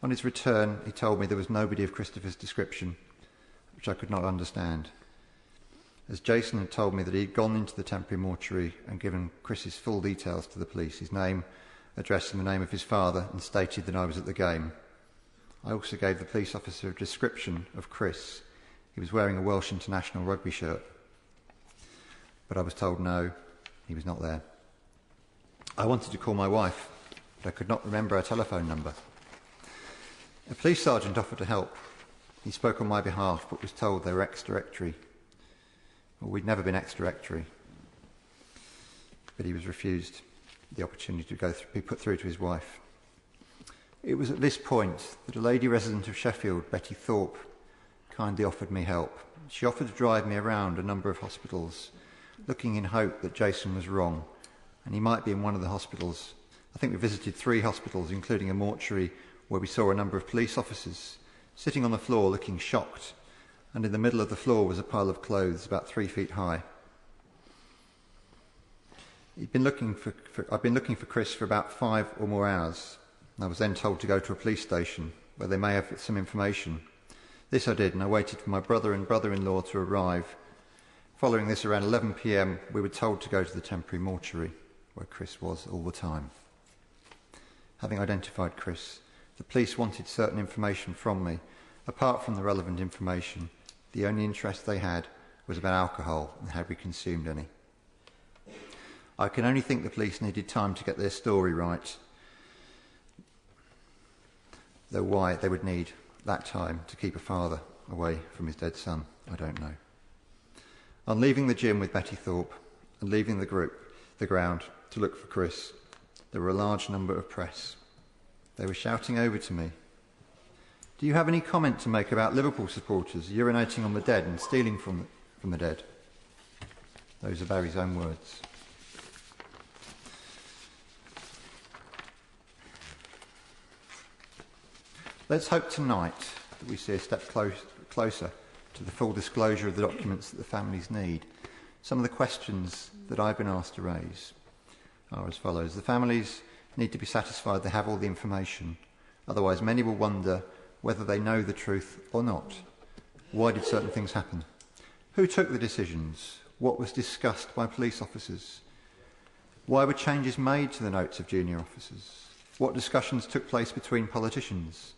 On his return, he told me there was nobody of Christopher's description, which I could not understand, as Jason had told me that he had gone into the temporary mortuary and given Chris's full details to the police, his name, address and the name of his father, and stated that I was at the game. I also gave the police officer a description of Chris. He was wearing a Welsh international rugby shirt. But I was told no, he was not there. I wanted to call my wife, but I could not remember her telephone number. A police sergeant offered to help. He spoke on my behalf, but was told they were ex-directory. Well, we'd never been ex-directory. But he was refused the opportunity to be put through to his wife. It was at this point that a lady resident of Sheffield, Betty Thorpe, kindly offered me help. She offered to drive me around a number of hospitals, looking in hope that Jason was wrong, and he might be in one of the hospitals. I think we visited 3 hospitals, including a mortuary where we saw a number of police officers sitting on the floor looking shocked, and in the middle of the floor was a pile of clothes about 3 feet high. I'd been looking for Chris for about 5 or more hours, and I was then told to go to a police station where they may have some information. This I did, and I waited for my brother and brother-in-law to arrive. Following this, around 11 p.m, we were told to go to the temporary mortuary, where Chris was all the time. Having identified Chris, the police wanted certain information from me. Apart from the relevant information, the only interest they had was about alcohol and had we consumed any. I can only think the police needed time to get their story right, though why they would need that time to keep a father away from his dead son, I don't know. On leaving the gym with Betty Thorpe and leaving the ground to look for Chris, there were a large number of press. They were shouting over to me, "Do you have any comment to make about Liverpool supporters urinating on the dead and stealing from the dead?" Those are Barry's own words. Let's hope tonight that we see a step closer to the full disclosure of the documents that the families need. Some of the questions that I've been asked to raise are as follows. The families need to be satisfied they have all the information. Otherwise, many will wonder whether they know the truth or not. Why did certain things happen? Who took the decisions? What was discussed by police officers? Why were changes made to the notes of junior officers? What discussions took place between politicians?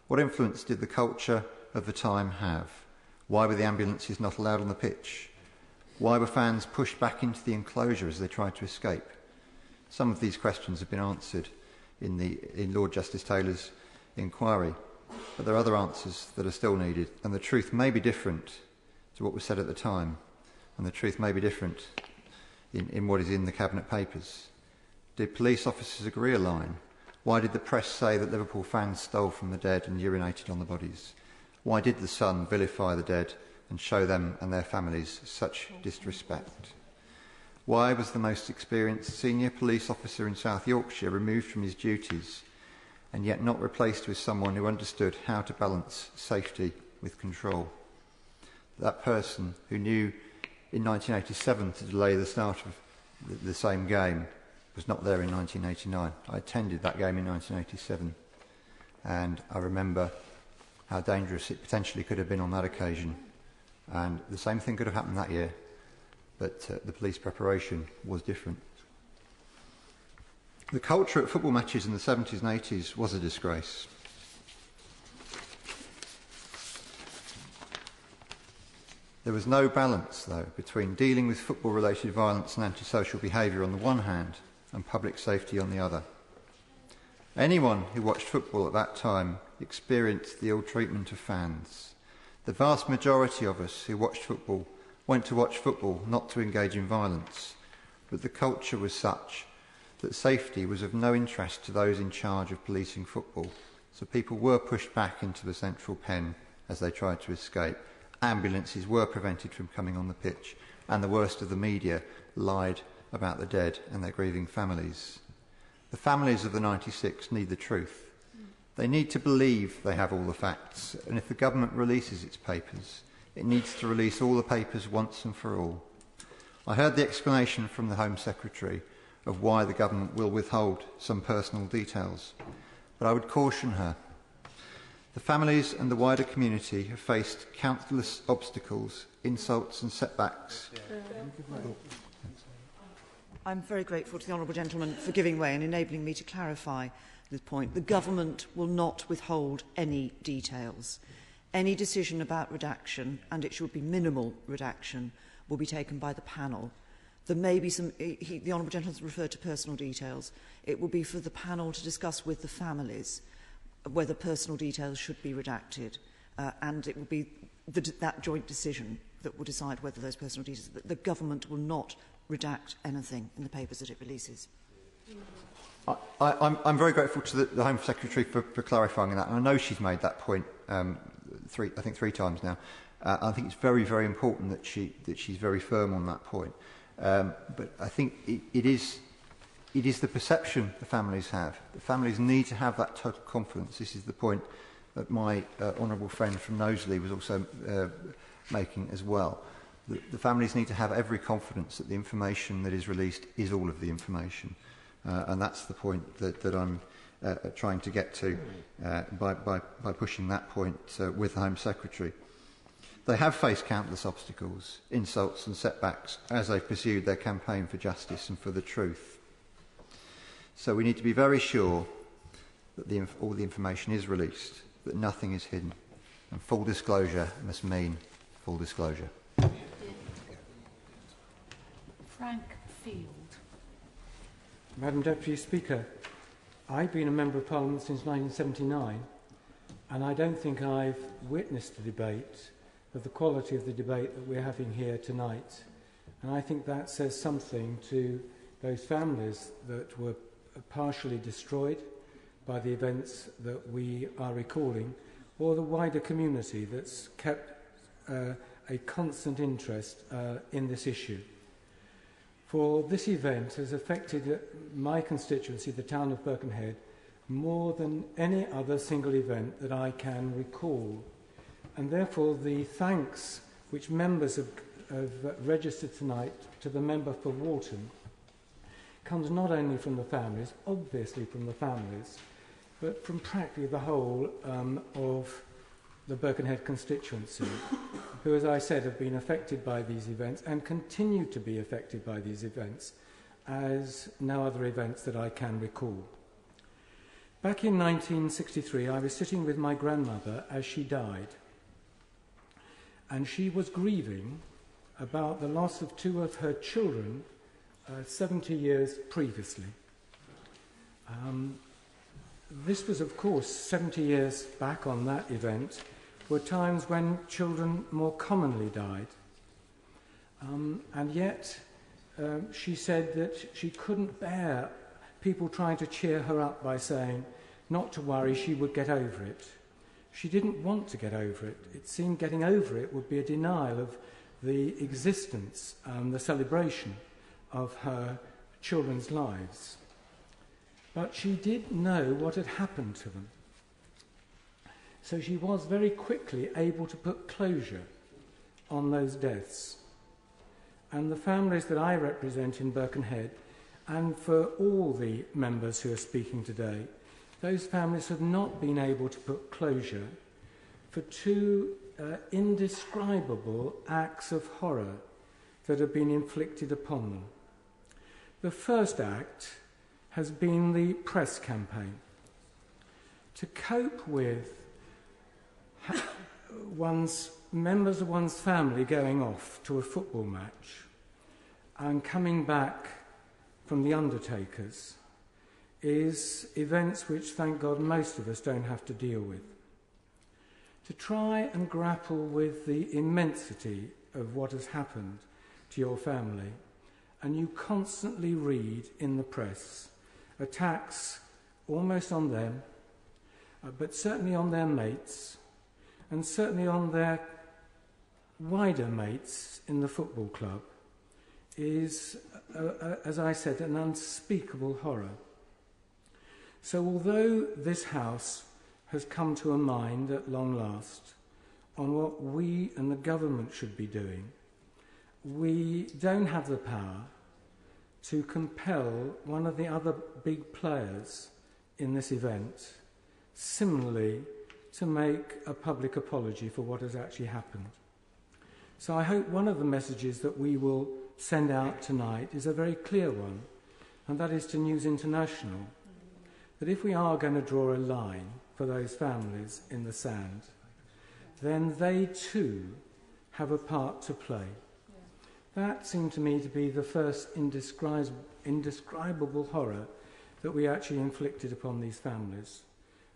What influence did the culture of the time have? Why were the ambulances not allowed on the pitch? Why were fans pushed back into the enclosure as they tried to escape? Some of these questions have been answered in Lord Justice Taylor's inquiry, but there are other answers that are still needed, and the truth may be different to what was said at the time, and the truth may be different in what is in the Cabinet papers. Did police officers agree a line? Why did the press say that Liverpool fans stole from the dead and urinated on the bodies? Why did the Sun vilify the dead and show them and their families such disrespect? Why was the most experienced senior police officer in South Yorkshire removed from his duties and yet not replaced with someone who understood how to balance safety with control? That person who knew in 1987 to delay the start of the same game was not there in 1989. I attended that game in 1987, and I remember how dangerous it potentially could have been on that occasion. And the same thing could have happened that year, but the police preparation was different. The culture at football matches in the 70s and 80s was a disgrace. There was no balance, though, between dealing with football-related violence and antisocial behaviour on the one hand and public safety on the other. Anyone who watched football at that time experienced the ill treatment of fans. The vast majority of us who watched football went to watch football not to engage in violence, but the culture was such that safety was of no interest to those in charge of policing football, so people were pushed back into the central pen as they tried to escape. Ambulances were prevented from coming on the pitch, and the worst of the media lied about the dead and their grieving families. The families of the 96 need the truth. They need to believe they have all the facts, and if the government releases its papers, it needs to release all the papers once and for all. I heard the explanation from the Home Secretary of why the government will withhold some personal details, but I would caution her The families and the wider community have faced countless obstacles, insults and setbacks.
I'm very grateful to the honourable gentleman for giving way and enabling me to clarify this point. The government will not withhold any details. Any decision about redaction, and it should be minimal redaction, will be taken by the panel. There may be some, the honourable gentleman has referred to personal details. It will be for the panel to discuss with the families whether personal details should be redacted, and it will be that joint decision that will decide whether those personal details. The government will not redact anything in the papers that it releases.
I'm very grateful to the Home Secretary for clarifying that, and I know she's made that point three times now. I think it's very, very important that she's very firm on that point. But I think it is the perception the families have. The families need to have that total confidence. This is the point that my honourable friend from Knowsley was also making as well. The families need to have every confidence that the information that is released is all of the information. And that's the point that I'm trying to get to by pushing that point with the Home Secretary. They have faced countless obstacles, insults and setbacks as they've pursued their campaign for justice and for the truth. So we need to be very sure that all the information is released, that nothing is hidden. And full disclosure must mean full disclosure.
Frank Field.
Madam Deputy Speaker, I've been a Member of Parliament since 1979, and I don't think I've witnessed a debate of the quality of the debate that we're having here tonight. And I think that says something to those families that were partially destroyed by the events that we are recalling, or the wider community that's kept a constant interest in this issue. For this event has affected my constituency, the town of Birkenhead, more than any other single event that I can recall. And therefore the thanks which members have registered tonight to the member for Walton comes not only from the families, obviously from the families, but from practically the whole of the Birkenhead constituency, who, as I said, have been affected by these events and continue to be affected by these events, as no other events that I can recall. Back in 1963, I was sitting with my grandmother as she died, and she was grieving about the loss of two of her children 70 years previously. This was, of course, 70 years back on that event, were times when children more commonly died. And yet, she said that she couldn't bear people trying to cheer her up by saying not to worry, she would get over it. She didn't want to get over it. It seemed getting over it would be a denial of the existence and the celebration of her children's lives. But she did know what had happened to them. So she was very quickly able to put closure on those deaths. And the families that I represent in Birkenhead, and for all the members who are speaking today, those families have not been able to put closure for two indescribable acts of horror that have been inflicted upon them. The first act has been the press campaign. To cope with members of one's family going off to a football match and coming back from the undertakers is events which, thank God, most of us don't have to deal with. To try and grapple with the immensity of what has happened to your family, and you constantly read in the press attacks almost on them, but certainly on their mates, and certainly on their wider mates in the football club, is, as I said, an unspeakable horror. So although this House has come to a mind at long last on what we and the government should be doing, we don't have the power to compel one of the other big players in this event similarly to make a public apology for what has actually happened. So I hope one of the messages that we will send out tonight is a very clear one, and that is to News International, that if we are going to draw a line for those families in the sand, then they too have a part to play. That seemed to me to be the first indescribable horror that we actually inflicted upon these families.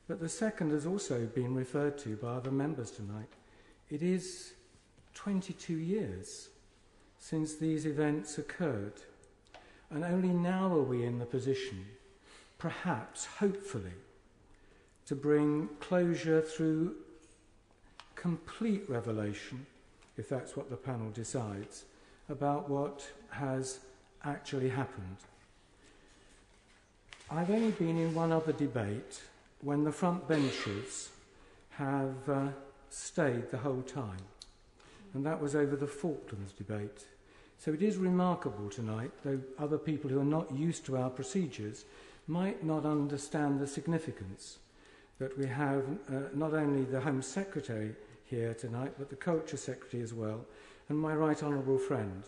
But the second has also been referred to by other members tonight. It is 22 years since these events occurred, and only now are we in the position, perhaps, hopefully, to bring closure through complete revelation, if that's what the panel decides, about what has actually happened. I've only been in one other debate when the front benches have stayed the whole time, and that was over the Falklands debate. So it is remarkable tonight, though other people who are not used to our procedures might not understand the significance, that we have not only the Home Secretary here tonight, but the Culture Secretary as well, and my right honourable friend,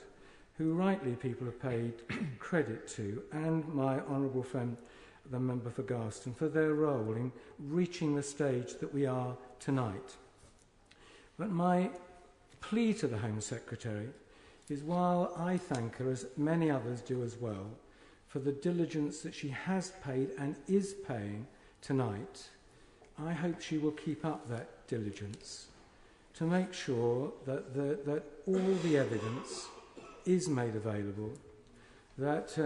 who rightly people have paid credit to, and my honourable friend, the member for Garston, for their role in reaching the stage that we are tonight. But my plea to the Home Secretary is, while I thank her, as many others do as well, for the diligence that she has paid and is paying tonight, I hope she will keep up that diligence to make sure that all the evidence is made available, that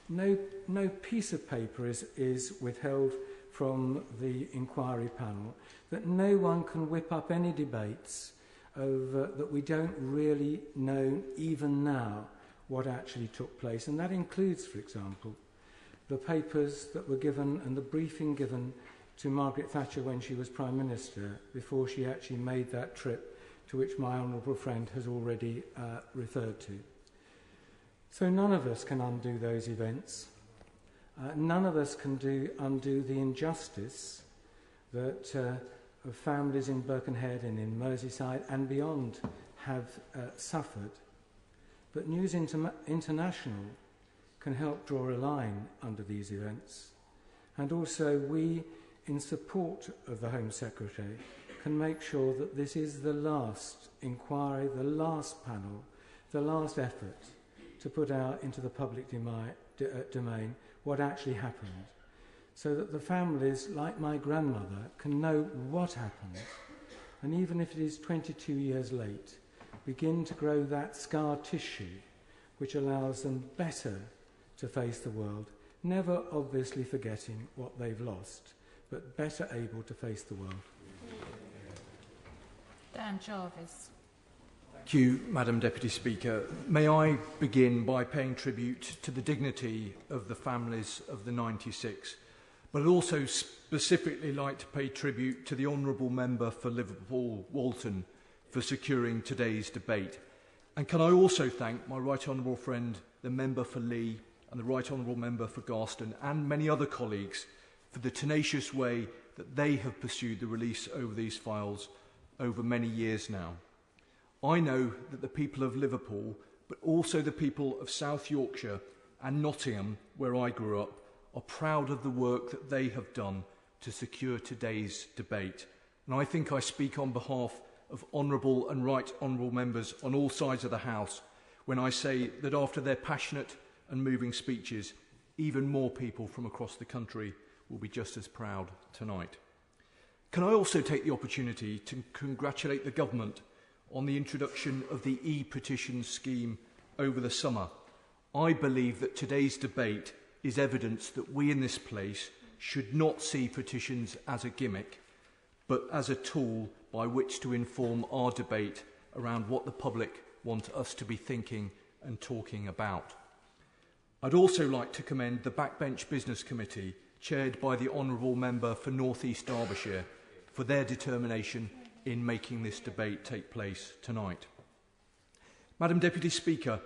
no piece of paper is withheld from the inquiry panel, that no one can whip up any debates over that we don't really know even now what actually took place. And that includes, for example, the papers that were given and the briefing given to Margaret Thatcher when she was Prime Minister before she actually made that trip to which my honourable friend has already referred to. So none of us can undo those events. None of us can undo the injustice that families in Birkenhead and in Merseyside and beyond have suffered. But News International can help draw a line under these events. And also we, in support of the Home Secretary, can make sure that this is the last inquiry, the last panel, the last effort to put out into the public domain what actually happened, so that the families, like my grandmother, can know what happened, and even if it is 22 years late, begin to grow that scar tissue which allows them better to face the world, never obviously forgetting what they've lost, but better able to face the world.
Dan Jarvis.
Thank you, Madam Deputy Speaker. May I begin by paying tribute to the dignity of the families of the 96, but I'd also specifically like to pay tribute to the Honourable Member for Liverpool Walton for securing today's debate. And can I also thank my Right Honourable friend, the Member for Lee, and the Right Honourable Member for Garston, and many other colleagues for the tenacious way that they have pursued the release over these files over many years now. I know that the people of Liverpool, but also the people of South Yorkshire and Nottingham, where I grew up, are proud of the work that they have done to secure today's debate. And I think I speak on behalf of honourable and right honourable members on all sides of the House when I say that after their passionate and moving speeches, even more people from across the country will be just as proud tonight. Can I also take the opportunity to congratulate the government on the introduction of the e-petition scheme over the summer? I believe that today's debate is evidence that we in this place should not see petitions as a gimmick, but as a tool by which to inform our debate around what the public want us to be thinking and talking about. I'd also like to commend the Backbench Business Committee, chaired by the Honourable Member for North East Derbyshire, for their determination in making this debate take place tonight. Madam Deputy Speaker,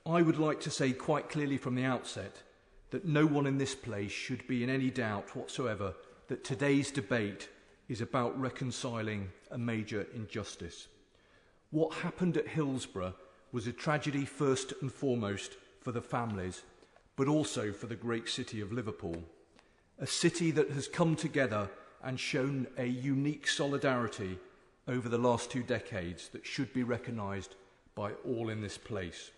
I would like to say quite clearly from the outset that no one in this place should be in any doubt whatsoever that today's debate is about reconciling a major injustice. What happened at Hillsborough was a tragedy first and foremost for the families, but also for the great city of Liverpool, a city that has come together and shown a unique solidarity over the last 2 decades that should be recognised by all in this place.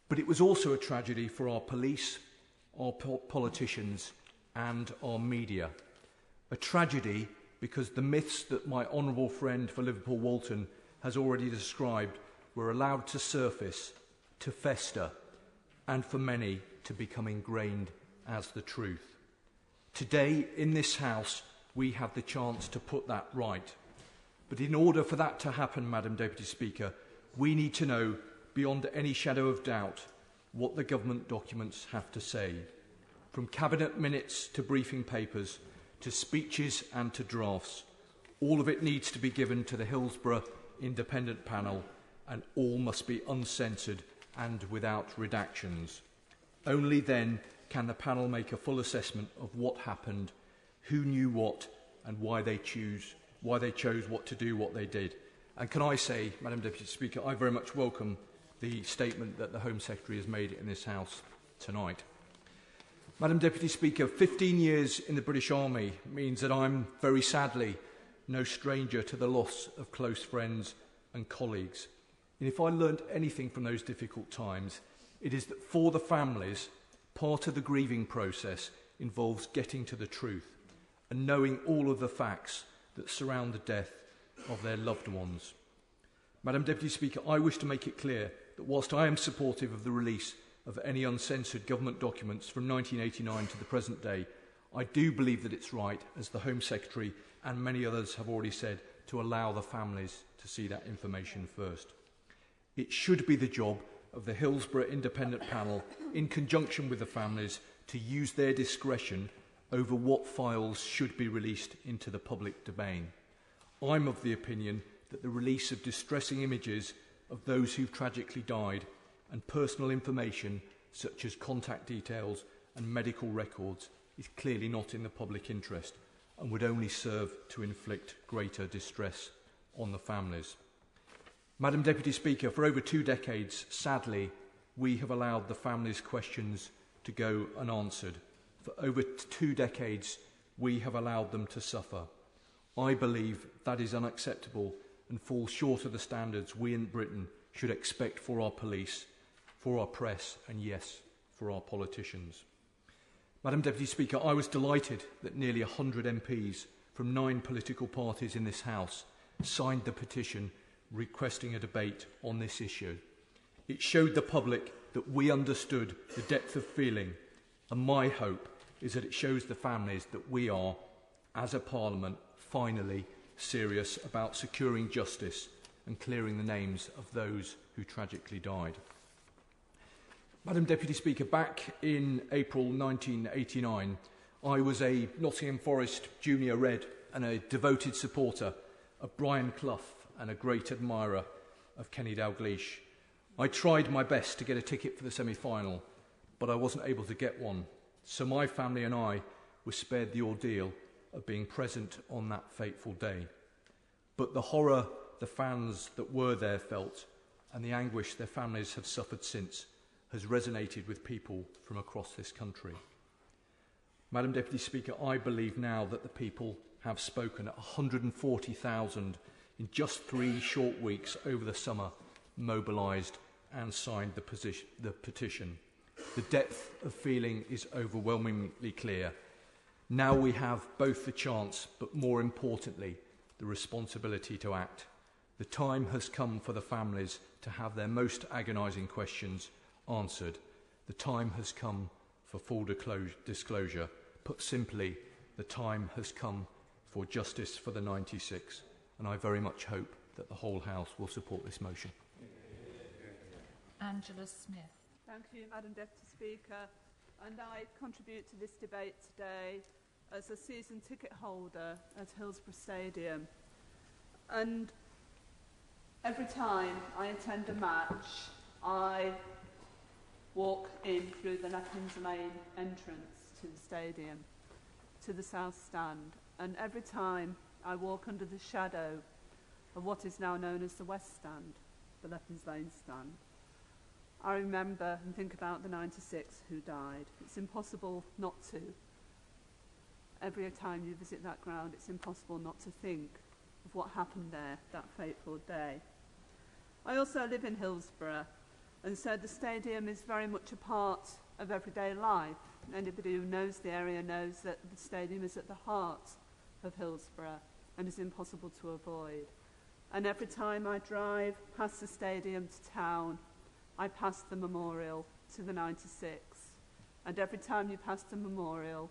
But it was also a tragedy for our police, our politicians and our media. A tragedy because the myths that my honourable friend for Liverpool Walton has already described were allowed to surface, to fester, and for many to become ingrained as the truth. Today, in this House, we have the chance to put that right. But in order for that to happen, Madam Deputy Speaker, we need to know, beyond any shadow of doubt, what the government documents have to say. From cabinet minutes to briefing papers, to speeches and to drafts, all of it needs to be given to the Hillsborough Independent Panel, and all must be uncensored and without redactions. Only then can the panel make a full assessment of what happened, who knew what, and why they chose what to do what they did. And can I say, Madam Deputy Speaker, I very much welcome the statement that the Home Secretary has made in this House tonight. Madam Deputy Speaker, 15 years in the British Army means that I'm very sadly no stranger to the loss of close friends and colleagues. And if I learnt anything from those difficult times, it is that for the families, part of the grieving process involves getting to the truth and knowing all of the facts that surround the death of their loved ones. Madam Deputy Speaker, I wish to make it clear that whilst I am supportive of the release of any uncensored government documents from 1989 to the present day, I do believe that it's right, as the Home Secretary and many others have already said, to allow the families to see that information first. It should be the job of the Hillsborough Independent Panel, in conjunction with the families, to use their discretion over what files should be released into the public domain. I'm of the opinion that the release of distressing images of those who've tragically died and personal information such as contact details and medical records is clearly not in the public interest and would only serve to inflict greater distress on the families. Madam Deputy Speaker, for over 2 decades, sadly, we have allowed the families' questions to go unanswered. For over 2 decades, we have allowed them to suffer. I believe that is unacceptable and falls short of the standards we in Britain should expect for our police, for our press, and yes, for our politicians. Madam Deputy Speaker, I was delighted that nearly 100 MPs from 9 political parties in this House signed the petition requesting a debate on this issue. It showed the public that we understood the depth of feeling, and my hope is that it shows the families that we are, as a Parliament, finally serious about securing justice and clearing the names of those who tragically died. Madam Deputy Speaker, back in April 1989, I was a Nottingham Forest junior red and a devoted supporter of Brian Clough and a great admirer of Kenny Dalglish. I tried my best to get a ticket for the semi-final, but I wasn't able to get one. So my family and I were spared the ordeal of being present on that fateful day. But the horror the fans that were there felt and the anguish their families have suffered since has resonated with people from across this country. Madam Deputy Speaker, I believe now that the people have spoken. 140,000 in just 3 short weeks over the summer mobilised and signed the petition. The depth of feeling is overwhelmingly clear. Now we have both the chance, but more importantly, the responsibility to act. The time has come for the families to have their most agonising questions answered. The time has come for full disclosure. Put simply, the time has come for justice for the 96, and I very much hope that the whole House will support this motion.
Angela Smith.
Thank you, Madam Deputy Speaker. And I contribute to this debate today as a season ticket holder at Hillsborough Stadium. And every time I attend a match, I walk in through the Nappings Lane entrance to the stadium. to the South Stand, and every time I walk under the shadow of what is now known as the West Stand, the Leppings Lane Stand, I remember and think about the 96 who died. It's impossible not to. Every time you visit that ground, it's impossible not to think of what happened there that fateful day. I also live in Hillsborough, and so the stadium is very much a part of everyday life. Anybody who knows the area knows that the stadium is at the heart of Hillsborough and is impossible to avoid. And every time I drive past the stadium to town, I pass the memorial to the 96. And every time you pass the memorial,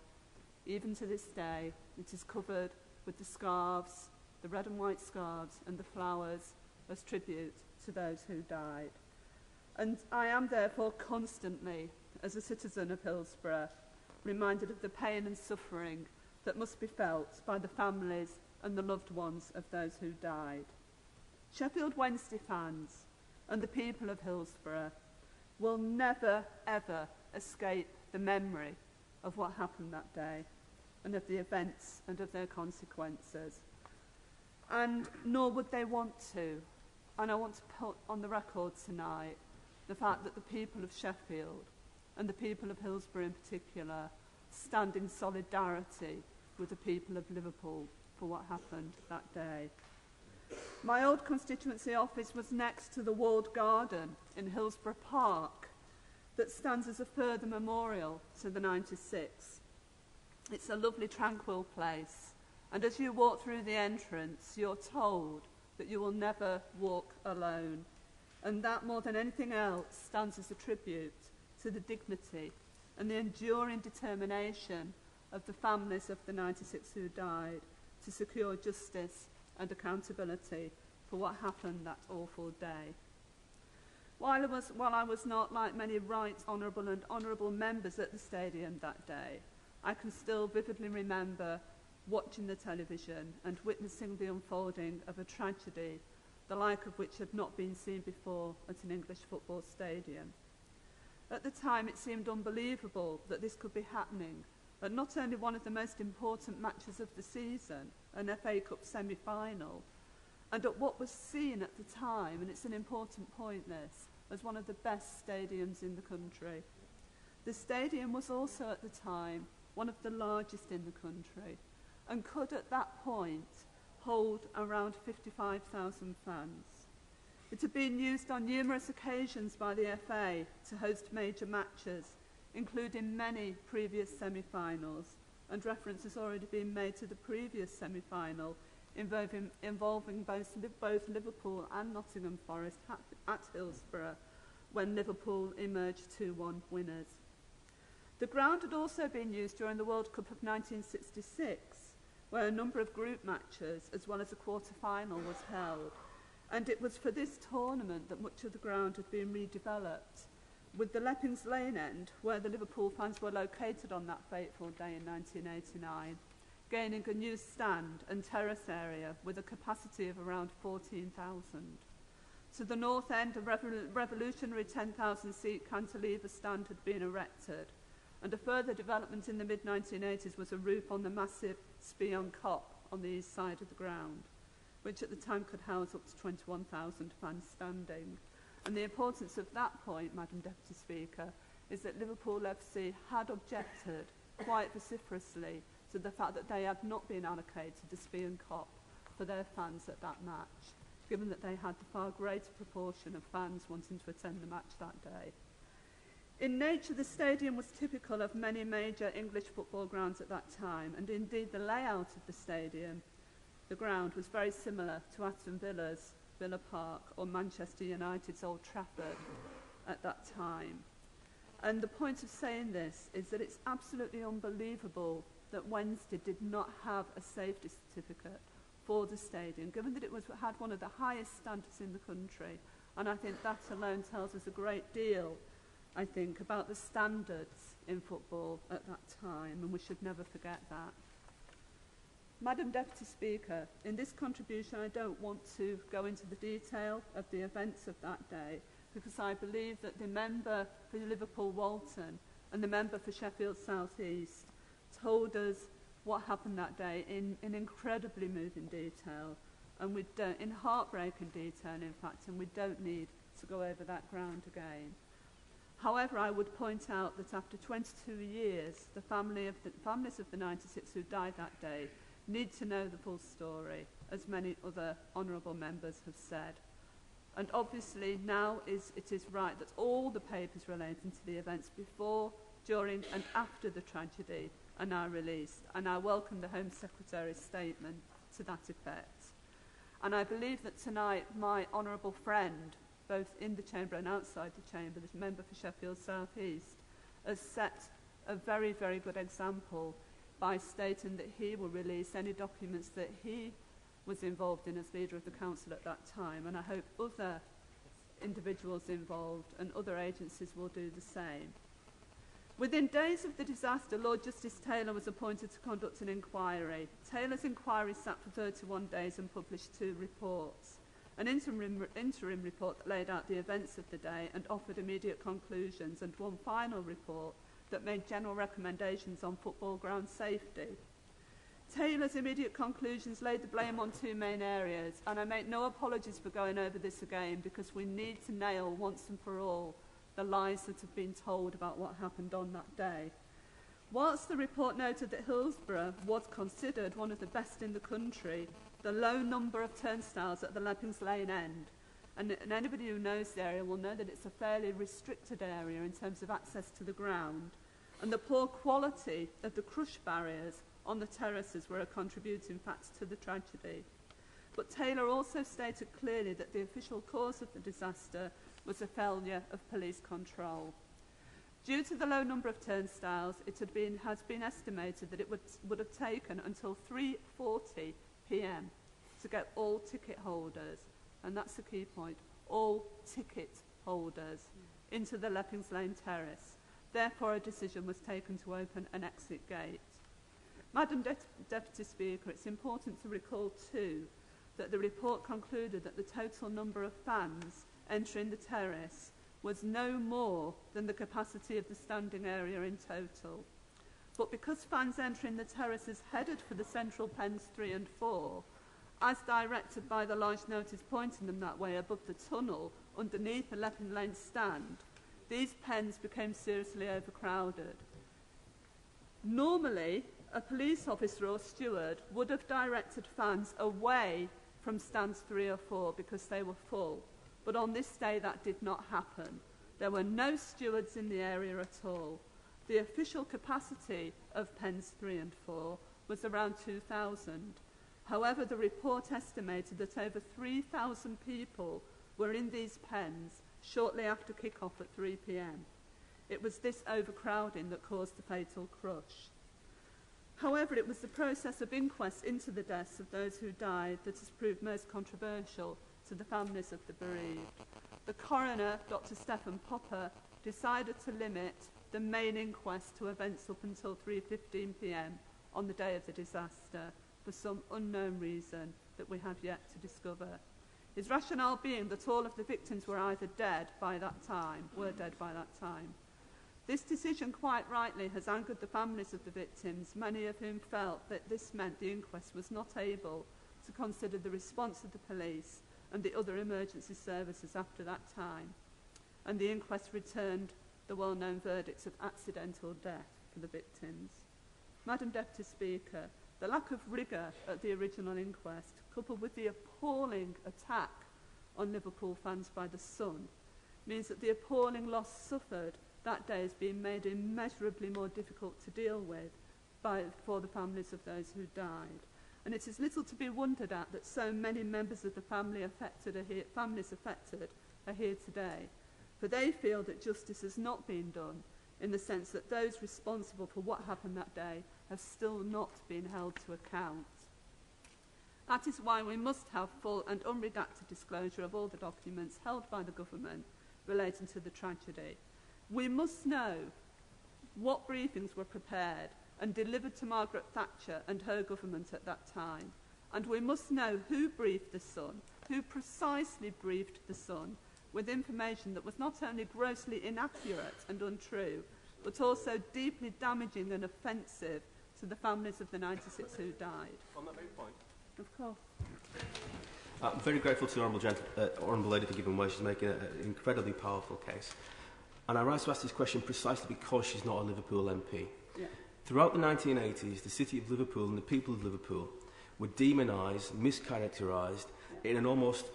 even to this day, it is covered with the scarves, the red and white scarves and the flowers as tribute to those who died. And I am therefore constantly, as a citizen of Hillsborough, reminded of the pain and suffering that must be felt by the families and the loved ones of those who died. Sheffield Wednesday fans and the people of Hillsborough will never, ever escape the memory of what happened that day and of the events and of their consequences. And nor would they want to. And I want to put on the record tonight the fact that the people of Sheffield and the people of Hillsborough in particular stand in solidarity with the people of Liverpool for what happened that day. My old constituency office was next to the walled garden in Hillsborough Park that stands as a further memorial to the 96. It's a lovely, tranquil place, and as you walk through the entrance, you're told that you will never walk alone, and that more than anything else stands as a tribute to the dignity and the enduring determination of the families of the 96 who died to secure justice and accountability for what happened that awful day. While I was not, like many right honourable and honourable members at the stadium that day, I can still vividly remember watching the television and witnessing the unfolding of a tragedy, the like of which had not been seen before at an English football stadium. At the time, it seemed unbelievable that this could be happening at not only one of the most important matches of the season, an FA Cup semi-final, and at what was seen at the time, and it's an important point this, as one of the best stadiums in the country. The stadium was also at the time one of the largest in the country, and could at that point hold around 55,000 fans. It had been used on numerous occasions by the FA to host major matches, including many previous semi-finals, and reference has already been made to the previous semi-final involving both Liverpool and Nottingham Forest at Hillsborough, when Liverpool emerged 2-1 winners. The ground had also been used during the World Cup of 1966, where a number of group matches as well as a quarter-final was held, and it was for this tournament that much of the ground had been redeveloped, with the Leppings Lane end, where the Liverpool fans were located on that fateful day in 1989, gaining a new stand and terrace area with a capacity of around 14,000. To the north end, a revolutionary 10,000-seat cantilever stand had been erected, and a further development in the mid-1980s was a roof on the massive Spion Kop on the east side of the ground, which at the time could house up to 21,000 fans standing. And the importance of that point, Madam Deputy Speaker, is that Liverpool FC had objected quite vociferously to the fact that they had not been allocated the Spion Kop for their fans at that match, given that they had the far greater proportion of fans wanting to attend the match that day. In nature, the stadium was typical of many major English football grounds at that time, and indeed the layout of the stadium, the ground, was very similar to Aston Villa's Villa Park or Manchester United's Old Trafford at that time. And the point of saying this is that it's absolutely unbelievable that Wednesday did not have a safety certificate for the stadium, given that it had one of the highest standards in the country. And I think that alone tells us a great deal, I think, about the standards in football at that time, and we should never forget that. Madam Deputy Speaker, in this contribution I don't want to go into the detail of the events of that day, because I believe that the member for Liverpool Walton and the member for Sheffield South East told us what happened that day in incredibly moving detail, and we don't, in heartbreaking detail, in fact, and we don't need to go over that ground again. However, I would point out that after 22 years, the families of the 96 who died that day need to know the full story, as many other honourable members have said. And obviously now it is right that all the papers relating to the events before, during and after the tragedy are now released, and I welcome the Home Secretary's statement to that effect. And I believe that tonight my honourable friend, both in the chamber and outside the chamber, the member for Sheffield South East, has set a very, very good example by stating that he will release any documents that he was involved in as leader of the council at that time, and I hope other individuals involved and other agencies will do the same. Within days of the disaster, Lord Justice Taylor was appointed to conduct an inquiry. Taylor's inquiry sat for 31 days and published 2 reports. An interim report that laid out the events of the day and offered immediate conclusions, and one final report that made general recommendations on football ground safety. Taylor's immediate conclusions laid the blame on 2 main areas, and I make no apologies for going over this again, because we need to nail once and for all the lies that have been told about what happened on that day. Whilst the report noted that Hillsborough was considered one of the best in the country, the low number of turnstiles at the Leppings Lane end, and anybody who knows the area will know that it's a fairly restricted area in terms of access to the ground, and the poor quality of the crush barriers on the terraces were a contributing factor to the tragedy. But Taylor also stated clearly that the official cause of the disaster was a failure of police control. Due to the low number of turnstiles, it has been estimated that it would have taken until 3:40 p.m. to get all ticket holders, and that's the key point, all ticket holders, into the Leppings Lane terrace. Therefore, a decision was taken to open an exit gate. Madam Deputy Speaker, it's important to recall too that the report concluded that the total number of fans entering the terrace was no more than the capacity of the standing area in total. But because fans entering the terraces headed for the central pens 3 and 4, as directed by the large notice pointing them that way above the tunnel underneath the Lepping Lane stand, these pens became seriously overcrowded. Normally, a police officer or steward would have directed fans away from stands 3 or 4 because they were full. But on this day that did not happen. There were no stewards in the area at all. The official capacity of pens 3 and 4 was around 2,000. However, the report estimated that over 3,000 people were in these pens shortly after kick-off at 3 p.m. It was this overcrowding that caused the fatal crush. However, it was the process of inquest into the deaths of those who died that has proved most controversial to the families of the bereaved. The coroner, Dr. Stephen Popper, decided to limit the main inquest to events up until 3:15 p.m. on the day of the disaster for some unknown reason that we have yet to discover. His rationale being that all of the victims were either dead by that time. This decision quite rightly has angered the families of the victims, many of whom felt that this meant the inquest was not able to consider the response of the police and the other emergency services after that time, and the inquest returned the well-known verdicts of accidental death for the victims. Madam Deputy Speaker, the lack of rigour at the original inquest, coupled with the appalling attack on Liverpool fans by the Sun, means that the appalling loss suffered that day is being made immeasurably more difficult to deal with for the families of those who died. And it is little to be wondered at that so many members of the families affected are here today, for they feel that justice has not been done, in the sense that those responsible for what happened that day have still not been held to account. That is why we must have full and unredacted disclosure of all the documents held by the government relating to the tragedy. We must know what briefings were prepared and delivered to Margaret Thatcher and her government at that time. And we must know who briefed the Sun, who precisely briefed the Sun with information that was not only grossly inaccurate and untrue, but also deeply damaging and offensive to the families of the 96 who died.
On that very point.
Of course.
I'm very grateful to the Honourable Lady for giving way. She's making an incredibly powerful case. And I rise to ask this question precisely because she's not a Liverpool MP.
Yeah.
Throughout the 1980s, the city of Liverpool and the people of Liverpool were demonised, mischaracterised in an almost,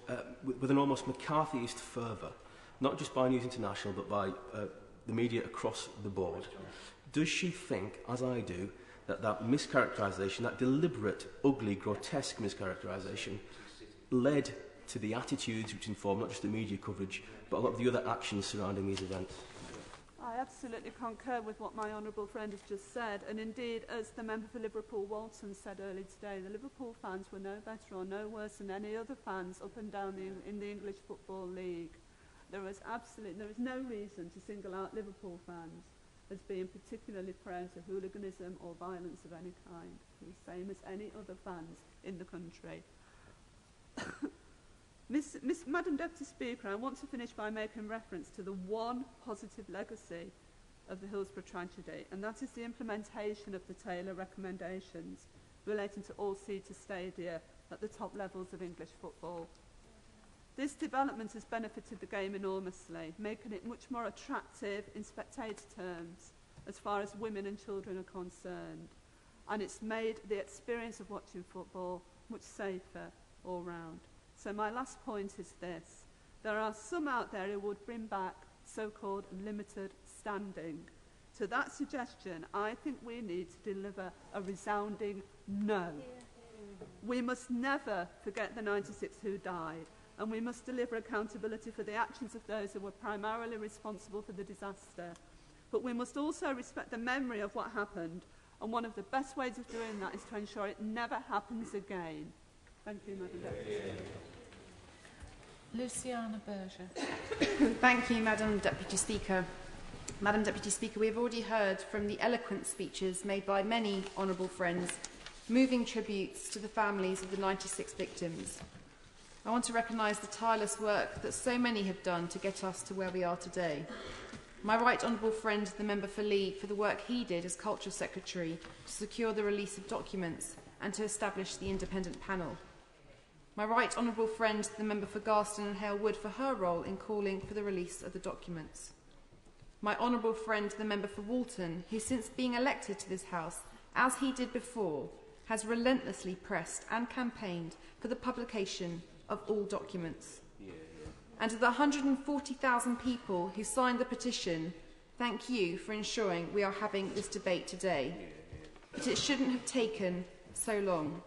with an almost McCarthyist fervour, not just by News International but by the media across the board. Does she think, as I do, that that mischaracterisation, that deliberate, ugly, grotesque mischaracterisation, led to the attitudes which inform not just the media coverage, but a lot of the other actions surrounding these events?
I absolutely concur with what my honourable friend has just said, and indeed, as the member for Liverpool Walton said earlier today, the Liverpool fans were no better or no worse than any other fans up and down in the English Football League. There is no reason to single out Liverpool fans as being particularly prone to hooliganism or violence of any kind, the same as any other fans in the country. Madam Deputy Speaker, I want to finish by making reference to the one positive legacy of the Hillsborough tragedy, and that is the implementation of the Taylor recommendations relating to all-seater stadia at the top levels of English football. This development has benefited the game enormously, making it much more attractive in spectator terms as far as women and children are concerned, and it's made the experience of watching football much safer all round. So my last point is this. There are some out there who would bring back so-called limited standing. To that suggestion, I think we need to deliver a resounding no. We must never forget the 96 who died, and we must deliver accountability for the actions of those who were primarily responsible for the disaster. But we must also respect the memory of what happened, and one of the best ways of doing that is to ensure it never happens again. Thank you, Madam Deputy.
Luciana Berger.
Thank you, Madam Deputy Speaker. Madam Deputy Speaker, we have already heard from the eloquent speeches made by many honourable friends, moving tributes to the families of the 96 victims. I want to recognise the tireless work that so many have done to get us to where we are today. My right honourable friend, the member for Lee, for the work he did as Culture Secretary to secure the release of documents and to establish the independent panel. My right honourable friend, the member for Garston and Hale Wood, for her role in calling for the release of the documents. My honourable friend, the member for Walton, who since being elected to this House, as he did before, has relentlessly pressed and campaigned for the publication of all documents. And to the 140,000 people who signed the petition, thank you for ensuring we are having this debate today. But it shouldn't have taken so long.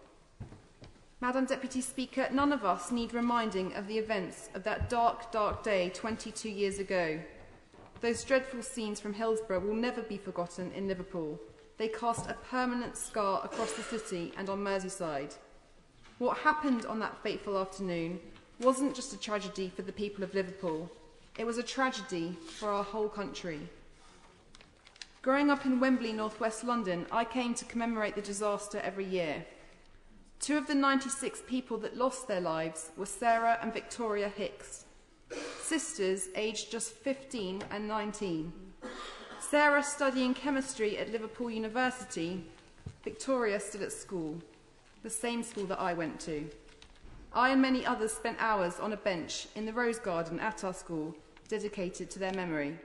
Madam Deputy Speaker, none of us need reminding of the events of that dark, dark day 22 years ago. Those dreadful scenes from Hillsborough will never be forgotten in Liverpool. They cast a permanent scar across the city and on Merseyside. What happened on that fateful afternoon wasn't just a tragedy for the people of Liverpool. It was a tragedy for our whole country. Growing up in Wembley, northwest London, I came to commemorate the disaster every year. 2 of the 96 people that lost their lives were Sarah and Victoria Hicks, sisters aged just 15 and 19. Sarah studying chemistry at Liverpool University, Victoria still at school, the same school that I went to. I and many others spent hours on a bench in the Rose Garden at our school, dedicated to their memory.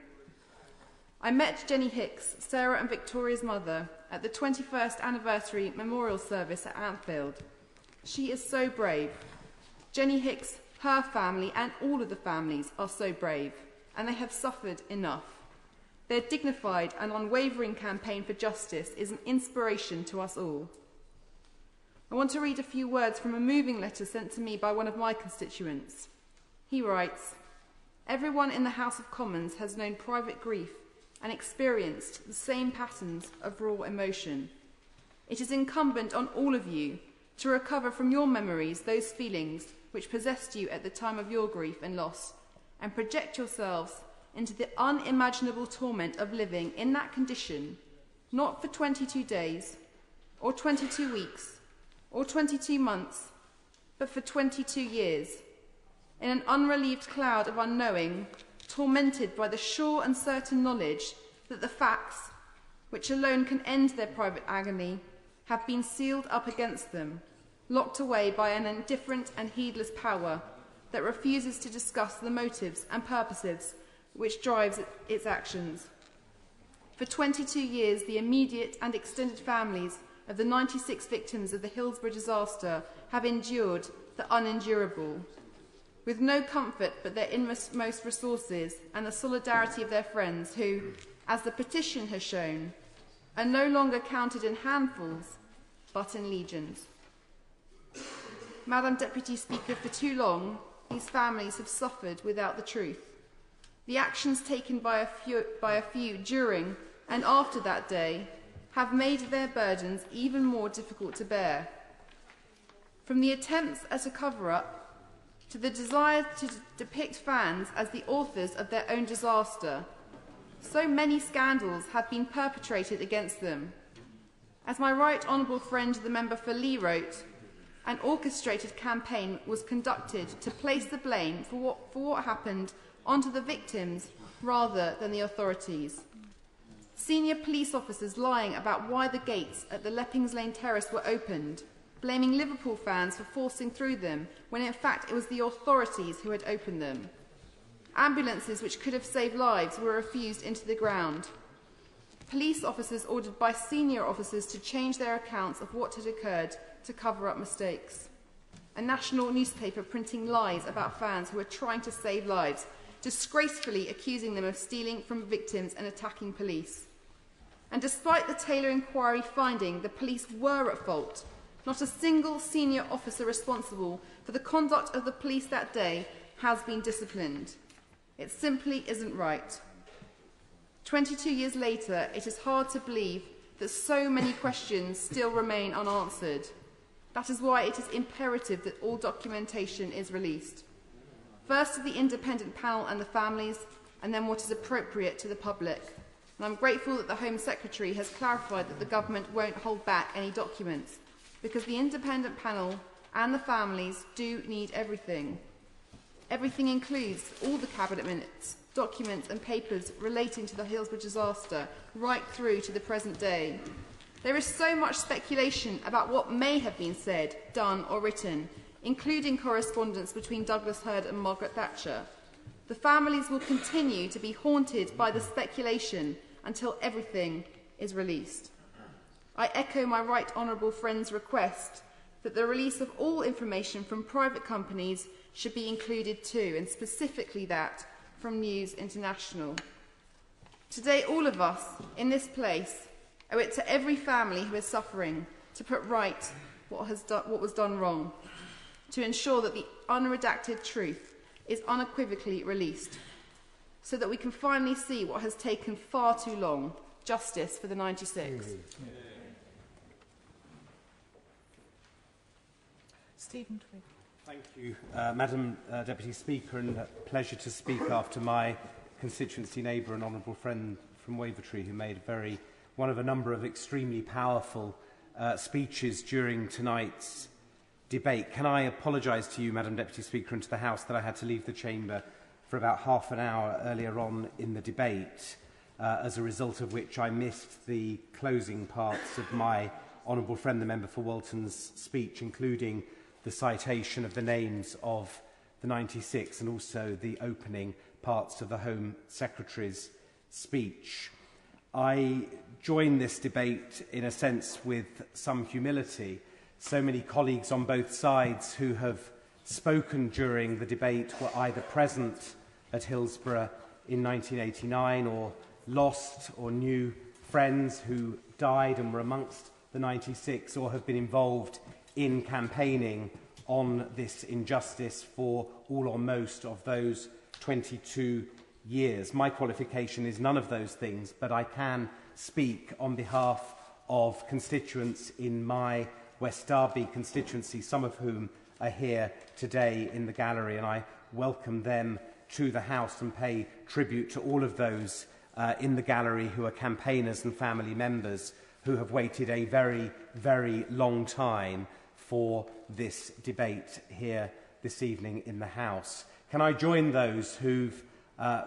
I met Jenny Hicks, Sarah and Victoria's mother, at the 21st anniversary memorial service at Anfield. She is so brave. Jenny Hicks, her family and all of the families are so brave, and they have suffered enough. Their dignified and unwavering campaign for justice is an inspiration to us all. I want to read a few words from a moving letter sent to me by one of my constituents. He writes, "Everyone in the House of Commons has known private grief and experienced the same patterns of raw emotion. It is incumbent on all of you to recover from your memories those feelings which possessed you at the time of your grief and loss, and project yourselves into the unimaginable torment of living in that condition, not for 22 days, or 22 weeks, or 22 months, but for 22 years, in an unrelieved cloud of unknowing, tormented by the sure and certain knowledge that the facts, which alone can end their private agony, have been sealed up against them, locked away by an indifferent and heedless power that refuses to discuss the motives and purposes which drives its actions. For 22 years, the immediate and extended families of the 96 victims of the Hillsborough disaster have endured the unendurable, with no comfort but their inmost resources and the solidarity of their friends who, as the petition has shown, are no longer counted in handfuls, but in legions. Madam Deputy Speaker, for too long, these families have suffered without the truth. The actions taken by a few during and after that day have made their burdens even more difficult to bear. From the attempts at a cover-up to the desire to depict fans as the authors of their own disaster, so many scandals have been perpetrated against them. As my right honourable friend, the member for Lee, wrote, an orchestrated campaign was conducted to place the blame for what happened onto the victims rather than the authorities. Senior police officers lying about why the gates at the Leppings Lane Terrace were opened, blaming Liverpool fans for forcing through them when in fact it was the authorities who had opened them. Ambulances which could have saved lives were refused into the ground. Police officers ordered by senior officers to change their accounts of what had occurred to cover up mistakes. A national newspaper printing lies about fans who were trying to save lives, disgracefully accusing them of stealing from victims and attacking police. And despite the Taylor inquiry finding the police were at fault, not a single senior officer responsible for the conduct of the police that day has been disciplined. It simply isn't right. 22 years later, it is hard to believe that so many questions still remain unanswered. That is why it is imperative that all documentation is released. First to the independent panel and the families, and then what is appropriate to the public. And I'm grateful that the Home Secretary has clarified that the government won't hold back any documents, because the independent panel and the families do need everything. Everything includes all the cabinet minutes, documents and papers relating to the Hillsborough disaster, right through to the present day. There is so much speculation about what may have been said, done or written, including correspondence between Douglas Hurd and Margaret Thatcher. The families will continue to be haunted by the speculation until everything is released. I echo my right honourable friend's request that the release of all information from private companies should be included too, and specifically that from News International. Today, all of us in this place owe it to every family who is suffering to put right what was done wrong, to ensure that the unredacted truth is unequivocally released, so that we can finally see what has taken far too long, justice for the 96.
Stephen Twigg.
Thank you, Madam Deputy Speaker, and a pleasure to speak after my constituency neighbour and honourable friend from Wavertree, who made one of a number of extremely powerful speeches during tonight's debate. Can I apologise to you, Madam Deputy Speaker, and to the House that I had to leave the chamber for about half an hour earlier on in the debate, as a result of which I missed the closing parts of my honourable friend, the member for Walton's speech, including the citation of the names of the 96 and also the opening parts of the Home Secretary's speech. I join this debate, in a sense, with some humility. So many colleagues on both sides who have spoken during the debate were either present at Hillsborough in 1989 or lost or knew friends who died and were amongst the 96 or have been involved in campaigning on this injustice for all or most of those 22 years. My qualification is none of those things, but I can speak on behalf of constituents in my West Derby constituency, some of whom are here today in the gallery, and I welcome them to the House and pay tribute to all of those in the gallery who are campaigners and family members who have waited a very, very long time for this debate here this evening in the House. Can I join those who've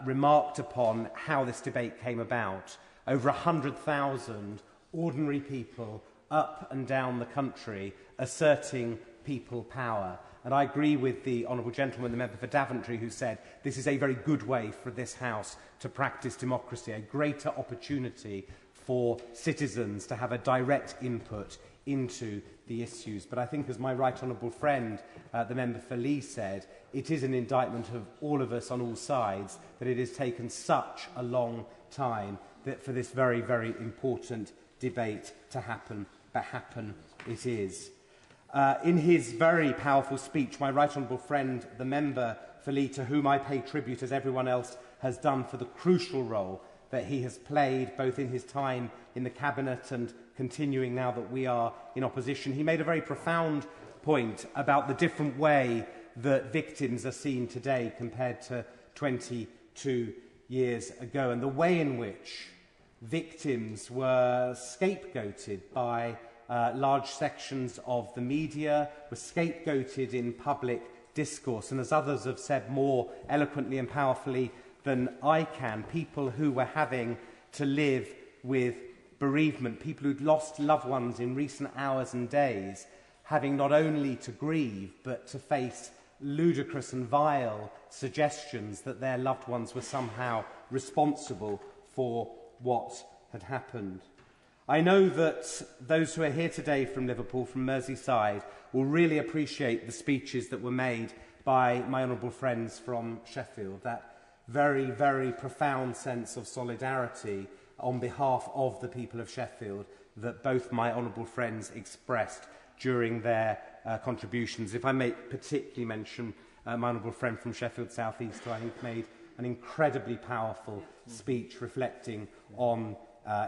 remarked upon how this debate came about over 100,000 ordinary people up and down the country asserting people power. And I agree with the honourable gentleman, the member for Daventry, who said this is a very good way for this House to practice democracy, a greater opportunity for citizens to have a direct input into the issues. But I think, as my right honourable friend, the member for Lee, said, it is an indictment of all of us on all sides that it has taken such a long time for this very, very important debate to happen, but happen it is. In his very powerful speech, my right honourable friend, the member for Lee, to whom I pay tribute, as everyone else has done, for the crucial role that he has played both in his time in the Cabinet and continuing now that we are in opposition, he made a very profound point about the different way that victims are seen today compared to 22 years ago, and the way in which victims were scapegoated by large sections of the media, were scapegoated in public discourse, and as others have said more eloquently and powerfully than I can, people who were having to live with bereavement, people who'd lost loved ones in recent hours and days, having not only to grieve but to face ludicrous and vile suggestions that their loved ones were somehow responsible for what had happened. I know that those who are here today from Liverpool, from Merseyside, will really appreciate the speeches that were made by my honourable friends from Sheffield, that very, very profound sense of solidarity on behalf of the people of Sheffield that both my honourable friends expressed during their contributions. If I may particularly mention my honourable friend from Sheffield South East, who I think made an incredibly powerful speech reflecting on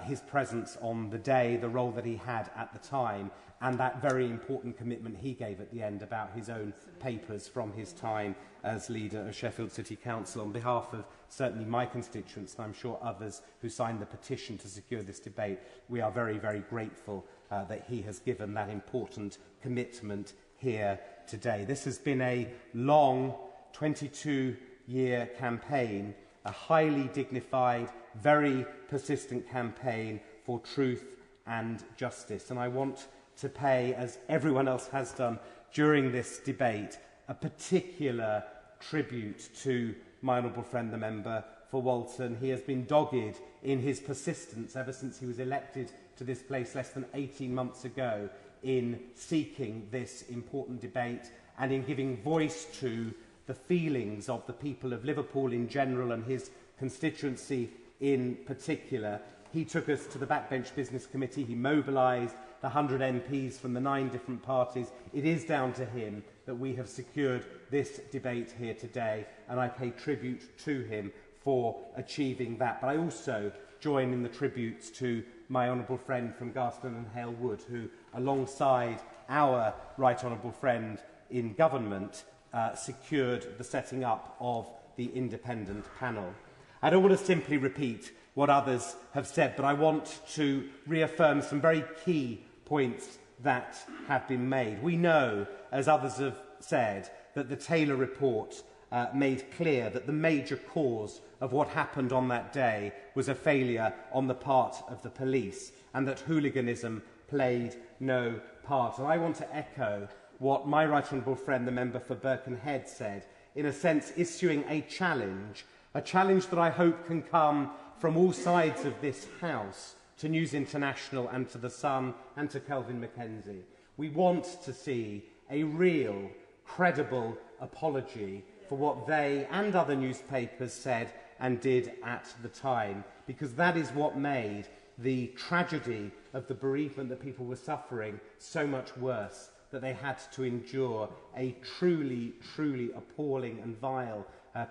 his presence on the day, the role that he had at the time, and that very important commitment he gave at the end about his own papers from his time as leader of Sheffield City Council. On behalf of certainly my constituents, and I'm sure others who signed the petition to secure this debate, we are very, very grateful that he has given that important commitment here today. This has been a long 22-year campaign, a highly dignified, very persistent campaign for truth and justice. And I want to pay, as everyone else has done during this debate, a particular tribute to my honourable friend, the member for Walton. He has been dogged in his persistence ever since he was elected to this place less than 18 months ago in seeking this important debate and in giving voice to the feelings of the people of Liverpool in general and his constituency in particular. He took us to the Backbench Business Committee. He mobilised the 100 MPs from the 9 different parties. It is down to him that we have secured this debate here today, and I pay tribute to him for achieving that. But I also join in the tributes to my honourable friend from Garston and Hale Wood, who, alongside our right honourable friend in government, secured the setting up of the independent panel. I don't want to simply repeat what others have said, but I want to reaffirm some very key points that have been made. We know, as others have said, that the Taylor report made clear that the major cause of what happened on that day was a failure on the part of the police, and that hooliganism played no part. And I want to echo what my right honourable friend, the member for Birkenhead, said, in a sense issuing a challenge that I hope can come from all sides of this House, to News International and to The Sun and to Kelvin Mackenzie. We want to see a real, credible apology for what they and other newspapers said and did at the time, because that is what made the tragedy of the bereavement that people were suffering so much worse, that they had to endure a truly, truly appalling and vile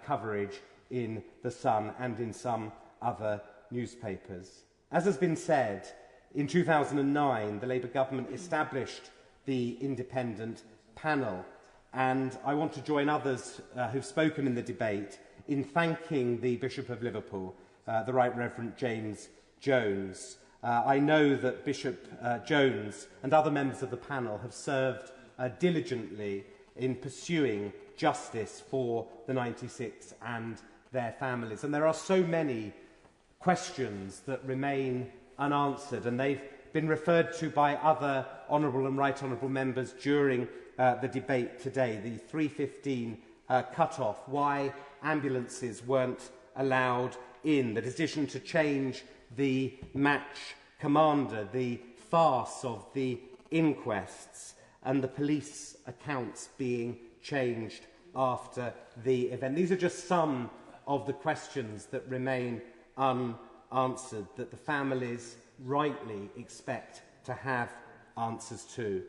coverage in The Sun and in some other newspapers. As has been said, in 2009, the Labour government established the independent panel, and I want to join others who've spoken in the debate in thanking the Bishop of Liverpool, the Right Reverend James Jones. I know that Bishop Jones and other members of the panel have served diligently in pursuing justice for the 96 and their families. And there are so many questions that remain unanswered, and they've been referred to by other honourable and right honourable members during the debate today. The 3:15 cut-off, why ambulances weren't allowed in, the decision to change the match commander, the farce of the inquests, and the police accounts being changed after the event. These are just some of the questions that remain unanswered, that the families rightly expect to have answers to.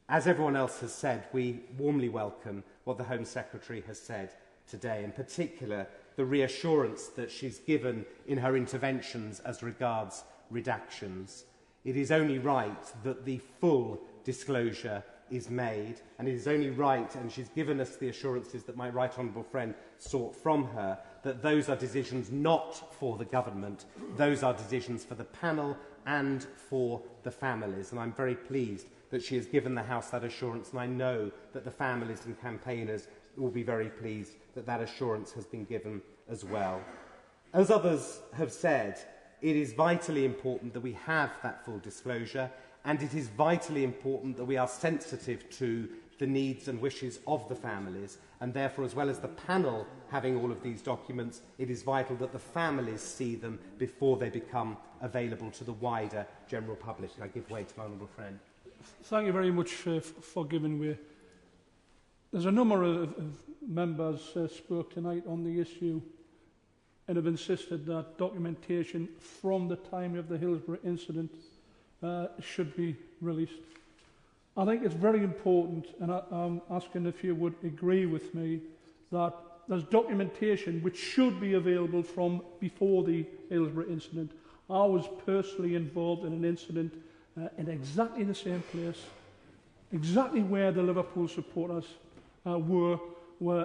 As everyone else has said, we warmly welcome what the Home Secretary has said today, in particular the reassurance that she's given in her interventions as regards redactions. It is only right that the full disclosure is made, and it is only right, and she's given us the assurances that my right honourable friend sought from her, that those are decisions not for the government, those are decisions for the panel and for the families. And I'm very pleased that she has given the House that assurance, and I know that the families and campaigners will be very pleased that that assurance has been given as well. As others have said, it is vitally important that we have that full disclosure, and it is vitally important that we are sensitive to the needs and wishes of the families, and therefore, as well as the panel having all of these documents, it is vital that the families see them before they become available to the wider general public. I give way to my honourable friend.
Thank you very much for giving way. There's a number of members spoke tonight on the issue and have insisted that documentation from the time of the Hillsborough incident should be released. I think it's very important, and I'm asking if you would agree with me, that there's documentation which should be available from before the Hillsborough incident. I was personally involved in an incident in exactly the same place, exactly where the Liverpool supporters were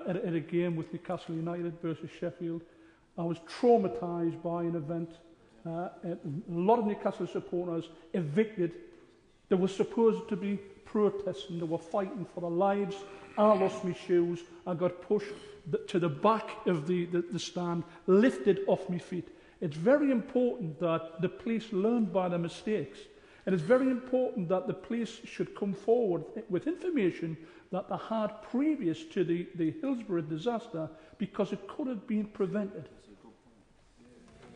at a game with Newcastle United versus Sheffield. I was traumatised by an event. A lot of Newcastle supporters evicted. They were supposed to be protesting. They were fighting for their lives. I lost my shoes. I got pushed to the back of the stand, lifted off my feet. It's very important that the police learn by their mistakes. And it's very important that the police should come forward with information that they had previous to the Hillsborough disaster, because it could have been prevented.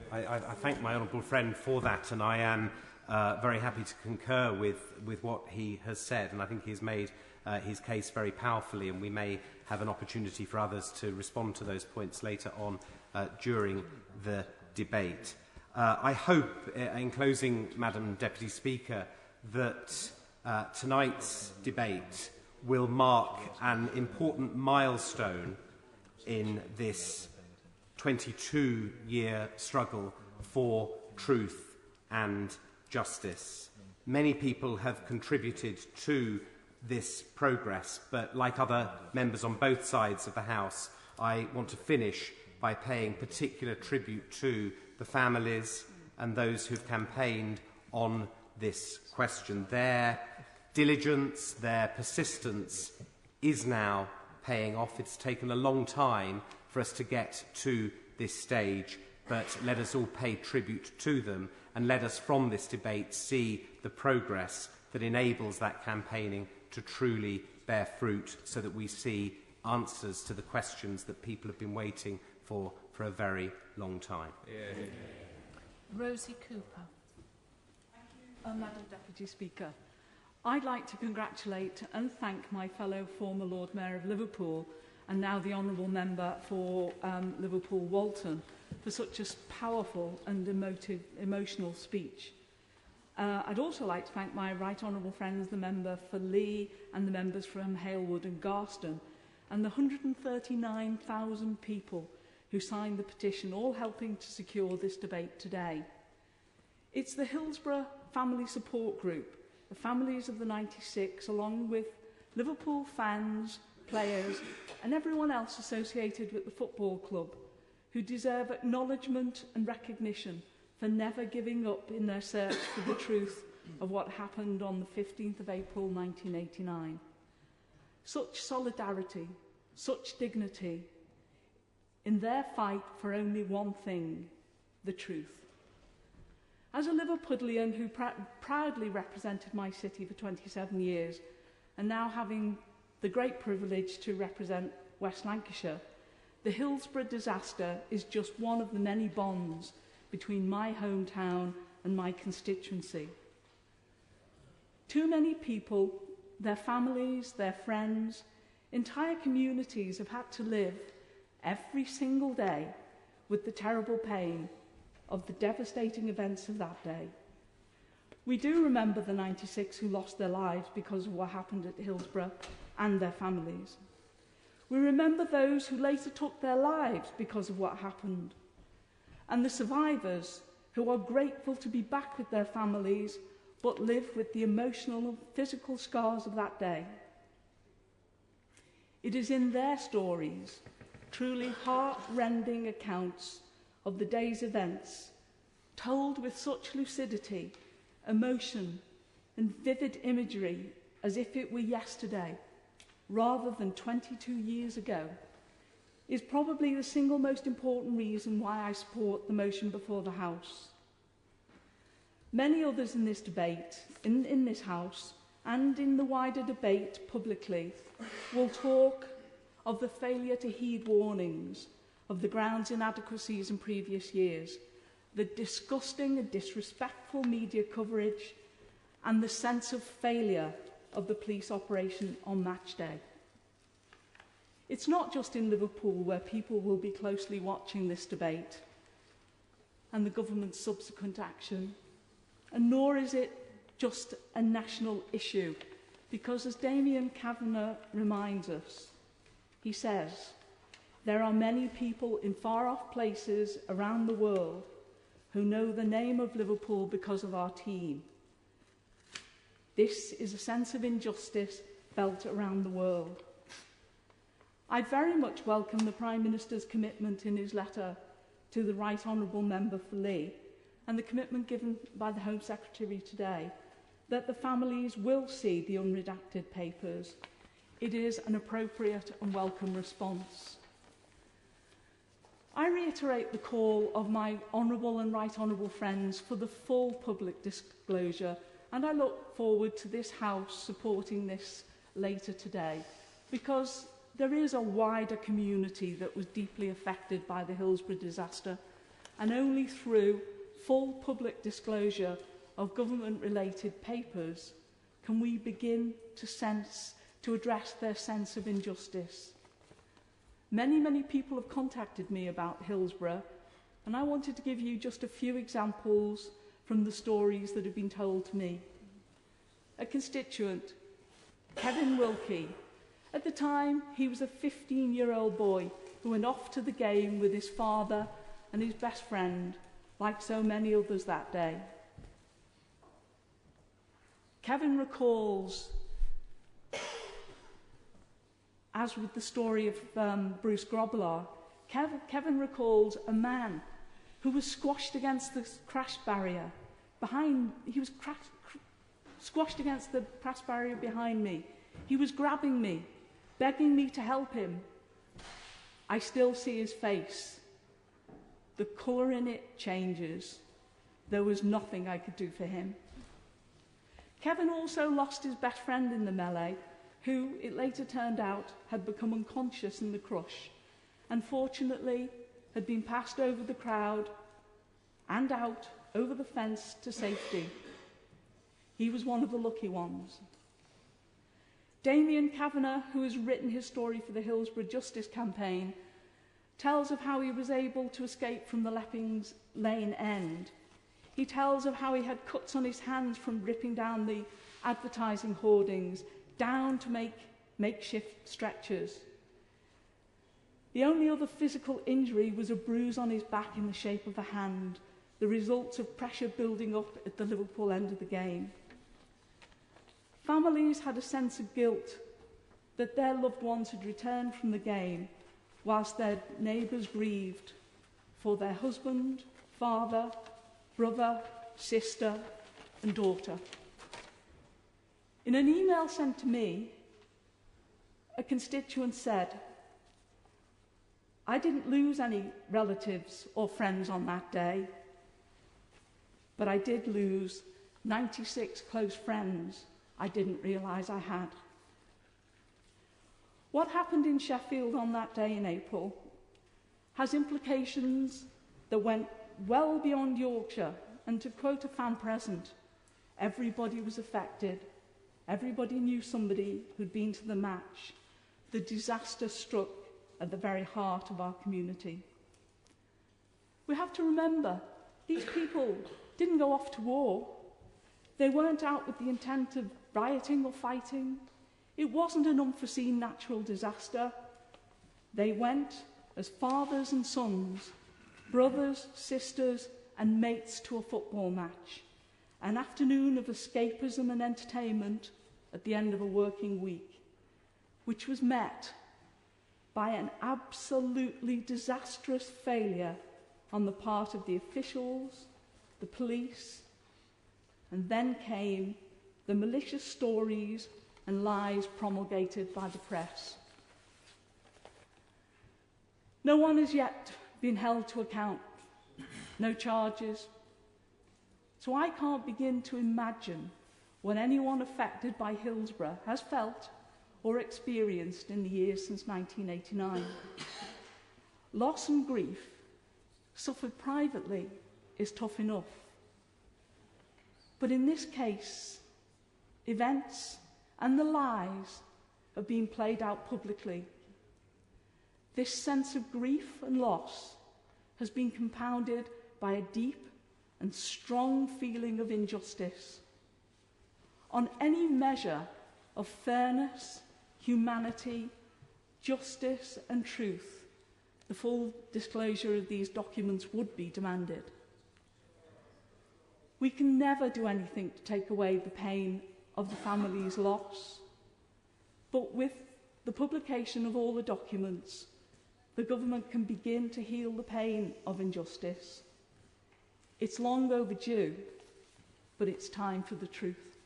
I thank my honourable friend for that, and I am very happy to concur with what he has said, and I think he's made his case very powerfully, and we may have an opportunity for others to respond to those points later on during the debate. I hope, in closing, Madam Deputy Speaker, that tonight's debate will mark an important milestone in this 22-year struggle for truth and justice. Many people have contributed to this progress, but like other members on both sides of the House, I want to finish by paying particular tribute to the families and those who've campaigned on this question. Their diligence, their persistence is now paying off. It's taken a long time for us to get to this stage, but let us all pay tribute to them, and let us from this debate see the progress that enables that campaigning to truly bear fruit, so that we see answers to the questions that people have been waiting for a very long time.
Yeah. Rosie Cooper.
Madam Deputy Speaker, I'd like to congratulate and thank my fellow former Lord Mayor of Liverpool and now the Honourable Member for Liverpool Walton for such a powerful and emotional speech. I'd also like to thank my right honourable friends, the member for Lee and the members from Halewood and Garston, and the 139,000 people who signed the petition, all helping to secure this debate today. It's the Hillsborough Family Support Group, the families of the 96, along with Liverpool fans, players, and everyone else associated with the football club, who deserve acknowledgement and recognition for never giving up in their search for the truth of what happened on the 15th of April 1989. Such solidarity, such dignity, in their fight for only one thing, the truth. As a Liverpudlian who proudly represented my city for 27 years, and now having the great privilege to represent West Lancashire, the Hillsborough disaster is just one of the many bonds between my hometown and my constituency. Too many people, their families, their friends, entire communities have had to live every single day with the terrible pain of the devastating events of that day. We do remember the 96 who lost their lives because of what happened at Hillsborough and their families. We remember those who later took their lives because of what happened, and the survivors who are grateful to be back with their families but live with the emotional and physical scars of that day. It is in their stories, truly heart-rending accounts of the day's events, told with such lucidity, emotion, and vivid imagery as if it were yesterday, rather than 22 years ago, is probably the single most important reason why I support the motion before the House. Many others in this debate, in this House, and in the wider debate publicly, will talk of the failure to heed warnings, of the grounds inadequacies in previous years, the disgusting and disrespectful media coverage, and the sense of failure of the police operation on match day. It's not just in Liverpool where people will be closely watching this debate and the government's subsequent action, and nor is it just a national issue, because as Damien Kavanagh reminds us, he says, there are many people in far-off places around the world who know the name of Liverpool because of our team. This is a sense of injustice felt around the world. I very much welcome the Prime Minister's commitment in his letter to the Right Honourable Member for Lee, and the commitment given by the Home Secretary today, that the families will see the unredacted papers. It is an appropriate and welcome response. I reiterate the call of my honourable and right honourable friends for the full public disclosure, and I look forward to this House supporting this later today, because there is a wider community that was deeply affected by the Hillsborough disaster, and only through full public disclosure of government-related papers can we begin to address their sense of injustice. Many people have contacted me about Hillsborough, and I wanted to give you just a few examples from the stories that have been told to me. A constituent, Kevin Wilkie. At the time, he was a 15-year-old boy who went off to the game with his father and his best friend, like so many others that day. Kevin recalls, as with the story of Bruce Grobbelaar, Kevin recalls a man who was squashed against the crash barrier behind. He was squashed against the crash barrier behind me. He was grabbing me, begging me to help him. I still see his face. The colour in it changes. There was nothing I could do for him. Kevin also lost his best friend in the melee, who, it later turned out, had become unconscious in the crush, and fortunately had been passed over the crowd and out over the fence to safety. He was one of the lucky ones. Damien Kavanagh, who has written his story for the Hillsborough Justice Campaign, tells of how he was able to escape from the Leppings Lane end. He tells of how he had cuts on his hands from ripping down the advertising hoardings down to make makeshift stretchers. The only other physical injury was a bruise on his back in the shape of a hand, the result of pressure building up at the Liverpool end of the game. Families had a sense of guilt that their loved ones had returned from the game whilst their neighbours grieved for their husband, father, brother, sister and daughter. In an email sent to me, a constituent said, I didn't lose any relatives or friends on that day, but I did lose 96 close friends I didn't realise I had. What happened in Sheffield on that day in April has implications that went well beyond Yorkshire, and to quote a fan present, everybody was affected. Everybody knew somebody who'd been to the match. The disaster struck at the very heart of our community. We have to remember, these people didn't go off to war. They weren't out with the intent of rioting or fighting. It wasn't an unforeseen natural disaster. They went as fathers and sons, brothers, sisters, and mates to a football match, an afternoon of escapism and entertainment at the end of a working week, which was met by an absolutely disastrous failure on the part of the officials, the police, and then came the malicious stories and lies promulgated by the press. No one has yet been held to account, no charges. So I can't begin to imagine what anyone affected by Hillsborough has felt or experienced in the years since 1989. Loss and grief, suffered privately, is tough enough. But in this case, events and the lies have been played out publicly. This sense of grief and loss has been compounded by a deep and strong feeling of injustice. On any measure of fairness, humanity, justice and truth, the full disclosure of these documents would be demanded. We can never do anything to take away the pain of the family's loss, but with the publication of all the documents, the government can begin to heal the pain of injustice. It's long overdue, but it's time for the truth.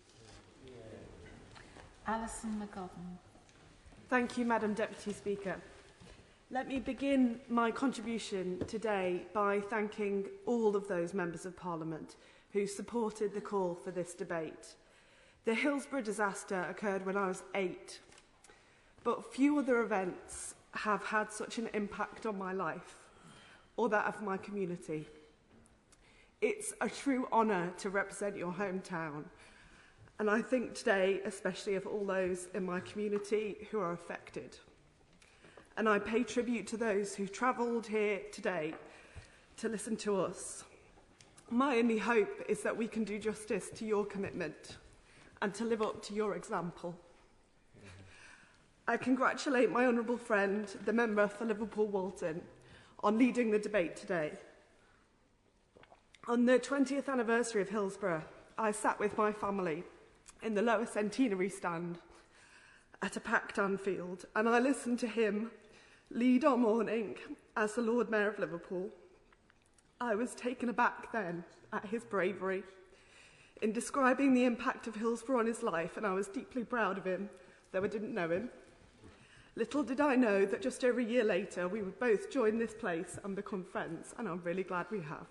Alison McGovern.
Thank you, Madam Deputy Speaker. Let me begin my contribution today by thanking all of those members of Parliament who supported the call for this debate. The Hillsborough disaster occurred when I was 8, but few other events have had such an impact on my life or that of my community. It's a true honour to represent your hometown, and I think today especially of all those in my community who are affected. And I pay tribute to those who travelled here today to listen to us. My only hope is that we can do justice to your commitment and to live up to your example. I congratulate my honourable friend, the member for Liverpool Walton, on leading the debate today. On the 20th anniversary of Hillsborough, I sat with my family in the lower centenary stand at a packed Anfield, and I listened to him lead our mourning as the Lord Mayor of Liverpool. I was taken aback then at his bravery in describing the impact of Hillsborough on his life, and I was deeply proud of him, though I didn't know him. Little did I know that just over a year later we would both join this place and become friends, and I'm really glad we have.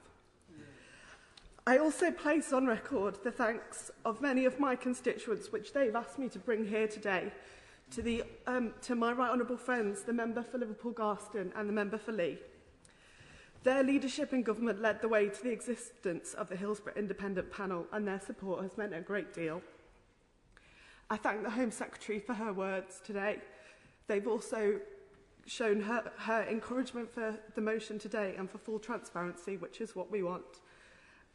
I also place on record the thanks of many of my constituents, which they've asked me to bring here today, to my right honourable friends, the member for Liverpool Garston and the member for Lee. Their leadership in government led the way to the existence of the Hillsborough Independent Panel, and their support has meant a great deal. I thank the Home Secretary for her words today. They've also shown her encouragement for the motion today and for full transparency, which is what we want.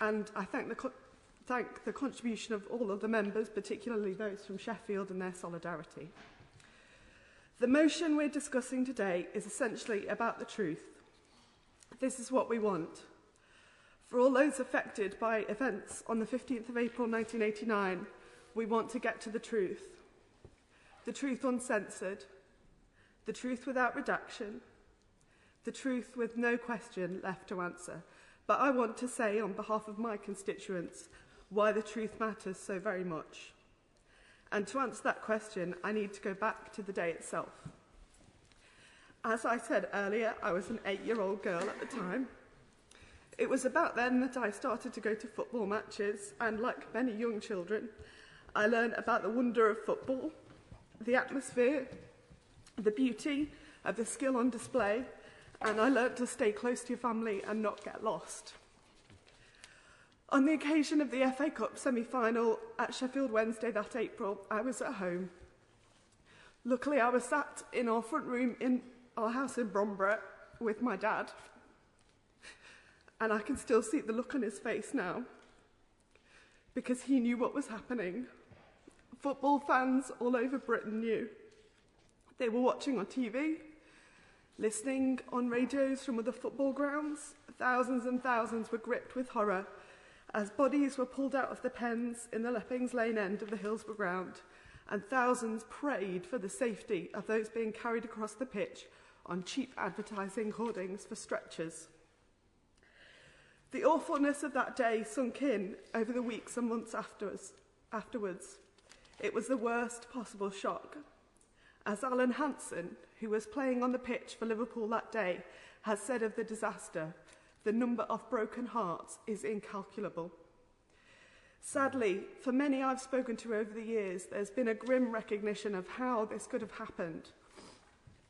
And I thank the contribution of all of the members, particularly those from Sheffield, and their solidarity. The motion we're discussing today is essentially about the truth. This is what we want. For all those affected by events on the 15th of April 1989, we want to get to the truth. The truth uncensored, the truth without redaction, the truth with no question left to answer. But I want to say on behalf of my constituents why the truth matters so very much. And to answer that question, I need to go back to the day itself.
As I said earlier, I was an 8-year-old girl at the time. It was about then that I started to go to football matches, and like many young children, I learned about the wonder of football, the atmosphere, the beauty of the skill on display, and I learned to stay close to your family and not get lost. On the occasion of the FA Cup semi-final at Sheffield Wednesday that April, I was at home. Luckily, I was sat in our front room in our house in Bromborough with my dad, and I can still see the look on his face now, because he knew what was happening. Football fans all over Britain knew. They were watching on TV, listening on radios from other football grounds. Thousands and thousands were gripped with horror as bodies were pulled out of the pens in the Leppings Lane end of the Hillsborough ground, and thousands prayed for the safety of those being carried across the pitch on cheap advertising hoardings for stretchers. The awfulness of that day sunk in over the weeks and months afterwards. It was the worst possible shock. As Alan Hansen, who was playing on the pitch for Liverpool that day, has said of the disaster, the number of broken hearts is incalculable. Sadly, for many I've spoken to over the years, there's been a grim recognition of how this could have happened.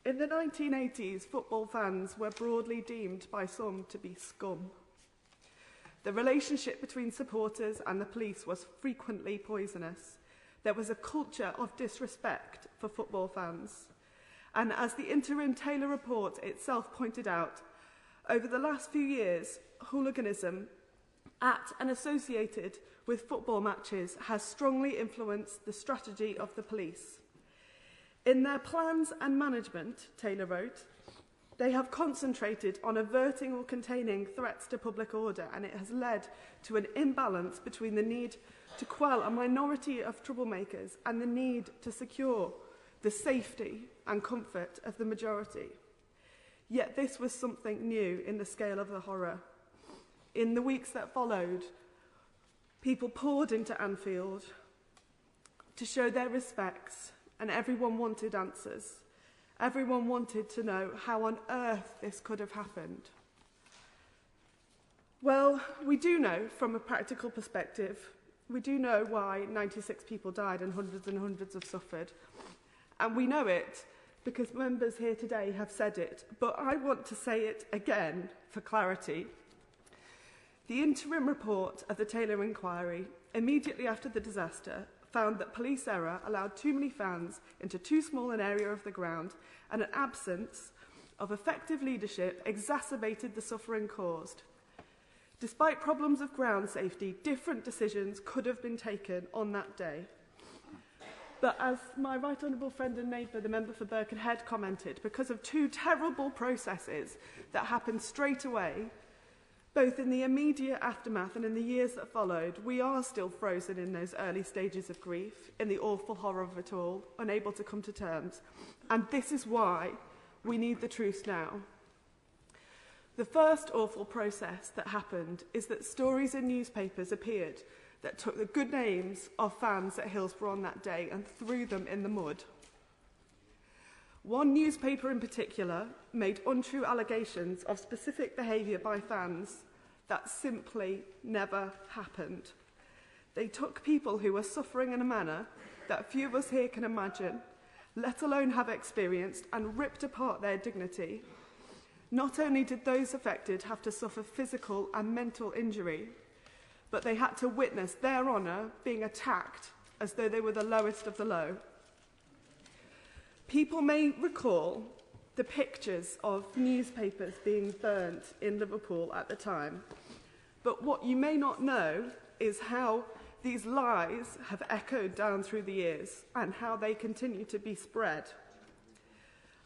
In the 1980s, football fans were broadly deemed by some to be scum. The relationship between supporters and the police was frequently poisonous. There was a culture of disrespect for football fans. And as the interim Taylor report itself pointed out, over the last few years, hooliganism at and associated with football matches has strongly influenced the strategy of the police. In their plans and management, Taylor wrote, they have concentrated on averting or containing threats to public order, and it has led to an imbalance between the need to quell a minority of troublemakers and the need to secure the safety and comfort of the majority. Yet this was something new in the scale of the horror. In the weeks that followed, people poured into Anfield to show their respects, and everyone wanted answers. Everyone wanted to know how on earth this could have happened. Well, we do know from a practical perspective, we do know why 96 people died and hundreds have suffered. And we know it because members here today have said it, but I want to say it again for clarity. The interim report of the Taylor inquiry, immediately after the disaster, found that police error allowed too many fans into too small an area of the ground, and an absence of effective leadership exacerbated the suffering caused. Despite problems of ground safety, different decisions could have been taken on that day. But as my right honourable friend and neighbour, the member for Birkenhead, commented, because of two terrible processes that happened straight away, both in the immediate aftermath and in the years that followed, we are still frozen in those early stages of grief, in the awful horror of it all, unable to come to terms. And this is why we need the truth now. The first awful process that happened is that stories in newspapers appeared that took the good names of fans at Hillsborough on that day and threw them in the mud. One newspaper in particular made untrue allegations of specific behaviour by fans that simply never happened. They took people who were suffering in a manner that few of us here can imagine, let alone have experienced, and ripped apart their dignity. Not only did those affected have to suffer physical and mental injury, but they had to witness their honour being attacked as though they were the lowest of the low. People may recall the pictures of newspapers being burnt in Liverpool at the time, but what you may not know is how these lies have echoed down through the years and how they continue to be spread.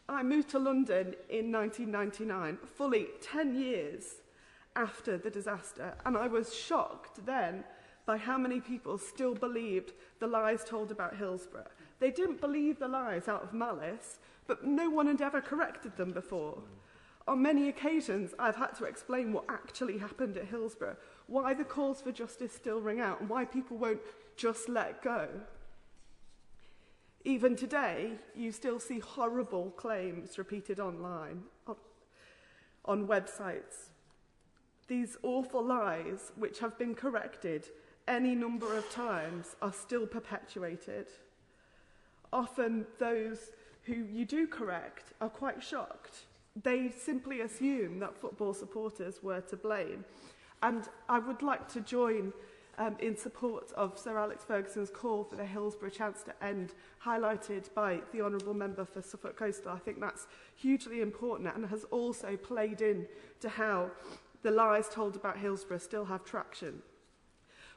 I moved to London in 1999, fully 10 years after the disaster, and I was shocked then by how many people still believed the lies told about Hillsborough. They didn't believe the lies out of malice, but no one had ever corrected them before. On many occasions, I've had to explain what actually happened at Hillsborough, why the calls for justice still ring out, and why people won't just let go. Even today, you still see horrible claims repeated online, on websites. These awful lies, which have been corrected any number of times, are still perpetuated. Often those who you do correct are quite shocked. They simply assume that football supporters were to blame. And I would like to join in support of Sir Alex Ferguson's call for the Hillsborough chance to end, highlighted by the Honourable Member for Suffolk Coastal. I think that's hugely important and has also played in to how the lies told about Hillsborough still have traction.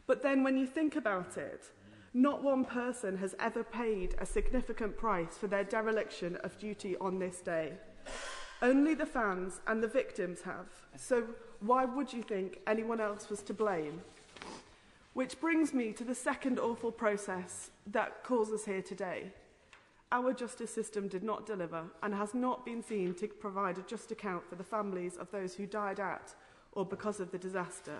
But then when you think about it, not one person has ever paid a significant price for their dereliction of duty on this day. Only the fans and the victims have. So why would you think anyone else was to blame? Which brings me to the second awful process that calls us here today. Our justice system did not deliver and has not been seen to provide a just account for the families of those who died at or because of the disaster.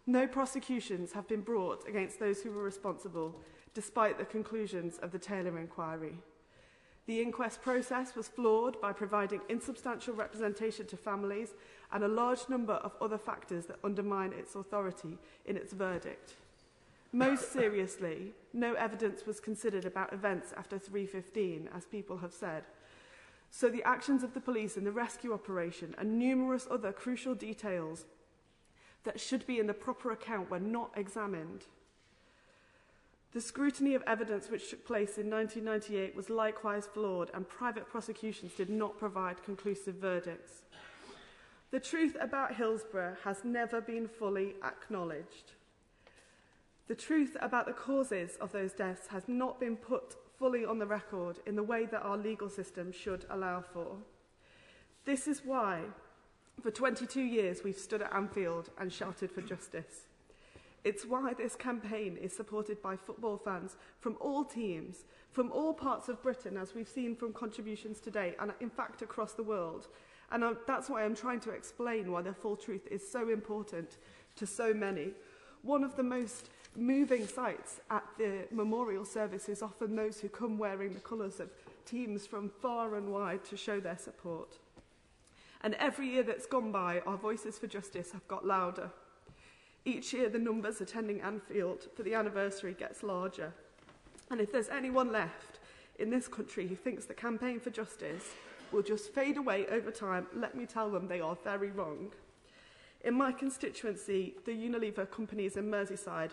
No prosecutions have been brought against those who were responsible, despite the conclusions of the Taylor inquiry. The inquest process was flawed by providing insubstantial representation to families and a large number of other factors that undermine its authority in its verdict. Most seriously, no evidence was considered about events after 3:15, as people have said. So the actions of the police in the rescue operation and numerous other crucial details that should be in the proper account were not examined. The scrutiny of evidence which took place in 1998 was likewise flawed, and private prosecutions did not provide conclusive verdicts. The truth about Hillsborough has never been fully acknowledged. The truth about the causes of those deaths has not been put fully on the record in the way that our legal system should allow for. This is why, for 22 years, we've stood at Anfield and shouted for justice. It's why this campaign is supported by football fans from all teams, from all parts of Britain, as we've seen from contributions today, and in fact across the world. And that's why I'm trying to explain why the full truth is so important to so many. One of the most moving sights at the memorial service is often those who come wearing the colours of teams from far and wide to show their support. And every year that's gone by, our voices for justice have got louder. Each year, the numbers attending Anfield for the anniversary gets larger. And if there's anyone left in this country who thinks the campaign for justice will just fade away over time, let me tell them they are very wrong. In my constituency, the Unilever companies in Merseyside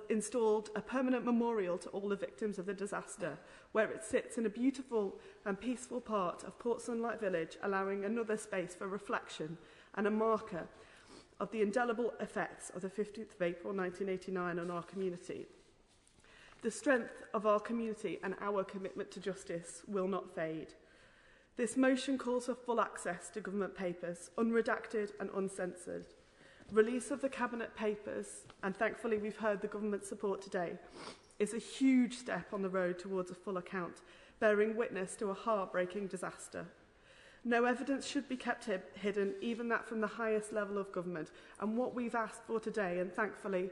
installed a permanent memorial to all the victims of the disaster, where it sits in a beautiful and peaceful part of Port Sunlight Village, allowing another space for reflection and a marker of the indelible effects of the 15th of April 1989 on our community. The strength of our community and our commitment to justice will not fade. This motion calls for full access to government papers, unredacted and uncensored. Release of the Cabinet papers, and thankfully we've heard the government support today, is a huge step on the road towards a full account, bearing witness to a heartbreaking disaster. No evidence should be kept hidden, even that from the highest level of government. And what we've asked for today, and thankfully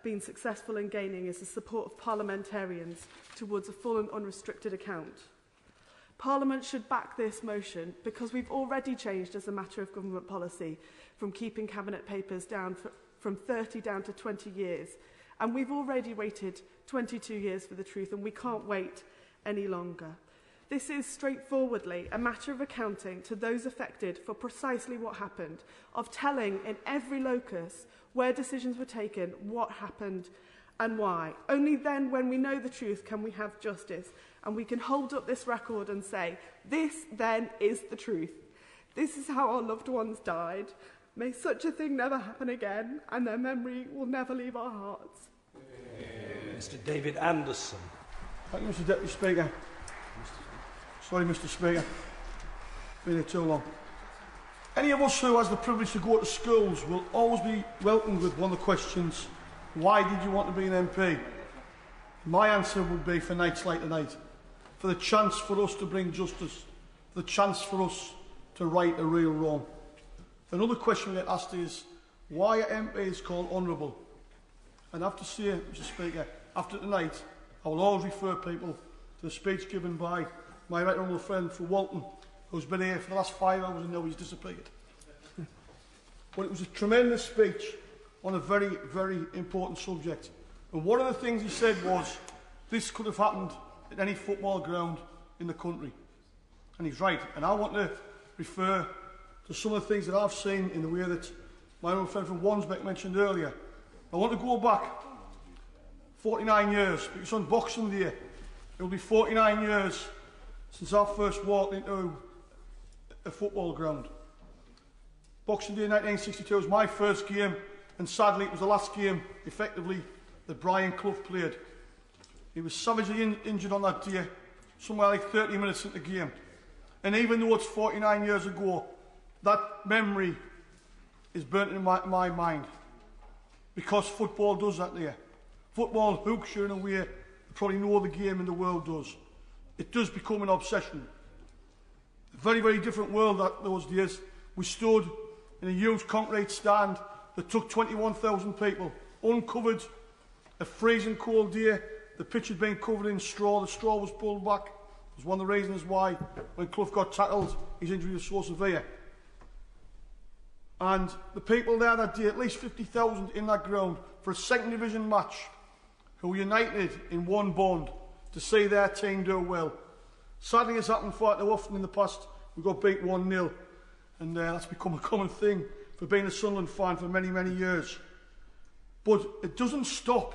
been successful in gaining, is the support of parliamentarians towards a full and unrestricted account. Parliament should back this motion because we've already changed as a matter of government policy from keeping Cabinet papers down from 30 down to 20 years. And we've already waited 22 years for the truth, and we can't wait any longer. This is straightforwardly a matter of accounting to those affected for precisely what happened, of telling in every locus where decisions were taken, what happened and why. Only then, when we know the truth, can we have justice, and we can hold up this record and say, this then is the truth. This is how our loved ones died. May such a thing never happen again, and their memory will never leave our hearts.
Mr. David Anderson.
Thank you, Mr. Deputy Speaker. Sorry, Mr. Speaker. Been here too long. Any of us who has the privilege to go to schools will always be welcomed with one of the questions, why did you want to be an MP? My answer would be for nights like tonight, for the chance for us to bring justice, for the chance for us to right a real wrong. Another question we get asked is, why are MPs called honourable? And I have to say, Mr. Speaker, after tonight, I will always refer people to the speech given by my right honourable friend from Walton, who's been here for the last 5 hours and now he's disappeared. But it was a tremendous speech on a very, very important subject. And one of the things he said was, this could have happened at any football ground in the country. And he's right. And I want to refer to some of the things that I've seen in the way that my own friend from Wansbeck mentioned earlier. I want to go back 49 years, because on Boxing Day, it will be 49 years since I first walked into a football ground. Boxing Day 1962 was my first game, and sadly it was the last game, effectively, that Brian Clough played. He was savagely injured on that day, somewhere like 30 minutes into the game. And even though it's 49 years ago, that memory is burnt in my mind. Because football does that there. Football hooks you in a way you probably no other game in the world does. It does become an obsession. A very, very different world that those days. We stood in a huge concrete stand that took 21,000 people, uncovered, a freezing cold day. The pitch had been covered in straw. The straw was pulled back. It was one of the reasons why, when Clough got tackled, his injury was so severe. And the people there that day, at least 50,000 in that ground, for a second division match, who were united in one bond to see their team do well. Sadly, it's happened far too often in the past. We got beat 1-0, and that's become a common thing for being a Sunderland fan for many, many years. But it doesn't stop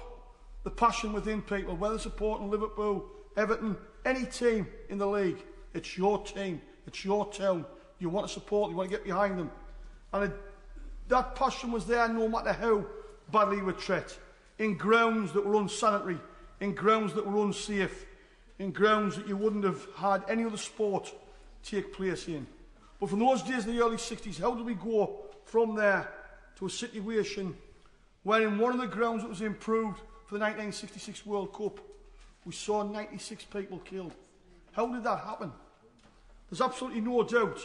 the passion within people, whether supporting Liverpool, Everton, any team in the league. It's your team, it's your town. You want to support, you want to get behind them. And that passion was there no matter how badly you were treated. In grounds that were unsanitary, in grounds that were unsafe, in grounds that you wouldn't have had any other sport take place in. But from those days in the early 60s, how did we go from there to a situation where in one of the grounds that was improved for the 1966 World Cup, we saw 96 people killed? How did that happen? There's absolutely no doubt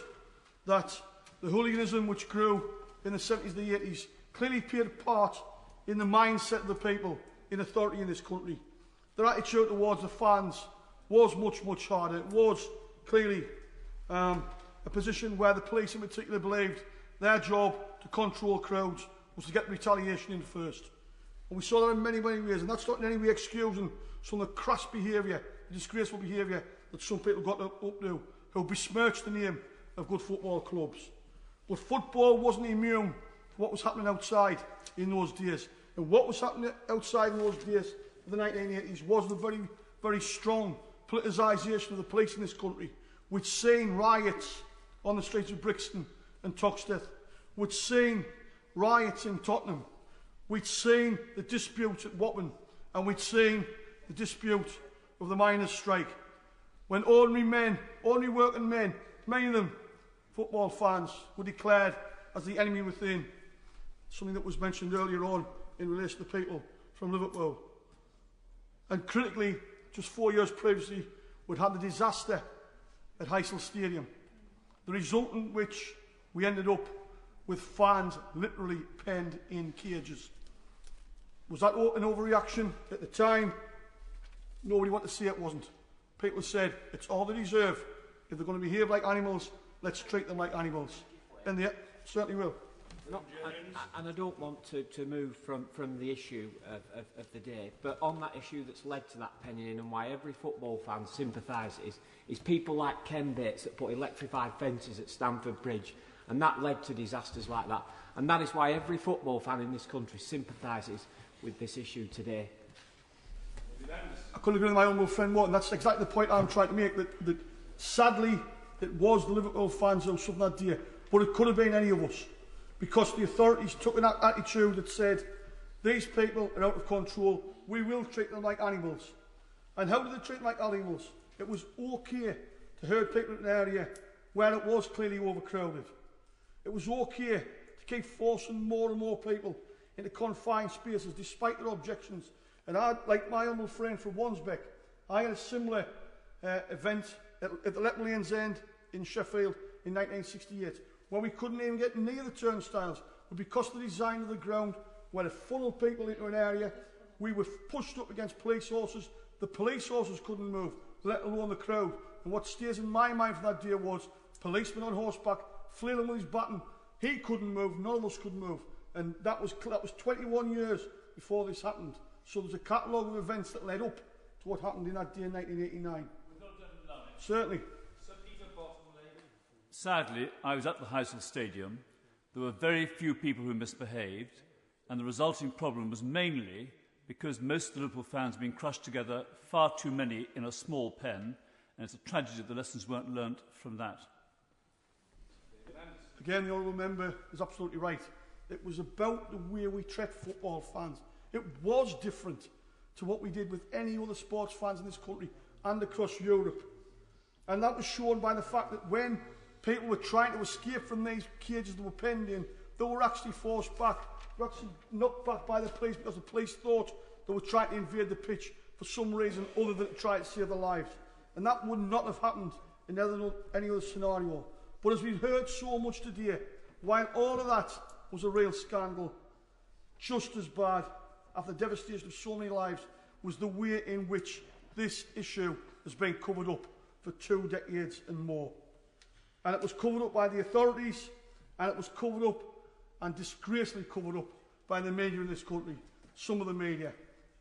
that the hooliganism which grew in the 70s and the 80s clearly played a part in the mindset of the people in authority in this country. Their attitude towards the fans was much, much harder. It was clearly a position where the police in particular believed their job to control crowds was to get retaliation in first. And we saw that in many, many ways, and that's not in any way excusing some of the crass behaviour, the disgraceful behaviour that some people got up to, who besmirched the name of good football clubs. But football wasn't immune to what was happening outside in those days. And what was happening outside in those days of the 1980s was the very, very strong politicisation of the police in this country. We'd seen riots on the streets of Brixton and Toxteth. We'd seen riots in Tottenham. We'd seen the dispute at Wapping. And we'd seen the dispute of the miners' strike. When ordinary men, ordinary working men, many of them football fans, were declared as the enemy within. Something that was mentioned earlier on in relation to people from Liverpool. And critically, just 4 years previously, we'd had the disaster at Heysel Stadium, the result in which we ended up with fans literally penned in cages. Was that an overreaction at the time? Nobody wanted to say it wasn't. People said, it's all they deserve. If they're going to behave like animals, let's treat them like animals. And they certainly will.
And I don't want to move from the issue of the day, but on that issue that's led to that penning in and why every football fan sympathises is people like Ken Bates that put electrified fences at Stamford Bridge, and that led to disasters like that. And that is why every football fan in this country sympathises with this issue today.
I couldn't agree with my honourable friend more, and that's exactly the point I'm trying to make, that sadly it was the Liverpool fans who suffered that day, but it could have been any of us. Because the authorities took an attitude that said, these people are out of control, we will treat them like animals. And how did they treat them like animals? It was okay to herd people in an area where it was clearly overcrowded. It was okay to keep forcing more and more people into confined spaces despite their objections. And I, like my honourable friend from Wansbeck, I had a similar event at the Liverpool Lane's End in Sheffield in 1968. Where we couldn't even get near the turnstiles, but because of the design of the ground, where it funneled people into an area, we were pushed up against police horses. The police horses couldn't move. let alone the crowd. And what stays in my mind from that day was policeman on horseback, flailing with his baton. He couldn't move, none of us could move. And that was 21 years before this happened. So there's a catalogue of events that led up to what happened in that day in 1989. Certainly.
Sadly, I was at the Heysel Stadium. There were very few people who misbehaved, and the resulting problem was mainly because most of the Liverpool fans had been crushed together, far too many in a small pen, and it's a tragedy that the lessons weren't learnt from that.
Again, the honourable member is absolutely right. It was about the way we treat football fans. It was different to what we did with any other sports fans in this country and across Europe. And that was shown by the fact that when people were trying to escape from these cages they were penned in, they were actually forced back, they were actually knocked back by the police because the police thought they were trying to invade the pitch for some reason other than to try to save their lives. And that would not have happened in any other scenario. But as we've heard so much today, while all of that was a real scandal, just as bad, after the devastation of so many lives, was the way in which this issue has been covered up for 2 decades and more. And it was covered up by the authorities, and it was covered up and disgracefully covered up by the media in this country, some of the media.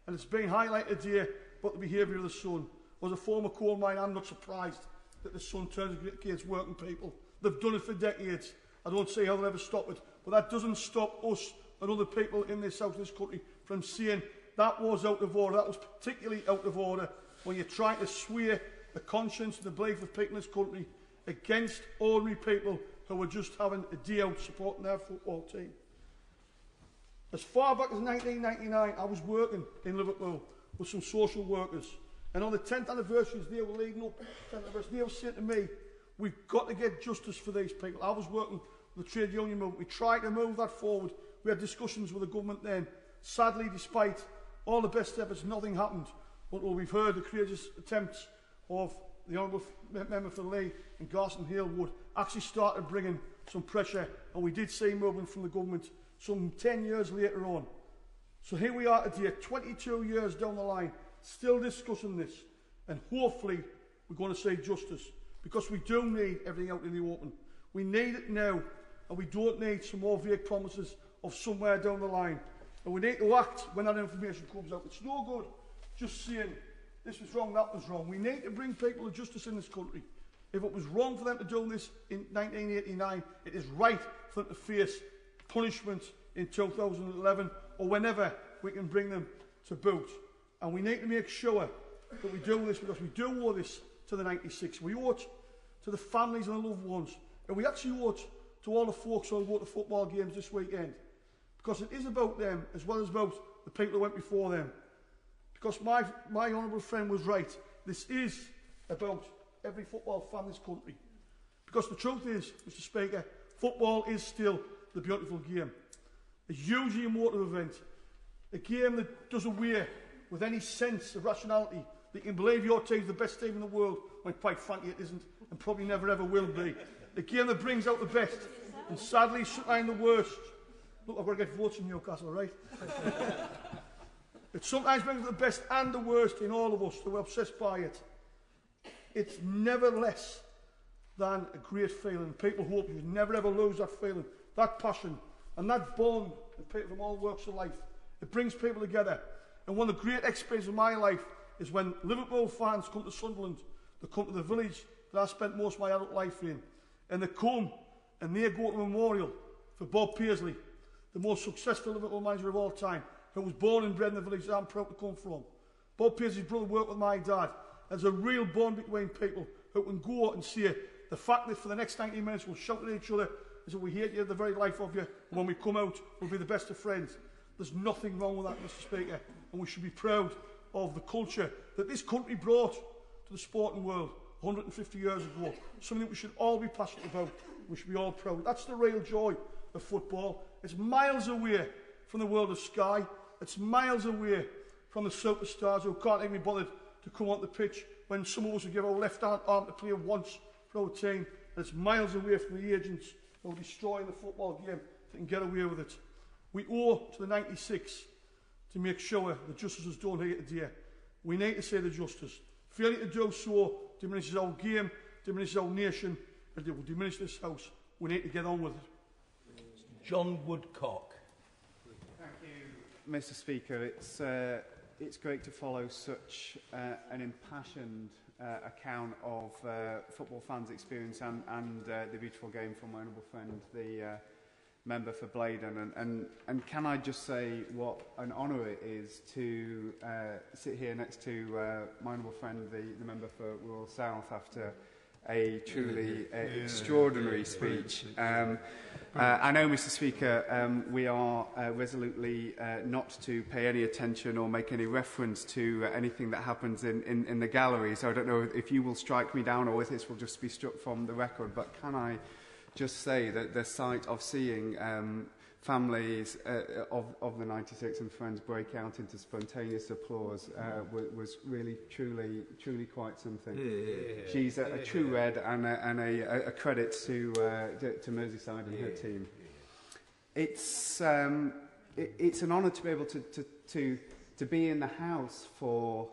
And it's been highlighted here about the behaviour of the Sun. As a former coal miner, I'm not surprised that the Sun turns against working people. They've done it for decades. I don't see how they'll ever stop it. But that doesn't stop us and other people in this house, in this country, from saying that was out of order. That was particularly out of order when you're trying to sway the conscience and the belief of people in this country against ordinary people who were just having a day out supporting their football team. As far back as 1999, I was working in Liverpool with some social workers. And on the 10th anniversaries, they were leading up, they were saying to me, we've got to get justice for these people. I was working with the trade union movement. We tried to move that forward. We had discussions with the government then. Sadly, despite all the best efforts, nothing happened. But we've heard the courageous attempts of the Honourable Member for Lee and Garson Halewood actually started bringing some pressure, and we did see movement from the government some 10 years later on. So here we are today, 22 years down the line, still discussing this, and hopefully we're going to see justice, because we do need everything out in the open. We need it now, and we don't need some more vague promises of somewhere down the line. And we need to act when that information comes out. It's no good just saying this was wrong, that was wrong. We need to bring people to justice in this country. If it was wrong for them to do this in 1989, it is right for them to face punishment in 2011 or whenever we can bring them to boot. And we need to make sure that we do this, because we do owe this to the 96. We owe it to the families and the loved ones. And we actually owe it to all the folks who go to football games this weekend. Because it is about them as well as about the people who went before them. Because my honourable friend was right. This is about every football fan in this country. Because the truth is, Mr. Speaker, football is still the beautiful game. A hugely emotive event. A game that does away with any sense of rationality. That you can believe your team's the best team in the world, when quite frankly it isn't, and probably never ever will be. A game that brings out the best, and sadly sometimes the worst. Look, I've got to get votes in Newcastle, right? It sometimes brings out the best and the worst in all of us who are obsessed by it. It's never less than a great feeling. People hope you never ever lose that feeling, that passion, and that bond of people from all walks of life. It brings people together. And one of the great experiences of my life is when Liverpool fans come to Sunderland, they come to the village that I spent most of my adult life in, and they come and they go to a memorial for Bob Paisley, the most successful Liverpool manager of all time, who was born and bred in the village that I'm proud to come from. Bob Paisley's brother worked with my dad. There's a real bond between people who can go out and say the fact that for the next 90 minutes we'll shout at each other as if we hate you, the very life of you, and when we come out we'll be the best of friends. There's nothing wrong with that, Mr. Speaker, and we should be proud of the culture that this country brought to the sporting world 150 years ago. Something that we should all be passionate about. We should be all proud. That's the real joy of football. It's miles away from the world of Sky. It's miles away from the superstars who can't even be bothered to come on the pitch when some of us would give our left arm to play once for our team. And it's miles away from the agents who are destroying the football game that can get away with it. We owe to the 96 to make sure that justice is done here today. We need to say the justice. Failure to do so diminishes our game, diminishes our nation, and it will diminish this House. We need to get on with it.
John Woodcock.
Thank you, Mr. Speaker. It's great to follow such an impassioned account of football fans' experience and the beautiful game from my honourable friend, the member for Blaydon. And can I just say what an honour it is to sit here next to my honourable friend, the member for Rural South, after a truly extraordinary speech. I know, Mr. Speaker, we are resolutely not to pay any attention or make any reference to anything that happens in the gallery, so I don't know if you will strike me down or if this will just be struck from the record, but can I just say that the sight of seeing families of the 96 and friends break out into spontaneous applause was really, truly quite something. Yeah. She's a true red and a credit to Merseyside and her team. It's an honour to be able to be in the House for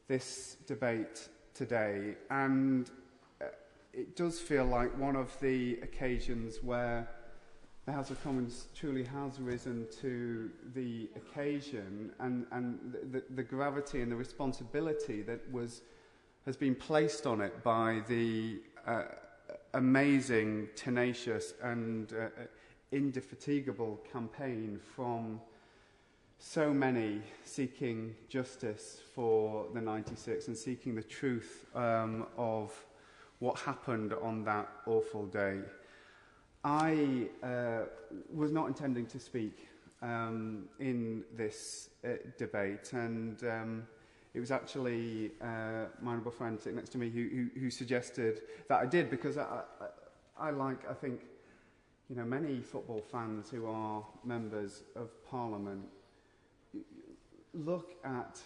this debate today, and it does feel like one of the occasions where the House of Commons truly has risen to the occasion, and the gravity and the responsibility that has been placed on it by the amazing, tenacious and indefatigable campaign from so many seeking justice for the 96 and seeking the truth of what happened on that awful day. I was not intending to speak in this debate, and it was actually my honourable friend sitting next to me who suggested that I did, because I think, you know, many football fans who are members of Parliament look at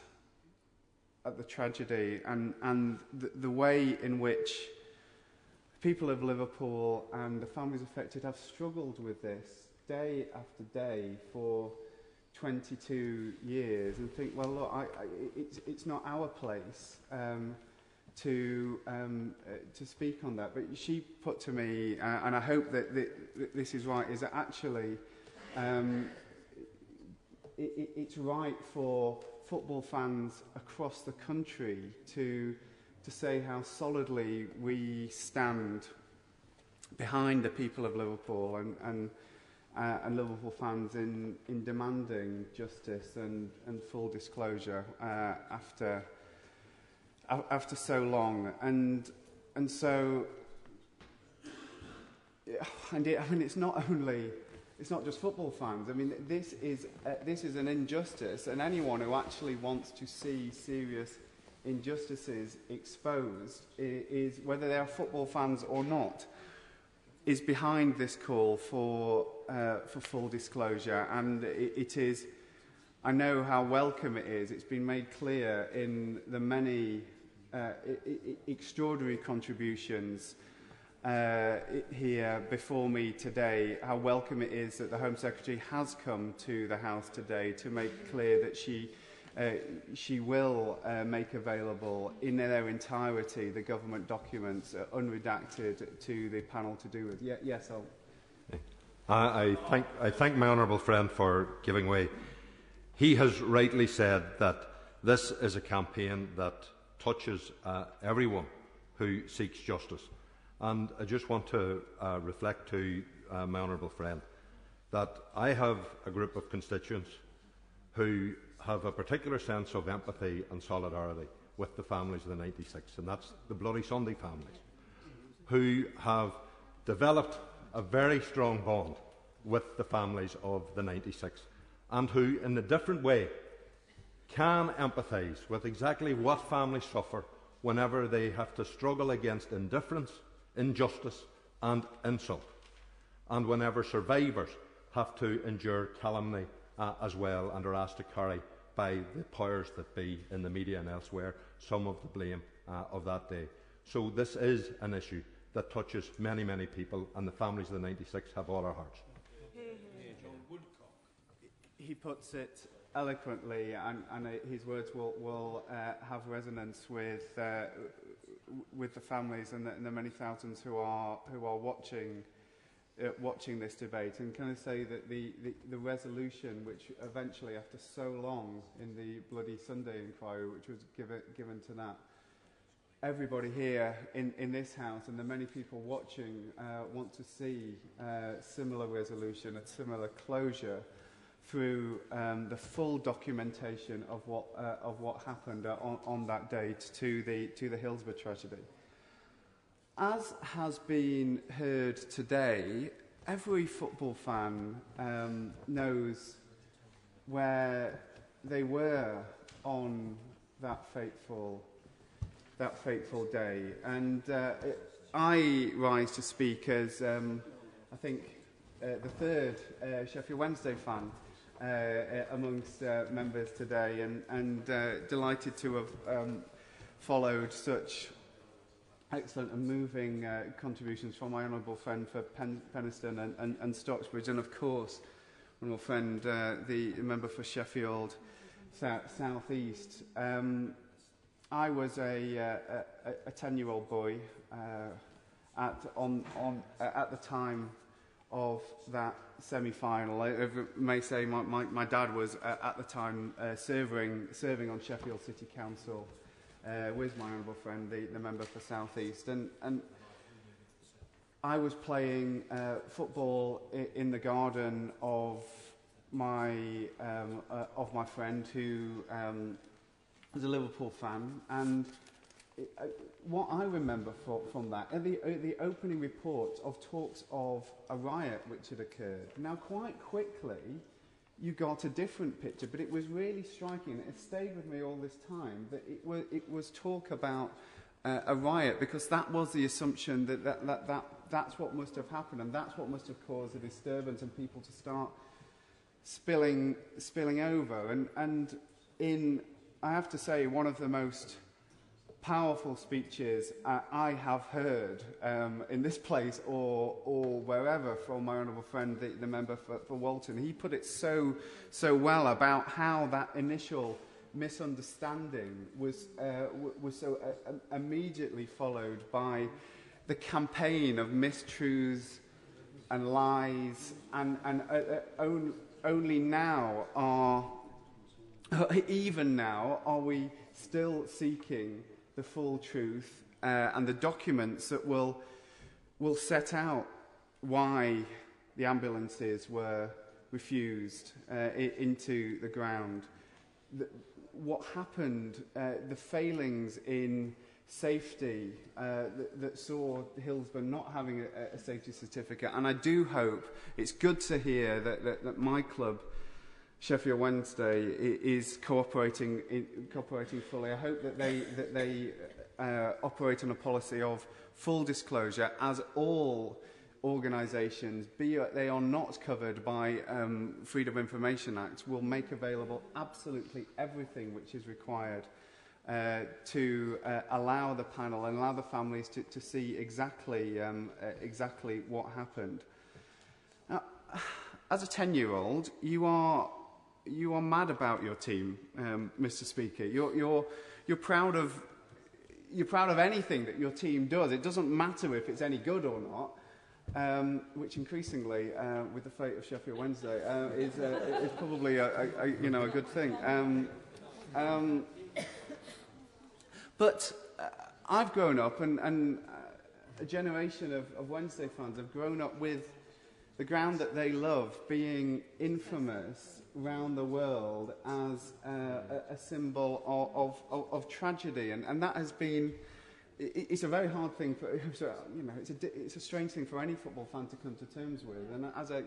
the tragedy and the way in which people of Liverpool and the families affected have struggled with this day after day for 22 years, and think, well, look, it's not our place to speak on that. But she put to me, and I hope that this is right, is that actually it's right for football fans across the country to say how solidly we stand behind the people of Liverpool and Liverpool fans in demanding justice and full disclosure after so long, and so I mean, it's not just football fans. I mean, this is an injustice, and anyone who actually wants to see serious injustices exposed, is whether they are football fans or not, is behind this call for full disclosure. And it is, I know how welcome it is. It's been made clear in the many extraordinary contributions here before me today, how welcome it is that the Home Secretary has come to the House today to make clear that she will make available in their entirety the government documents unredacted to the panel to do with. Yes,
I thank my honourable friend for giving way. He has rightly said that this is a campaign that touches everyone who seeks justice. And I just want to reflect to my honourable friend that I have a group of constituents who have a particular sense of empathy and solidarity with the families of the 96, and that's the Bloody Sunday families, who have developed a very strong bond with the families of the 96, and who, in a different way, can empathise with exactly what families suffer whenever they have to struggle against indifference, injustice and insult, and whenever survivors have to endure calumny as well, and are asked to carry by the powers that be in the media and elsewhere some of the blame of that day. So this is an issue that touches many, many people, and the families of the 96 have all our hearts.
He puts it eloquently, and his words will have resonance with the families and the many thousands who are watching this debate. And can I say that the resolution, which eventually, after so long in the Bloody Sunday inquiry, which was given to that, everybody here in this house and the many people watching want to see similar resolution, a similar closure through the full documentation of what happened on that date to the Hillsborough tragedy. As has been heard today, every football fan knows where they were on that fateful day, and I rise to speak as I think the third Sheffield Wednesday fan amongst members today, and delighted to have followed such excellent and moving contributions from my honourable friend for Penistone and Stocksbridge, and of course honourable friend the member for Sheffield South East. I was a 10-year-old boy at the time of that semi-final. I may say my dad was at the time serving on Sheffield City Council with my honourable friend, the member for South East, and I was playing football in the garden of my friend who was a Liverpool fan, and what I remember from that are the opening reports of talks of a riot which had occurred. Now, quite quickly, you got a different picture, but it was really striking. It stayed with me all this time that it was talk about a riot, because that was the assumption that's what must have happened, and that's what must have caused a disturbance and people to start spilling over. And in, I have to say, one of the most powerful speeches I have heard in this place or wherever from my honourable friend, the member for Walton. He put it so well about how that initial misunderstanding was so immediately followed by the campaign of mistruths and lies, and only now even now are we still seeking the full truth and the documents that will set out why the ambulances were refused into the ground. What happened, the failings in safety that saw Hillsborough not having a safety certificate. And I do hope, it's good to hear that my club, Sheffield Wednesday, is cooperating fully. I hope that they operate on a policy of full disclosure, as all organisations, be it they are not covered by Freedom of Information Act, will make available absolutely everything which is required to allow the panel and allow the families to see exactly what happened. Now, as a 10-year-old, you are mad about your team, Mr. Speaker. You're proud of anything that your team does. It doesn't matter if it's any good or not, which increasingly, with the fate of Sheffield Wednesday, is probably a good thing. But I've grown up, and a generation of Wednesday fans have grown up with the ground that they love being infamous round the world as a symbol of tragedy, and that has been. It's a very hard thing for it's a strange thing for any football fan to come to terms with. And as a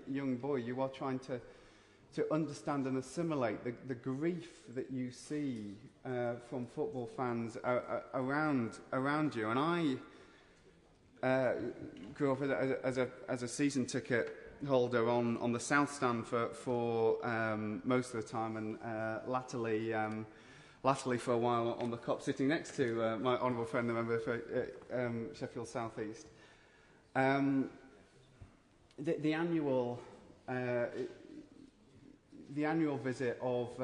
young boy, you are trying to understand and assimilate the grief that you see from football fans around you. And I grew up as a season ticket holder on the South Stand for most of the time, and latterly for a while on the cop, sitting next to my honourable friend, the member for Sheffield South East. The annual the annual visit of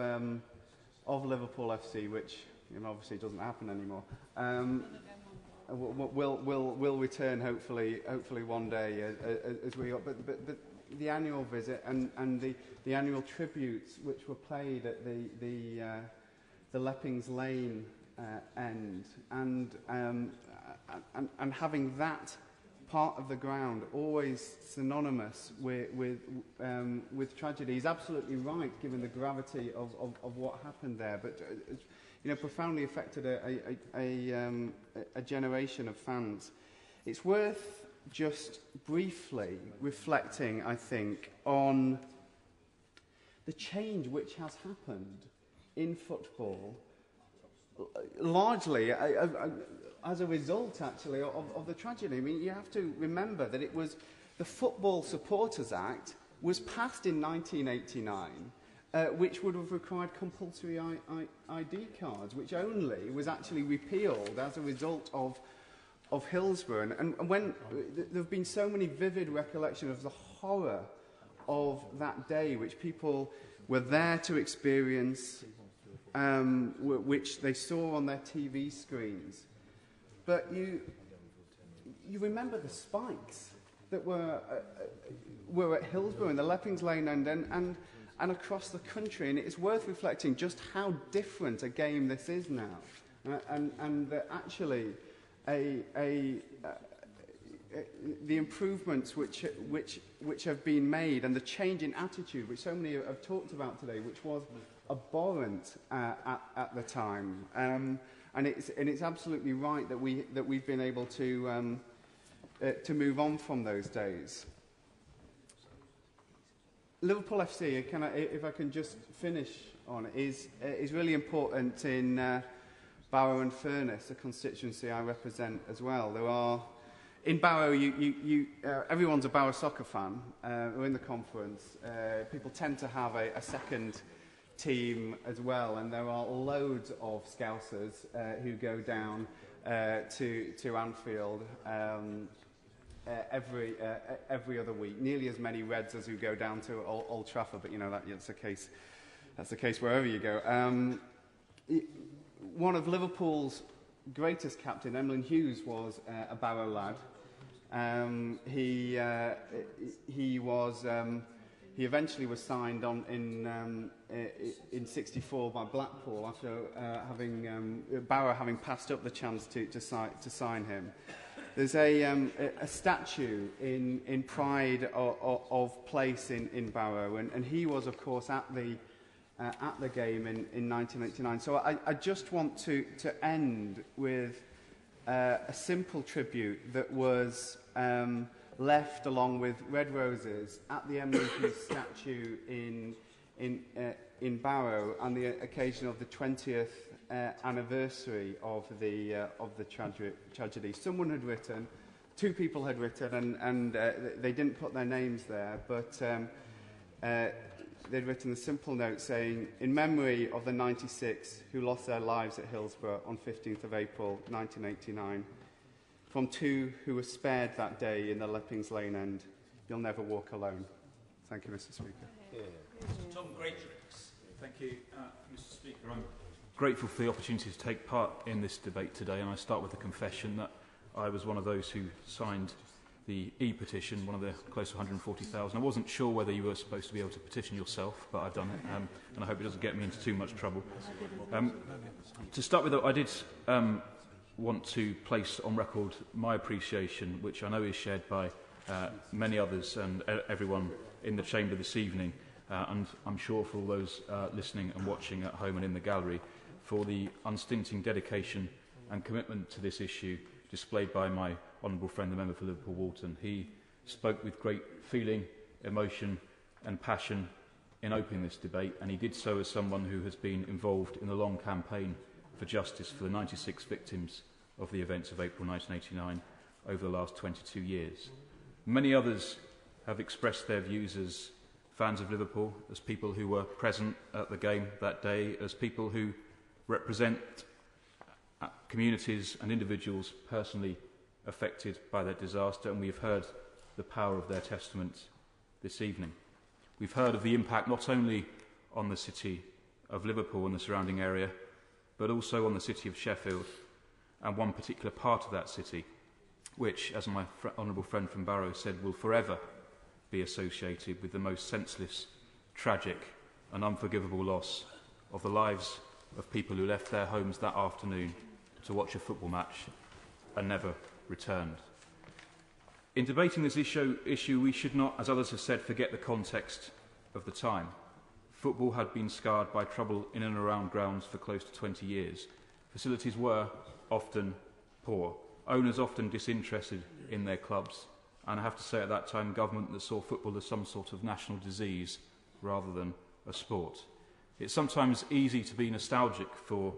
Liverpool FC, which obviously doesn't happen anymore, will return hopefully one day as we. But the annual visit and the annual tributes which were played at the Leppings Lane end, and having that part of the ground always synonymous with tragedy is absolutely right, given the gravity of what happened there. But profoundly affected a generation of fans. It's worth just briefly reflecting, I think, on the change which has happened in football, largely as a result, actually, of the tragedy. I mean, you have to remember that it was the Football Supporters Act was passed in 1989, which would have required compulsory ID cards, which only was actually repealed as a result of Hillsborough. And when there have been so many vivid recollections of the horror of that day, which people were there to experience, which they saw on their TV screens. But you remember the spikes that were at Hillsborough and the Leppings Lane end and across the country, and it's worth reflecting just how different a game this is now, and that actually the improvements which have been made and the change in attitude, which so many have talked about today, which was abhorrent at the time. And it's absolutely right that we've been able to move on from those days. Liverpool FC, if I can just finish on it, is really important in Barrow and Furness, a constituency I represent as well. There are in Barrow, everyone's a Barrow soccer fan. We're in the conference. People tend to have a second team as well, and there are loads of Scousers who go down to Anfield every other week. Nearly as many Reds as who go down to Old Trafford, but that's the case wherever you go. One of Liverpool's greatest captain, Emlyn Hughes, was a Barrow lad. He eventually was signed on in '64 by Blackpool after Barrow having passed up the chance to sign him. There's a statue in pride of place in Barrow, and he was, of course, at the game in 1989. So I just want to end with a simple tribute that was left along with red roses at the Emlyn Hughes statue in Barrow on the occasion of the 20th anniversary of the tragedy. Someone had written, two people had written, and they didn't put their names there, but they'd written a simple note saying, "In memory of the 96 who lost their lives at Hillsborough on 15th of April 1989, from two who were spared that day in the Leppings Lane end, you'll never walk alone." Thank you, Mr. Speaker.
Yeah. Tom Greatrix. Thank you, Mr. Speaker. I'm grateful for the opportunity to take part in this debate today, and I start with a confession that I was one of those who signed the e-petition, one of the close to 140,000. I wasn't sure whether you were supposed to be able to petition yourself, but I've done it, and I hope it doesn't get me into too much trouble. To start with, I did want to place on record my appreciation, which I know is shared by many others and everyone in the chamber this evening, and I'm sure for all those listening and watching at home and in the gallery, for the unstinting dedication and commitment to this issue displayed by my honourable friend, the member for Liverpool Walton. He spoke with great feeling, emotion and passion in opening this debate, and he did so as someone who has been involved in the long campaign for justice for the 96 victims of the events of April 1989 over the last 22 years. Many others have expressed their views as fans of Liverpool, as people who were present at the game that day, as people who represent communities and individuals personally affected by that disaster, and we have heard the power of their testament this evening. We've heard of the impact not only
on the city of Liverpool and the surrounding area, but also on the city of Sheffield and one particular part of that city, which, as my honourable friend from Barrow said, will forever be associated with the most senseless, tragic and unforgivable loss of the lives of people who left their homes that afternoon to watch a football match and never returned. In debating this issue, we should not, as others have said, forget the context of the time. Football had been scarred by trouble in and around grounds for close to 20 years. Facilities were often poor, owners often disinterested in their clubs, and I have to say at that time government that saw football as some sort of national disease rather than a sport. It's sometimes easy to be nostalgic for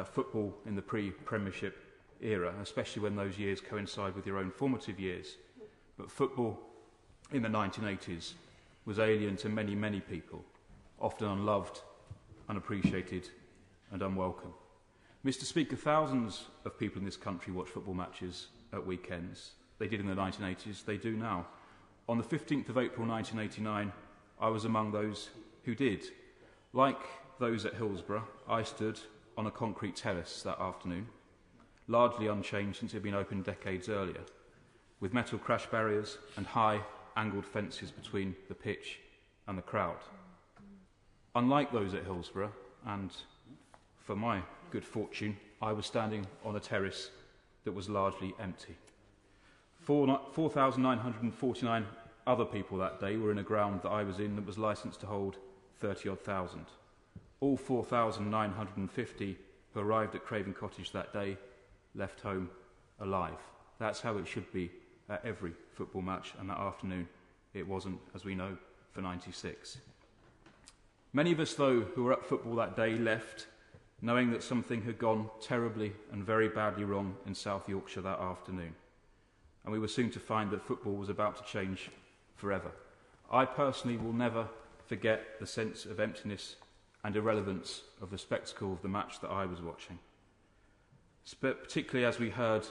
football in the pre-Premiership era, especially when those years coincide with your own formative years. But football in the 1980s was alien to many, many people, often unloved, unappreciated and unwelcome. Mr. Speaker, thousands of people in this country watch football matches at weekends. They did in the 1980s, they do now. On the 15th of April 1989, I was among those who did. Like those at Hillsborough, I stood on a concrete terrace that afternoon, largely unchanged since it had been opened decades earlier, with metal crash barriers and high, angled fences between the pitch and the crowd. Unlike those at Hillsborough, and for my good fortune, I was standing on a terrace that was largely empty. 4,949 other people that day were in a ground that I was in that was licensed to hold 30-odd thousand. All 4,950 who arrived at Craven Cottage that day left home alive. That's how it should be at every football match, and that afternoon it wasn't, as we know, for 96. Many of us, though, who were at football that day left knowing that something had gone terribly and very badly wrong in South Yorkshire that afternoon. And we were soon to find that football was about to change forever. I personally will never forget the sense of emptiness and irrelevance of the spectacle of the match that I was watching. Particularly as we heard,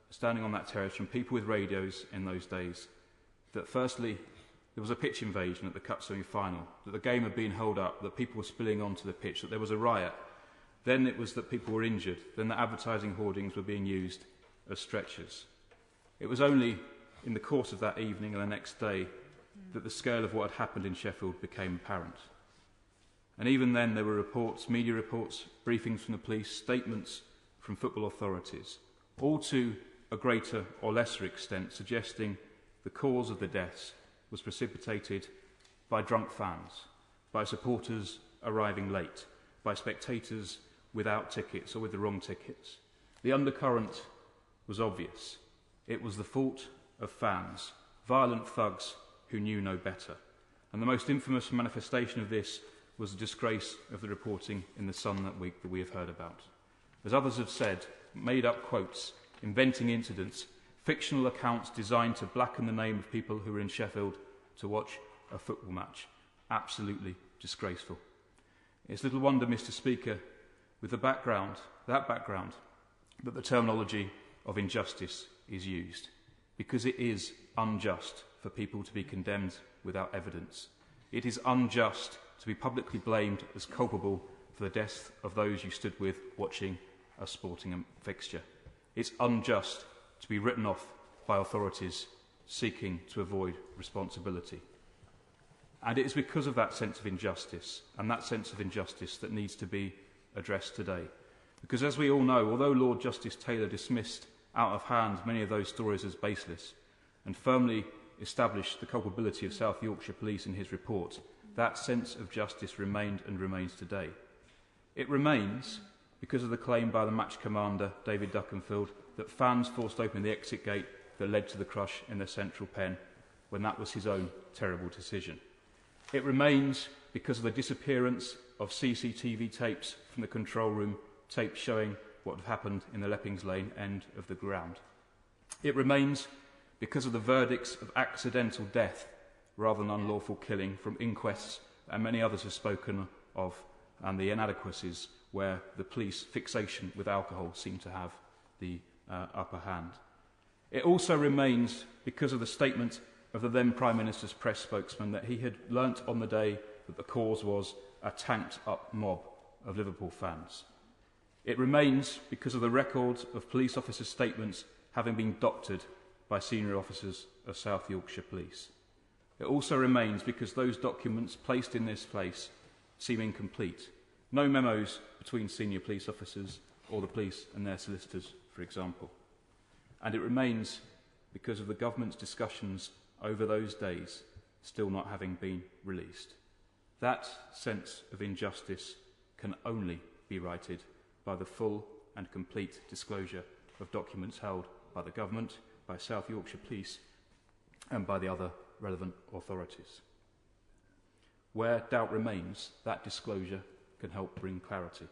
standing on that terrace, from people with radios in those days, that firstly, there was a pitch invasion at the Cup semi-final, that the game had been held up, that people were spilling onto the pitch, that there was a riot. Then it was that people were injured. Then that advertising hoardings were being used as stretchers. It was only in the course of that evening and the next day that the scale of what had happened in Sheffield became apparent. And even then there were reports, media reports, briefings from the police, statements from football authorities, all to a greater or lesser extent suggesting the cause of the deaths was precipitated by drunk fans, by supporters arriving late, by spectators without tickets or with the wrong tickets. The undercurrent was obvious. It was the fault of fans, violent thugs who knew no better. And the most infamous manifestation of this was the disgrace of the reporting in the Sun that week that we have heard about. As others have said, made up quotes, inventing incidents, fictional accounts designed to blacken the name of people who were in Sheffield to watch a football match. Absolutely disgraceful. It's little wonder, Mr. Speaker, with that background, that the terminology of injustice is used, because it is unjust for people to be condemned without evidence. It is unjust to be publicly blamed as culpable for the death of those you stood with watching a sporting fixture. It's unjust to be written off by authorities seeking to avoid responsibility. And it is because of that sense of injustice, and that sense of injustice that needs to be addressed today. Because as we all know, although Lord Justice Taylor dismissed out of hand many of those stories as baseless and firmly established the culpability of South Yorkshire Police in his report, that sense of justice remained and remains today. It remains because of the claim by the match commander, David Duckenfield, that fans forced open the exit gate that led to the crush in the central pen when that was his own terrible decision. It remains because of the disappearance of CCTV tapes from the control room, tapes showing what had happened in the Leppings Lane end of the ground. It remains because of the verdicts of accidental death rather than unlawful killing from inquests, and many others have spoken of, and the inadequacies where the police fixation with alcohol seemed to have the upper hand. It also remains because of the statement of the then Prime Minister's press spokesman that he had learnt on the day that the cause was a tanked-up mob of Liverpool fans. It remains because of the record of police officers' statements having been doctored by senior officers of South Yorkshire Police. It also remains because those documents placed in this place seem incomplete. No memos between senior police officers or the police and their solicitors, for example. And it remains because of the government's discussions over those days still not having been released. That sense of injustice can only be righted by the full and complete disclosure of documents held by the government, by South Yorkshire Police, and by the other relevant authorities. Where doubt remains, that disclosure can help bring clarity.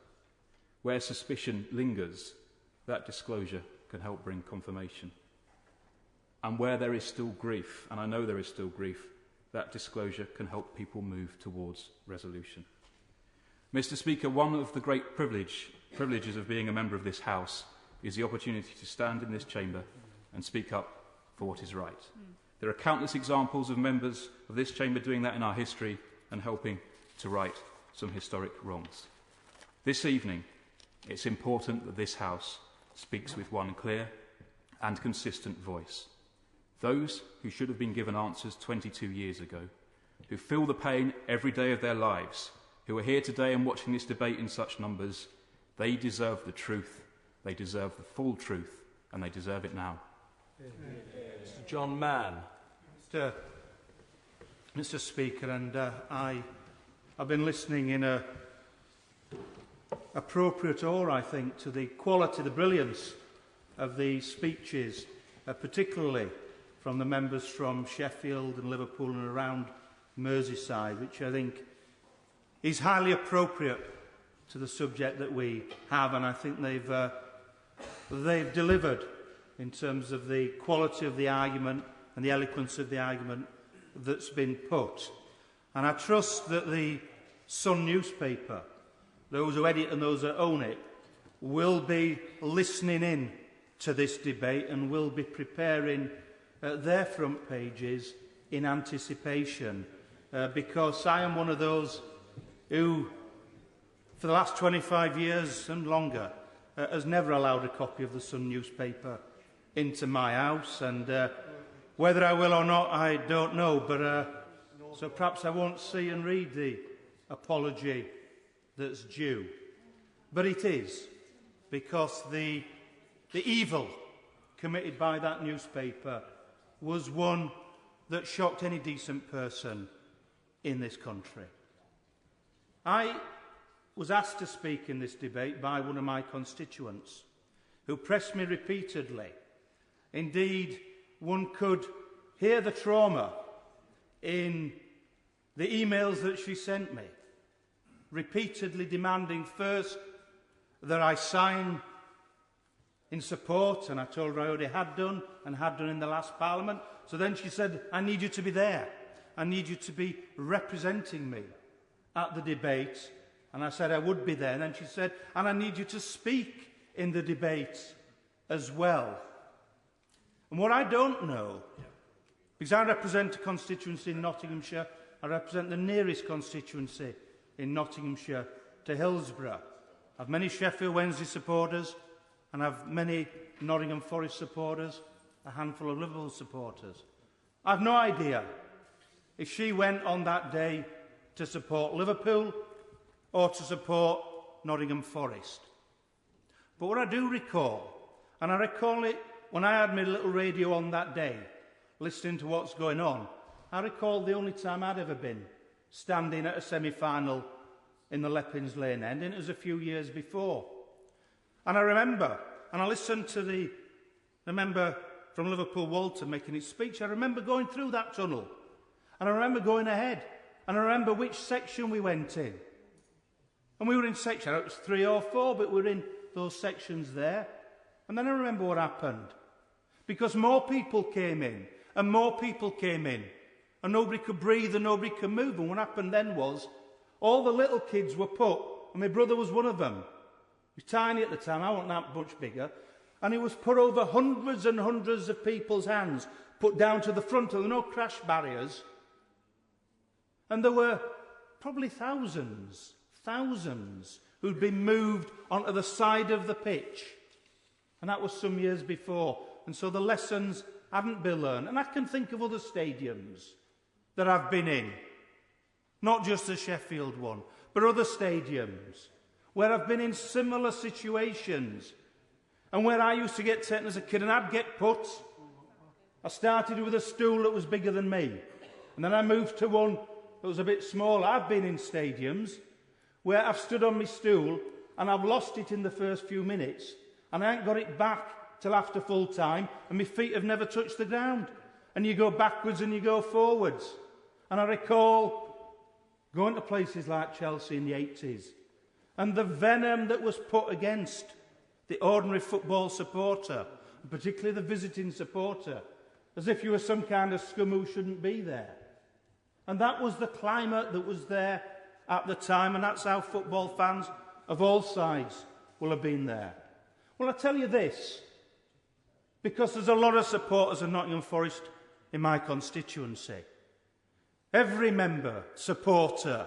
Where suspicion lingers, that disclosure can help bring confirmation. And where there is still grief, and I know there is still grief, that disclosure can help people move towards resolution. Mr. Speaker, one of the great privileges of being a member of this House is the opportunity to stand in this chamber and speak up for what is right. There are countless examples of members of this chamber doing that in our history and helping to right some historic wrongs. This evening, it's important that this House speaks with one clear and consistent voice. Those who should have been given answers 22 years ago, who feel the pain every day of their lives, who are here today and watching this debate in such numbers, they deserve the truth, they deserve the full truth, and they deserve it now.
Mr. John Mann.
Mr. Speaker, and I've been listening in a appropriate awe, I think, to the quality, the brilliance of the speeches, particularly from the members from Sheffield and Liverpool and around Merseyside, which I think is highly appropriate to the subject that we have, and I think they've delivered in terms of the quality of the argument and the eloquence of the argument that's been put. And I trust that the Sun newspaper, those who edit and those that own it, will be listening in to this debate and will be preparing their front pages in anticipation, because I am one of those who, for the last 25 years and longer, has never allowed a copy of the Sun newspaper into my house, and whether I will or not, I don't know, but so perhaps I won't see and read the apology that's due. But it is, because the evil committed by that newspaper was one that shocked any decent person in this country. I was asked to speak in this debate by one of my constituents, who pressed me repeatedly. Indeed, one could hear the trauma in the emails that she sent me, repeatedly demanding first that I sign in support, and I told her I already had done, and had done in the last Parliament. So then she said, I need you to be there. I need you to be representing me at the debate. And I said I would be there. And then she said, and I need you to speak in the debate as well. And what I don't know, because I represent a constituency in Nottinghamshire, I represent the nearest constituency in Nottinghamshire to Hillsborough. I have many Sheffield Wednesday supporters, and I have many Nottingham Forest supporters, a handful of Liverpool supporters. I have no idea if she went on that day to support Liverpool or to support Nottingham Forest. But what I do recall, and I recall it when I had my little radio on that day, listening to what's going on, I recall the only time I'd ever been standing at a semi-final in the Leppings Lane end, and it was a few years before. And I remember, and I listened to the member from Liverpool, Walton, making his speech. I remember going through that tunnel, and I remember going ahead, and I remember which section we went in. And we were in section, I don't know, it was 3 or 4, but we were in those sections there. And then I remember what happened. Because more people came in, and more people came in, and nobody could breathe and nobody could move. And what happened then was, all the little kids were put, and my brother was one of them. He was tiny at the time, I wasn't that much bigger. And he was put over hundreds and hundreds of people's hands, put down to the front, and there were no crash barriers. And there were
probably thousands, who'd been moved onto the side of the pitch. And that was some years before. And so the lessons hadn't been learned. And I can think of other stadiums that I've been in, not just the Sheffield one, but other stadiums where I've been in similar situations and where I used to get taken as a kid and I'd get put. I started with a stool that was bigger than me, and then I moved to one that was a bit smaller. I've been in stadiums where I've stood on my stool and I've lost it in the first few minutes, and I ain't got it back till after full time, and my feet have never touched the ground. And you go backwards and you go forwards. And I recall going to places like Chelsea in the 80s, and the venom that was put against the ordinary football supporter, and particularly the visiting supporter, as if you were some kind of scum who shouldn't be there. And that was the climate that was there at the time, and that's how football fans of all sides will have been there. Well, I tell you this, because there's a lot of supporters of Nottingham Forest in my constituency. Every member, supporter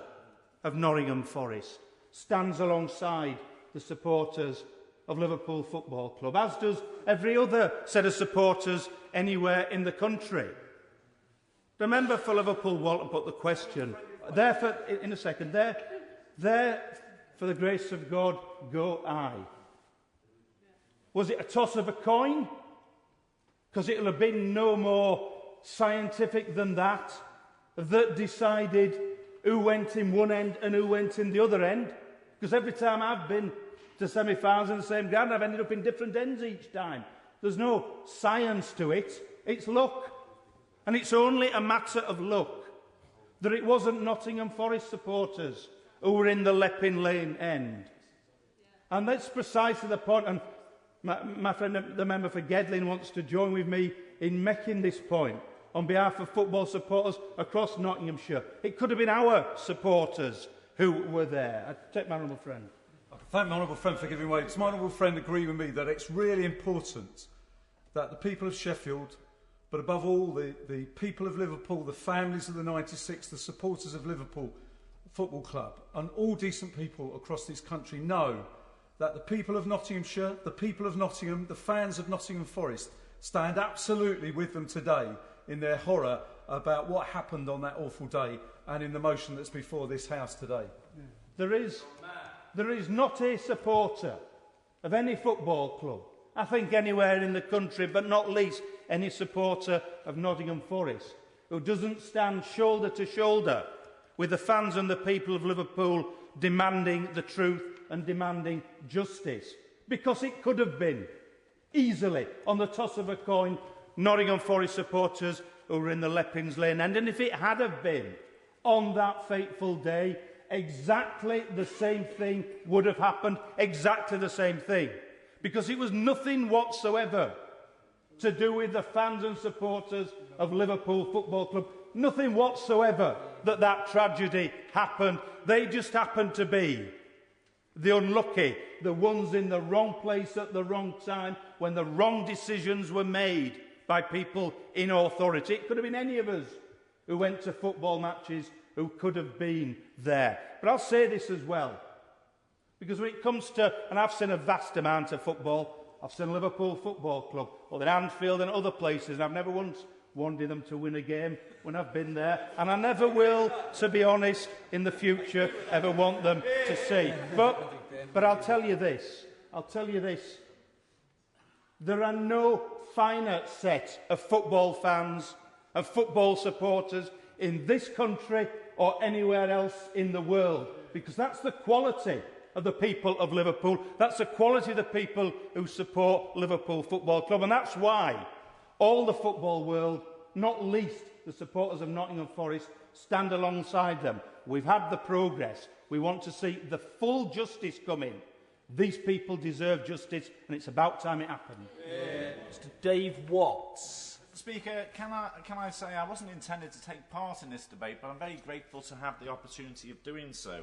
of Nottingham Forest stands alongside the supporters of Liverpool Football Club, as does every other set of supporters anywhere in the country. The member for Liverpool Walton put the question, there for the grace of God, go I. Was it a toss of a coin? Because it'll have been no more scientific than that decided who went in one end and who went in the other end. Because every time I've been to semi-finals in the same ground, I've ended up in different ends each time. There's no science to it. It's luck. And it's only a matter of luck that it wasn't Nottingham Forest supporters who were in the Leppin Lane end. And that's precisely the point. And my friend, the member for Gedling, wants to join with me in making this point on behalf of football supporters across Nottinghamshire. It could have been our supporters who were there. I take my honourable friend.
I thank my honourable friend for giving way. Does my honourable friend agree with me that it's really important that the people of Sheffield, but above all the people of Liverpool, the families of the 96, the supporters of Liverpool Football Club, and all decent people across this country know that the people of Nottinghamshire, the people of Nottingham, the fans of Nottingham Forest stand absolutely with them today in their horror about what happened on that awful day and in the motion that's before this House today.
There is not a supporter of any football club, I think anywhere in the country, but not least any supporter of Nottingham Forest, who doesn't stand shoulder to shoulder with the fans and the people of Liverpool demanding the truth and demanding justice. Because it could have been, easily, on the toss of a coin, Nottingham Forest supporters who were in the Leppins Lane end. And if it had have been, on that fateful day, exactly the same thing would have happened, exactly the same thing. Because it was nothing whatsoever to do with the fans and supporters of Liverpool Football Club. Nothing whatsoever that tragedy happened. They just happened to be the unlucky, the ones in the wrong place at the wrong time, when the wrong decisions were made by people in authority. It could have been any of us who went to football matches who could have been there. But I'll say this as well, because when it comes to, and I've seen a vast amount of football, I've seen Liverpool Football Club, or at Anfield and other places, and I've never once wanted them to win a game when I've been there, and I never will, to be honest, in the future, ever want them to see. But I'll tell you this, there are no finer set of football fans and football supporters in this country or anywhere else in the world, because that's the quality of the people of Liverpool, that's the quality of the people who support Liverpool Football Club, and that's why all the football world, not least the supporters of Nottingham Forest, stand alongside them. We've had the progress. We want to see the full justice come in. These people deserve justice, and it's about time it happened.
Mr. Dave Watts.
Speaker, can I say I wasn't intended to take part in this debate, but I'm very grateful to have the opportunity of doing so.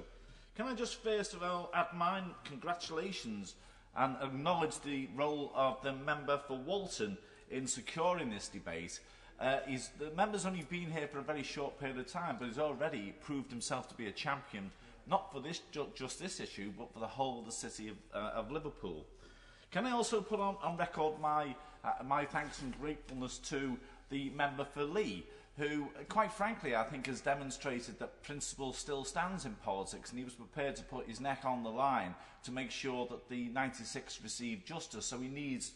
Can I just first of all add my congratulations and acknowledge the role of the member for Walton in securing this debate. The member's only been here for a very short period of time, but he's already proved himself to be a champion, not for just this issue, but for the whole of the city of Liverpool. Can I also put on record my thanks and gratefulness to the member for Lee, who, quite frankly, I think has demonstrated that principle still stands in politics, and he was prepared to put his neck on the line to make sure that the 96 received justice. So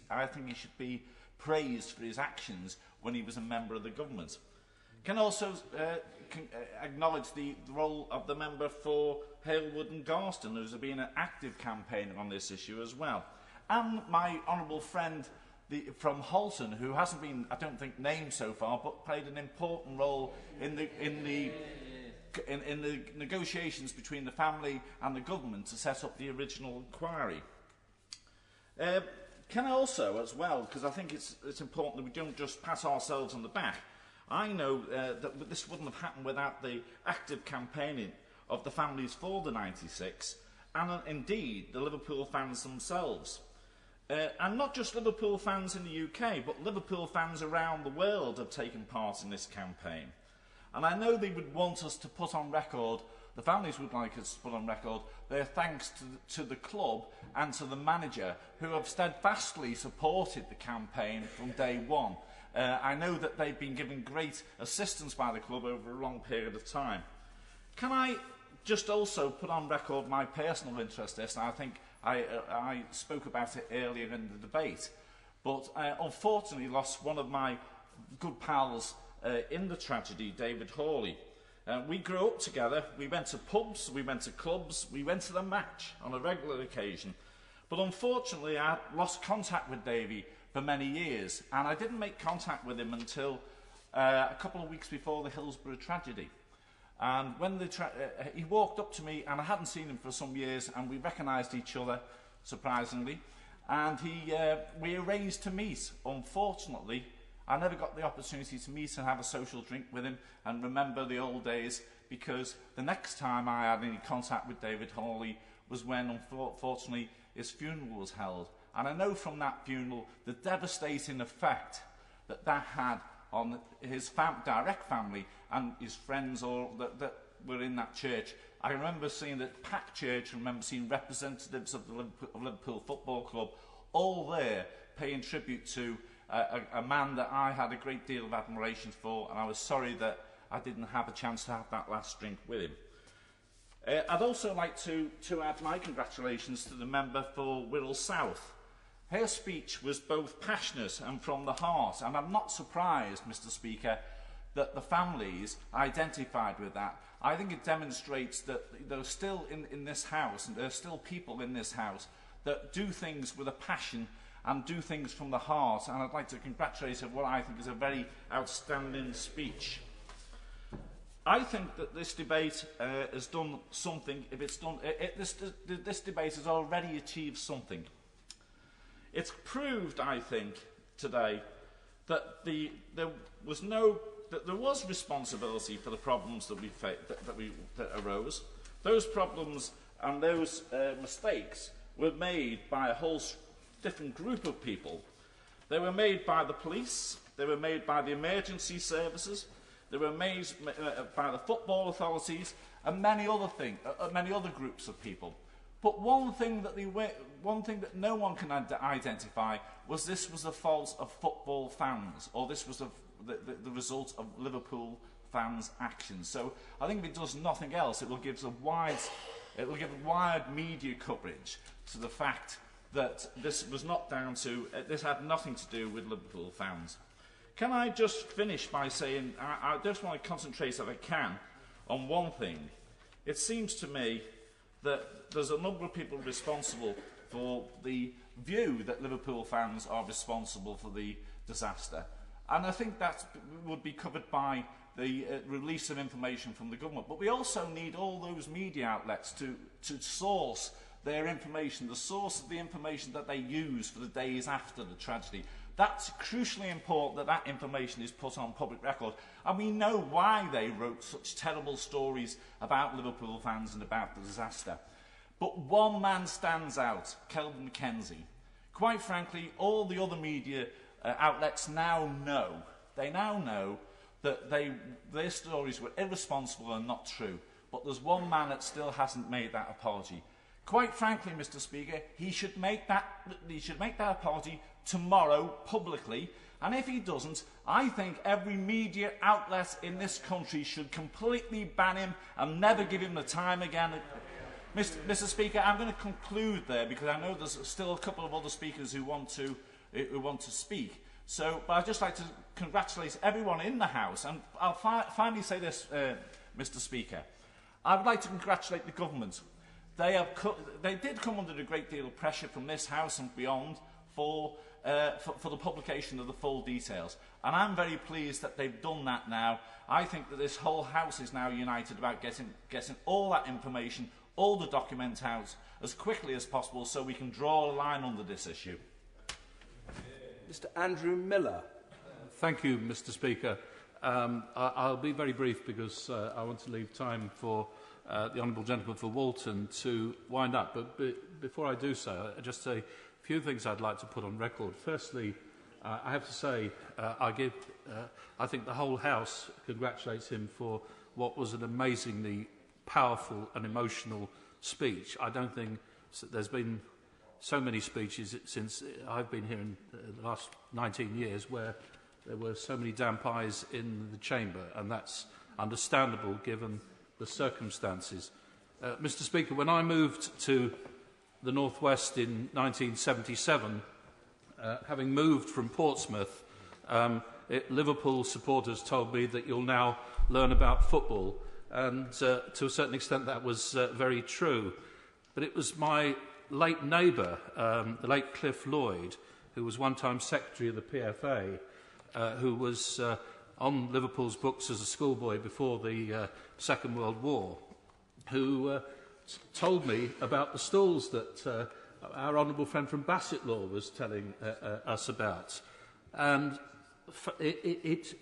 I think he should be praised for his actions when he was a member of the government. Can also acknowledge the role of the member for Halewood and Garston, who's been an active campaigner on this issue as well. And my honourable friend from Halton, who hasn't been, I don't think, named so far, but played an important role in the negotiations between the family and the government to set up the original inquiry. Can I also, as well, because I think it's important that we don't just pat ourselves on the back, I know that this wouldn't have happened without the active campaigning of the families for the 96, and indeed the Liverpool fans themselves. And not just Liverpool fans in the UK, but Liverpool fans around the world have taken part in this campaign. And I know they would want us to put on record, the families would like us to put on record, their thanks to the club and to the manager, who have steadfastly supported the campaign from day one. I know that they've been given great assistance by the club over a long period of time. Can I just also put on record my personal interest in this? And I think I spoke about it earlier in the debate, but I unfortunately lost one of my good pals in the tragedy, David Hawley. We grew up together, we went to pubs, we went to clubs, we went to the match on a regular occasion. But unfortunately I lost contact with Davey for many years, and I didn't make contact with him until a couple of weeks before the Hillsborough tragedy. And when he walked up to me, and I hadn't seen him for some years, and we recognised each other, surprisingly, and we arranged to meet. Unfortunately, I never got the opportunity to meet and have a social drink with him and remember the old days, because the next time I had any contact with David Hawley was when, unfortunately, his funeral was held. And I know from that funeral the devastating effect that had on his direct family and his friends that were in that church. I remember seeing that packed church, I remember seeing representatives of the Liverpool Football Club all there paying tribute to a man that I had a great deal of admiration for, and I was sorry that I didn't have a chance to have that last drink with him. I'd also like to add my congratulations to the member for Wirral South. Her speech was both passionate and from the heart, and I'm not surprised, Mr. Speaker, that the families identified with that. I think it demonstrates that there are still in this House, and there are still people in this House that do things with a passion and do things from the heart, and I'd like to congratulate her for what I think is a very outstanding speech. I think that this debate has done something. If it's done, this debate has already achieved something. It's proved, I think, today that there was responsibility for the problems that arose. Those problems and those mistakes were made by a whole different group of people. They were made by the police. They were made by the emergency services. They were made by the football authorities and many other groups of people. But one thing that no one can identify was this was the fault of football fans, or this was the result of Liverpool fans' actions. So I think if it does nothing else, it will give wide media coverage to the fact that this was not down to, this had nothing to do with Liverpool fans. Can I just finish by saying, I just want to concentrate if I can on one thing. It seems to me that there's a number of people responsible for the view that Liverpool fans are responsible for the disaster. And I think that would be covered by the release of information from the government. But we also need all those media outlets to source their information, the source of the information that they use for the days after the tragedy. That's crucially important that information is put on public record. And we know why they wrote such terrible stories about Liverpool fans and about the disaster. But one man stands out, Kelvin Mackenzie. Quite frankly, all the other media outlets now know They now know that their stories were irresponsible and not true. But there's one man that still hasn't made that apology. Quite frankly, Mr. Speaker, he should make that apology tomorrow publicly. And if he doesn't, I think every media outlet in this country should completely ban him and never give him the time again. Mr. Speaker, I'm going to conclude there because I know there's still a couple of other speakers who want to speak. So, but I'd just like to congratulate everyone in the House. And I'll finally say this, Mr. Speaker. I would like to congratulate the government. They did come under a great deal of pressure from this House and beyond for the publication of the full details. And I'm very pleased that they've done that now. I think that this whole House is now united about getting all that information, all the documents out as quickly as possible so we can draw a line under this issue.
Mr. Andrew Miller.
Thank you, Mr. Speaker. I'll be very brief because I want to leave time for the Honourable Gentleman for Walton to wind up. But before I do so, just a few things I'd like to put on record. Firstly, I have to say I think the whole House congratulates him for what was an amazingly powerful and emotional speech. I don't think there's been so many speeches since I've been here in the last 19 years where there were so many damp eyes in the chamber, and that's understandable given the circumstances. Mr. Speaker, when I moved to the North West in 1977, having moved from Portsmouth, Liverpool supporters told me that you'll now learn about football, and to a certain extent that was very true. But it was my late neighbour, the late Cliff Lloyd, who was one-time secretary of the PFA, who was on Liverpool's books as a schoolboy before the Second World War, who told me about the stalls that our honourable friend from Bassetlaw was telling us about. And it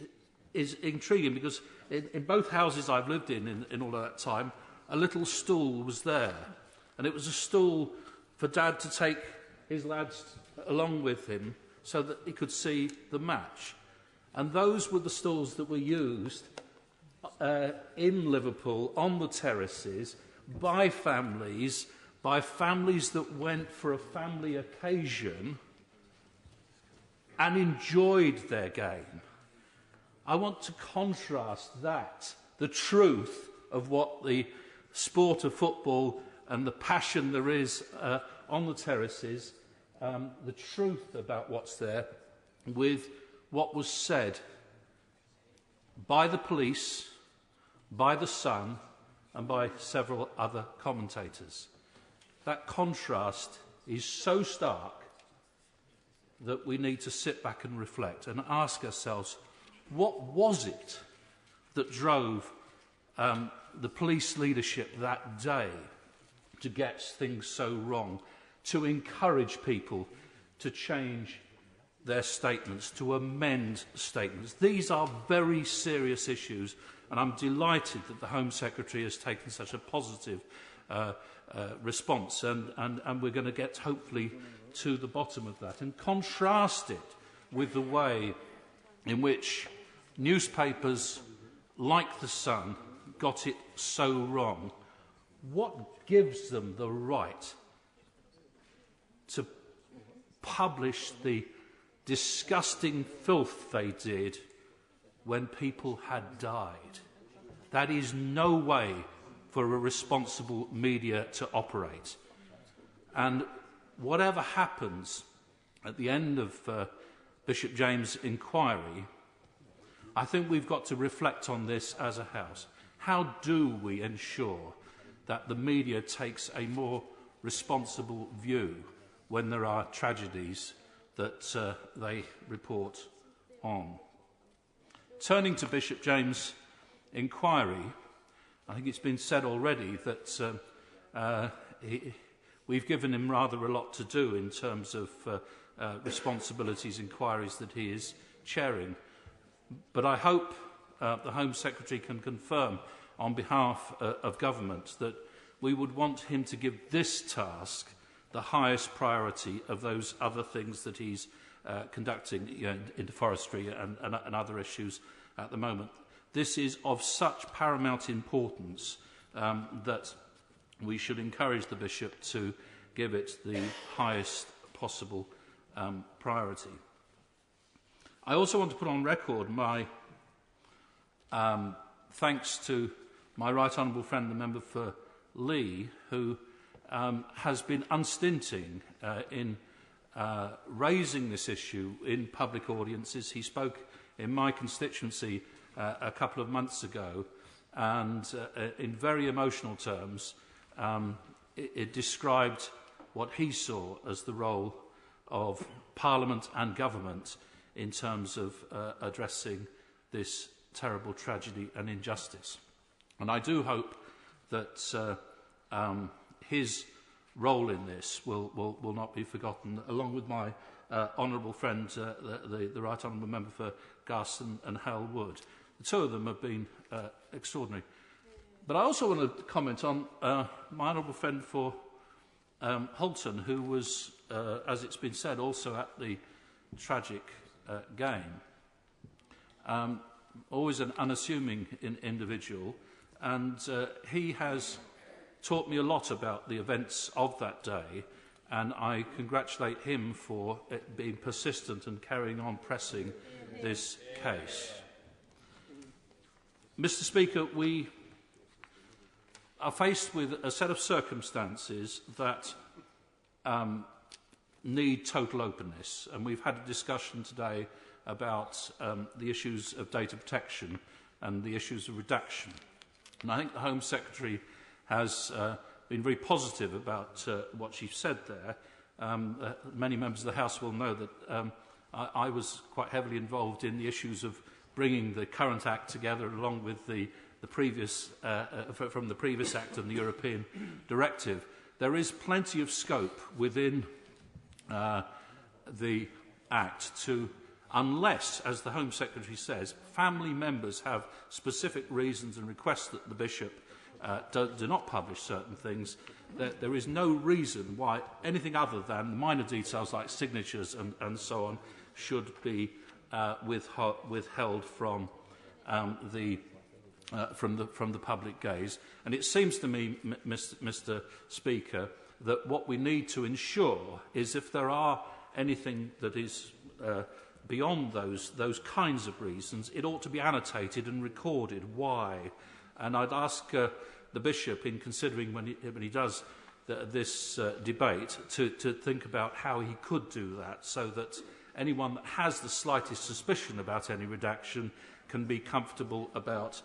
is intriguing because in both houses I've lived in all of that time, a little stool was there. And it was a stool for Dad to take his lads along with him so that he could see the match. And those were the stalls that were used in Liverpool on the terraces by families that went for a family occasion and enjoyed their game. I want to contrast that, the truth of what the sport of football and the passion there is on the terraces, the truth about what's there, with what was said by the police, by the Sun, and by several other commentators. That contrast is so stark that we need to sit back and reflect and ask ourselves, what was it that drove the police leadership that day to get things so wrong, to encourage people to change their statements, to amend statements? These are very serious issues, and I'm delighted that the Home Secretary has taken such a positive response, and we're going to get, hopefully, to the bottom of that, and contrast it with the way in which newspapers like The Sun got it so wrong. What gives them the right to publish the disgusting filth they did when people had died? That is no way for a responsible media to operate. And whatever happens at the end of Bishop James' inquiry, I think we've got to reflect on this as a House. How do we ensure that the media takes a more responsible view when there are tragedies that they report on? Turning to Bishop James' inquiry, I think it's been said already that we've given him rather a lot to do in terms of responsibilities, inquiries that he is chairing. But I hope the Home Secretary can confirm on behalf of government that we would want him to give this task the highest priority of those other things that he's conducting into forestry and other issues at the moment. This is of such paramount importance that we should encourage the Bishop to give it the highest possible priority. I also want to put on record my thanks to my right honourable friend, the member for Lee, who has been unstinting in raising this issue in public audiences. He spoke in my constituency a couple of months ago, and in very emotional terms, it described what he saw as the role of Parliament and government in terms of addressing this terrible tragedy and injustice. And I do hope that his role in this will not be forgotten, along with my honourable friend, the Right Honourable Member for Garston and Hell Wood. The two of them have been extraordinary. But I also want to comment on my honourable friend for Holton, who was, as it's been said, also at the tragic game. Always an unassuming individual, and he has taught me a lot about the events of that day, and I congratulate him for being persistent and carrying on pressing this case. Mr. Speaker, we are faced with a set of circumstances that need total openness, and we've had a discussion today about the issues of data protection and the issues of redaction. And I think the Home Secretary has been very positive about what she said there. Many members of the House will know that I was quite heavily involved in the issues of bringing the current Act together along with the previous, from the previous Act and the European Directive. There is plenty of scope within the Act to, unless, as the Home Secretary says, family members have specific reasons and request that the Bishop do not publish certain things, there is no reason why anything other than minor details like signatures and so on should be withheld from the public gaze. And it seems to me, Mr. Speaker, that what we need to ensure is if there are anything that is beyond those kinds of reasons, it ought to be annotated and recorded why. And I'd ask the Bishop, in considering when he does this debate, to think about how he could do that, so that anyone that has the slightest suspicion about any redaction can be comfortable about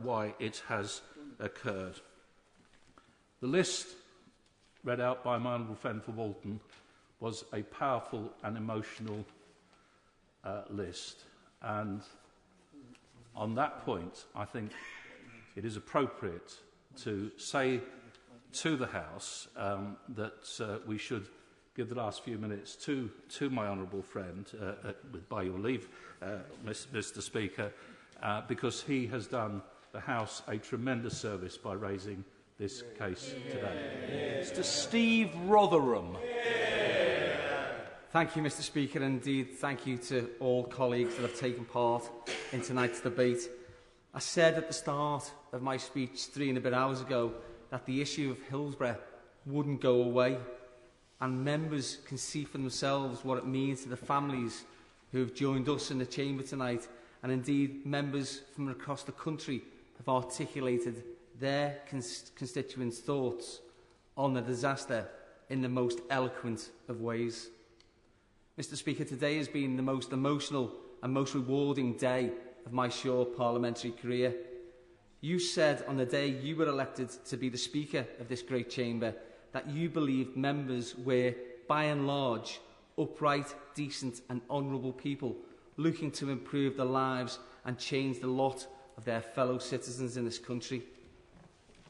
why it has occurred. The list read out by my honourable friend for Walton was a powerful and emotional list, and on that point I think it is appropriate to say to the House that we should give the last few minutes to my honourable friend, by your leave, Mr. Speaker, because he has done the House a tremendous service by raising this case today.
Mr. Steve Rotherham.
Thank you, Mr. Speaker. Indeed, thank you to all colleagues that have taken part in tonight's debate. I said at the start of my speech 3 and a bit hours ago that the issue of Hillsborough wouldn't go away, and members can see for themselves what it means to the families who have joined us in the chamber tonight, and indeed members from across the country have articulated their constituents' thoughts on the disaster in the most eloquent of ways. Mr. Speaker, today has been the most emotional and most rewarding day of my short parliamentary career. You said on the day you were elected to be the Speaker of this great chamber that you believed members were, by and large, upright, decent and honourable people looking to improve the lives and change the lot of their fellow citizens in this country.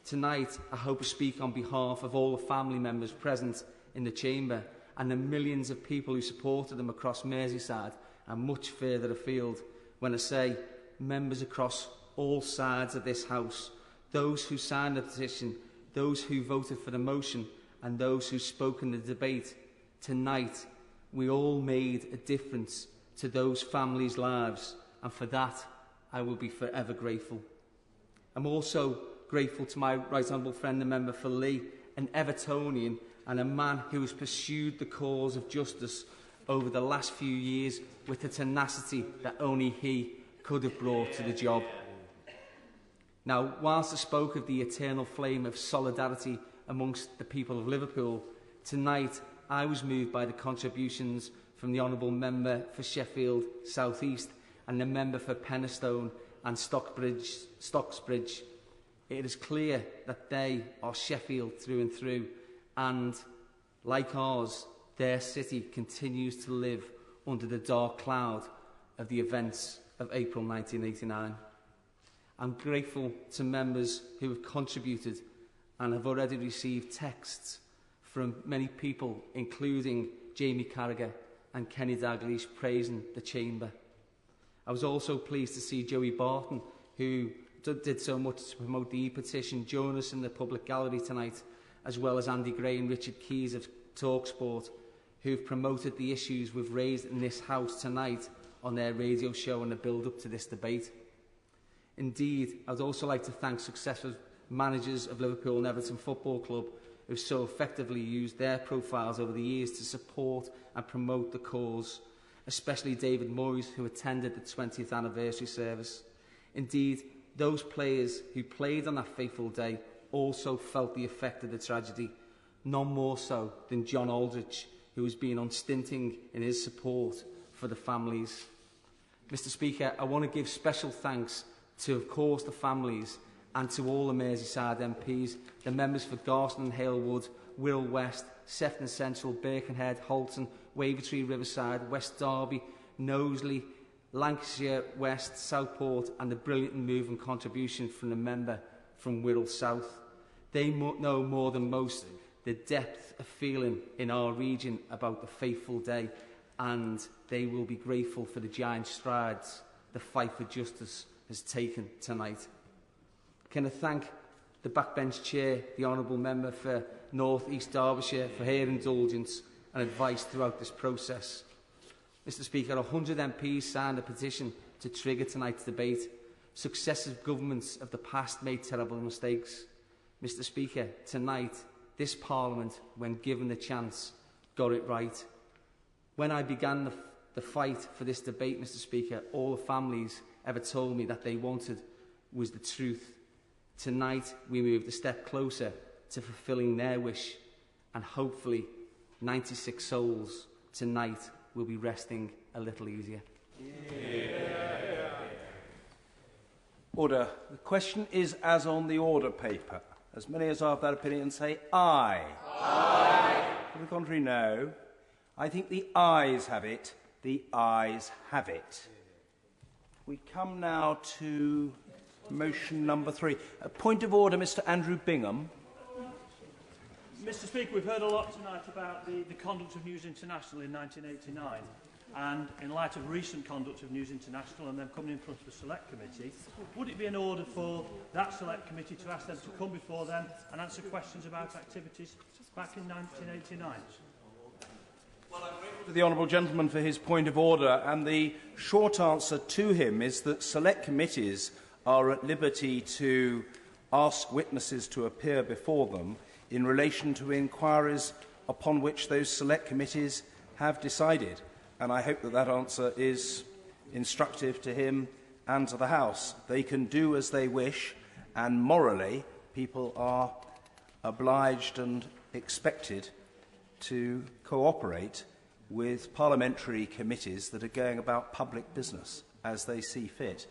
Tonight, I hope to speak on behalf of all the family members present in the chamber and the millions of people who supported them across Merseyside and much further afield, when I say members across all sides of this House, those who signed the petition, those who voted for the motion and those who spoke in the debate. Tonight, We all made a difference to those families' lives, and for that I will be forever grateful. I'm also grateful to my right honourable friend and member for Lee, an Evertonian and a man who has pursued the cause of justice over the last few years with a tenacity that only he could have brought to the job. Now, whilst I spoke of the eternal flame of solidarity amongst the people of Liverpool, tonight I was moved by the contributions from the Honourable Member for Sheffield South East and the Member for Penistone and Stocksbridge. It is clear that they are Sheffield through and through, and, like ours, their city continues to live under the dark cloud of the events of April 1989. I'm grateful to members who have contributed and have already received texts from many people, including Jamie Carragher and Kenny Dalglish, praising the Chamber. I was also pleased to see Joey Barton, who did so much to promote the e-petition, join us in the public gallery tonight, as well as Andy Gray and Richard Keys of TalkSport, who've promoted the issues we've raised in this House tonight on their radio show and the build-up to this debate. Indeed, I'd also like to thank successive managers of Liverpool and Everton Football Club who've so effectively used their profiles over the years to support and promote the cause, especially David Moyes, who attended the 20th anniversary service. Indeed, those players who played on that fateful day also felt the effect of the tragedy, none more so than John Aldrich, who has been unstinting in his support for the families. Mr Speaker, I want to give special thanks to, of course, the families and to all the Merseyside MPs, the members for Garston and Halewood, Wirral West, Sefton Central, Birkenhead, Holton, Wavertree, Riverside, West Derby, Knowsley, Lancashire West, Southport, and the brilliant and moving contribution from the member from Wirral South. They know more than most the depth of feeling in our region about the fateful day, and they will be grateful for the giant strides the fight for justice has taken tonight. Can I thank the backbench chair, the Honourable Member for North East Derbyshire, for her indulgence and advice throughout this process. Mr Speaker, 100 MPs signed a petition to trigger tonight's debate. Successive governments of the past made terrible mistakes. Mr Speaker, tonight, this Parliament, when given the chance, got it right. When I began the fight for this debate, Mr Speaker, all the families ever told me that they wanted was the truth. Tonight, we moved a step closer to fulfilling their wish, and hopefully 96 souls tonight will be resting a little easier.
Yeah. Order. The question is as on the order paper. As many as are of that opinion say aye. Aye. To the contrary, no. I think the ayes have it. The ayes have it. We come now to motion number 3. A point of order, Mr Andrew Bingham.
Mr Speaker, we've heard a lot tonight about the conduct of News International in 1989, and in light of recent conduct of News International and them coming in front of the Select Committee, would it be in order for that Select Committee to ask them to come before them and answer questions about activities back in 1989?
Well, I'm grateful to the Honourable Gentleman for his point of order, and the short answer to him is that Select Committees are at liberty to ask witnesses to appear before them in relation to inquiries upon which those Select Committees have decided. And I hope that that answer is instructive to him and to the House. They can do as they wish, and morally, people are obliged and expected to cooperate with parliamentary committees that are going about public business as they see fit.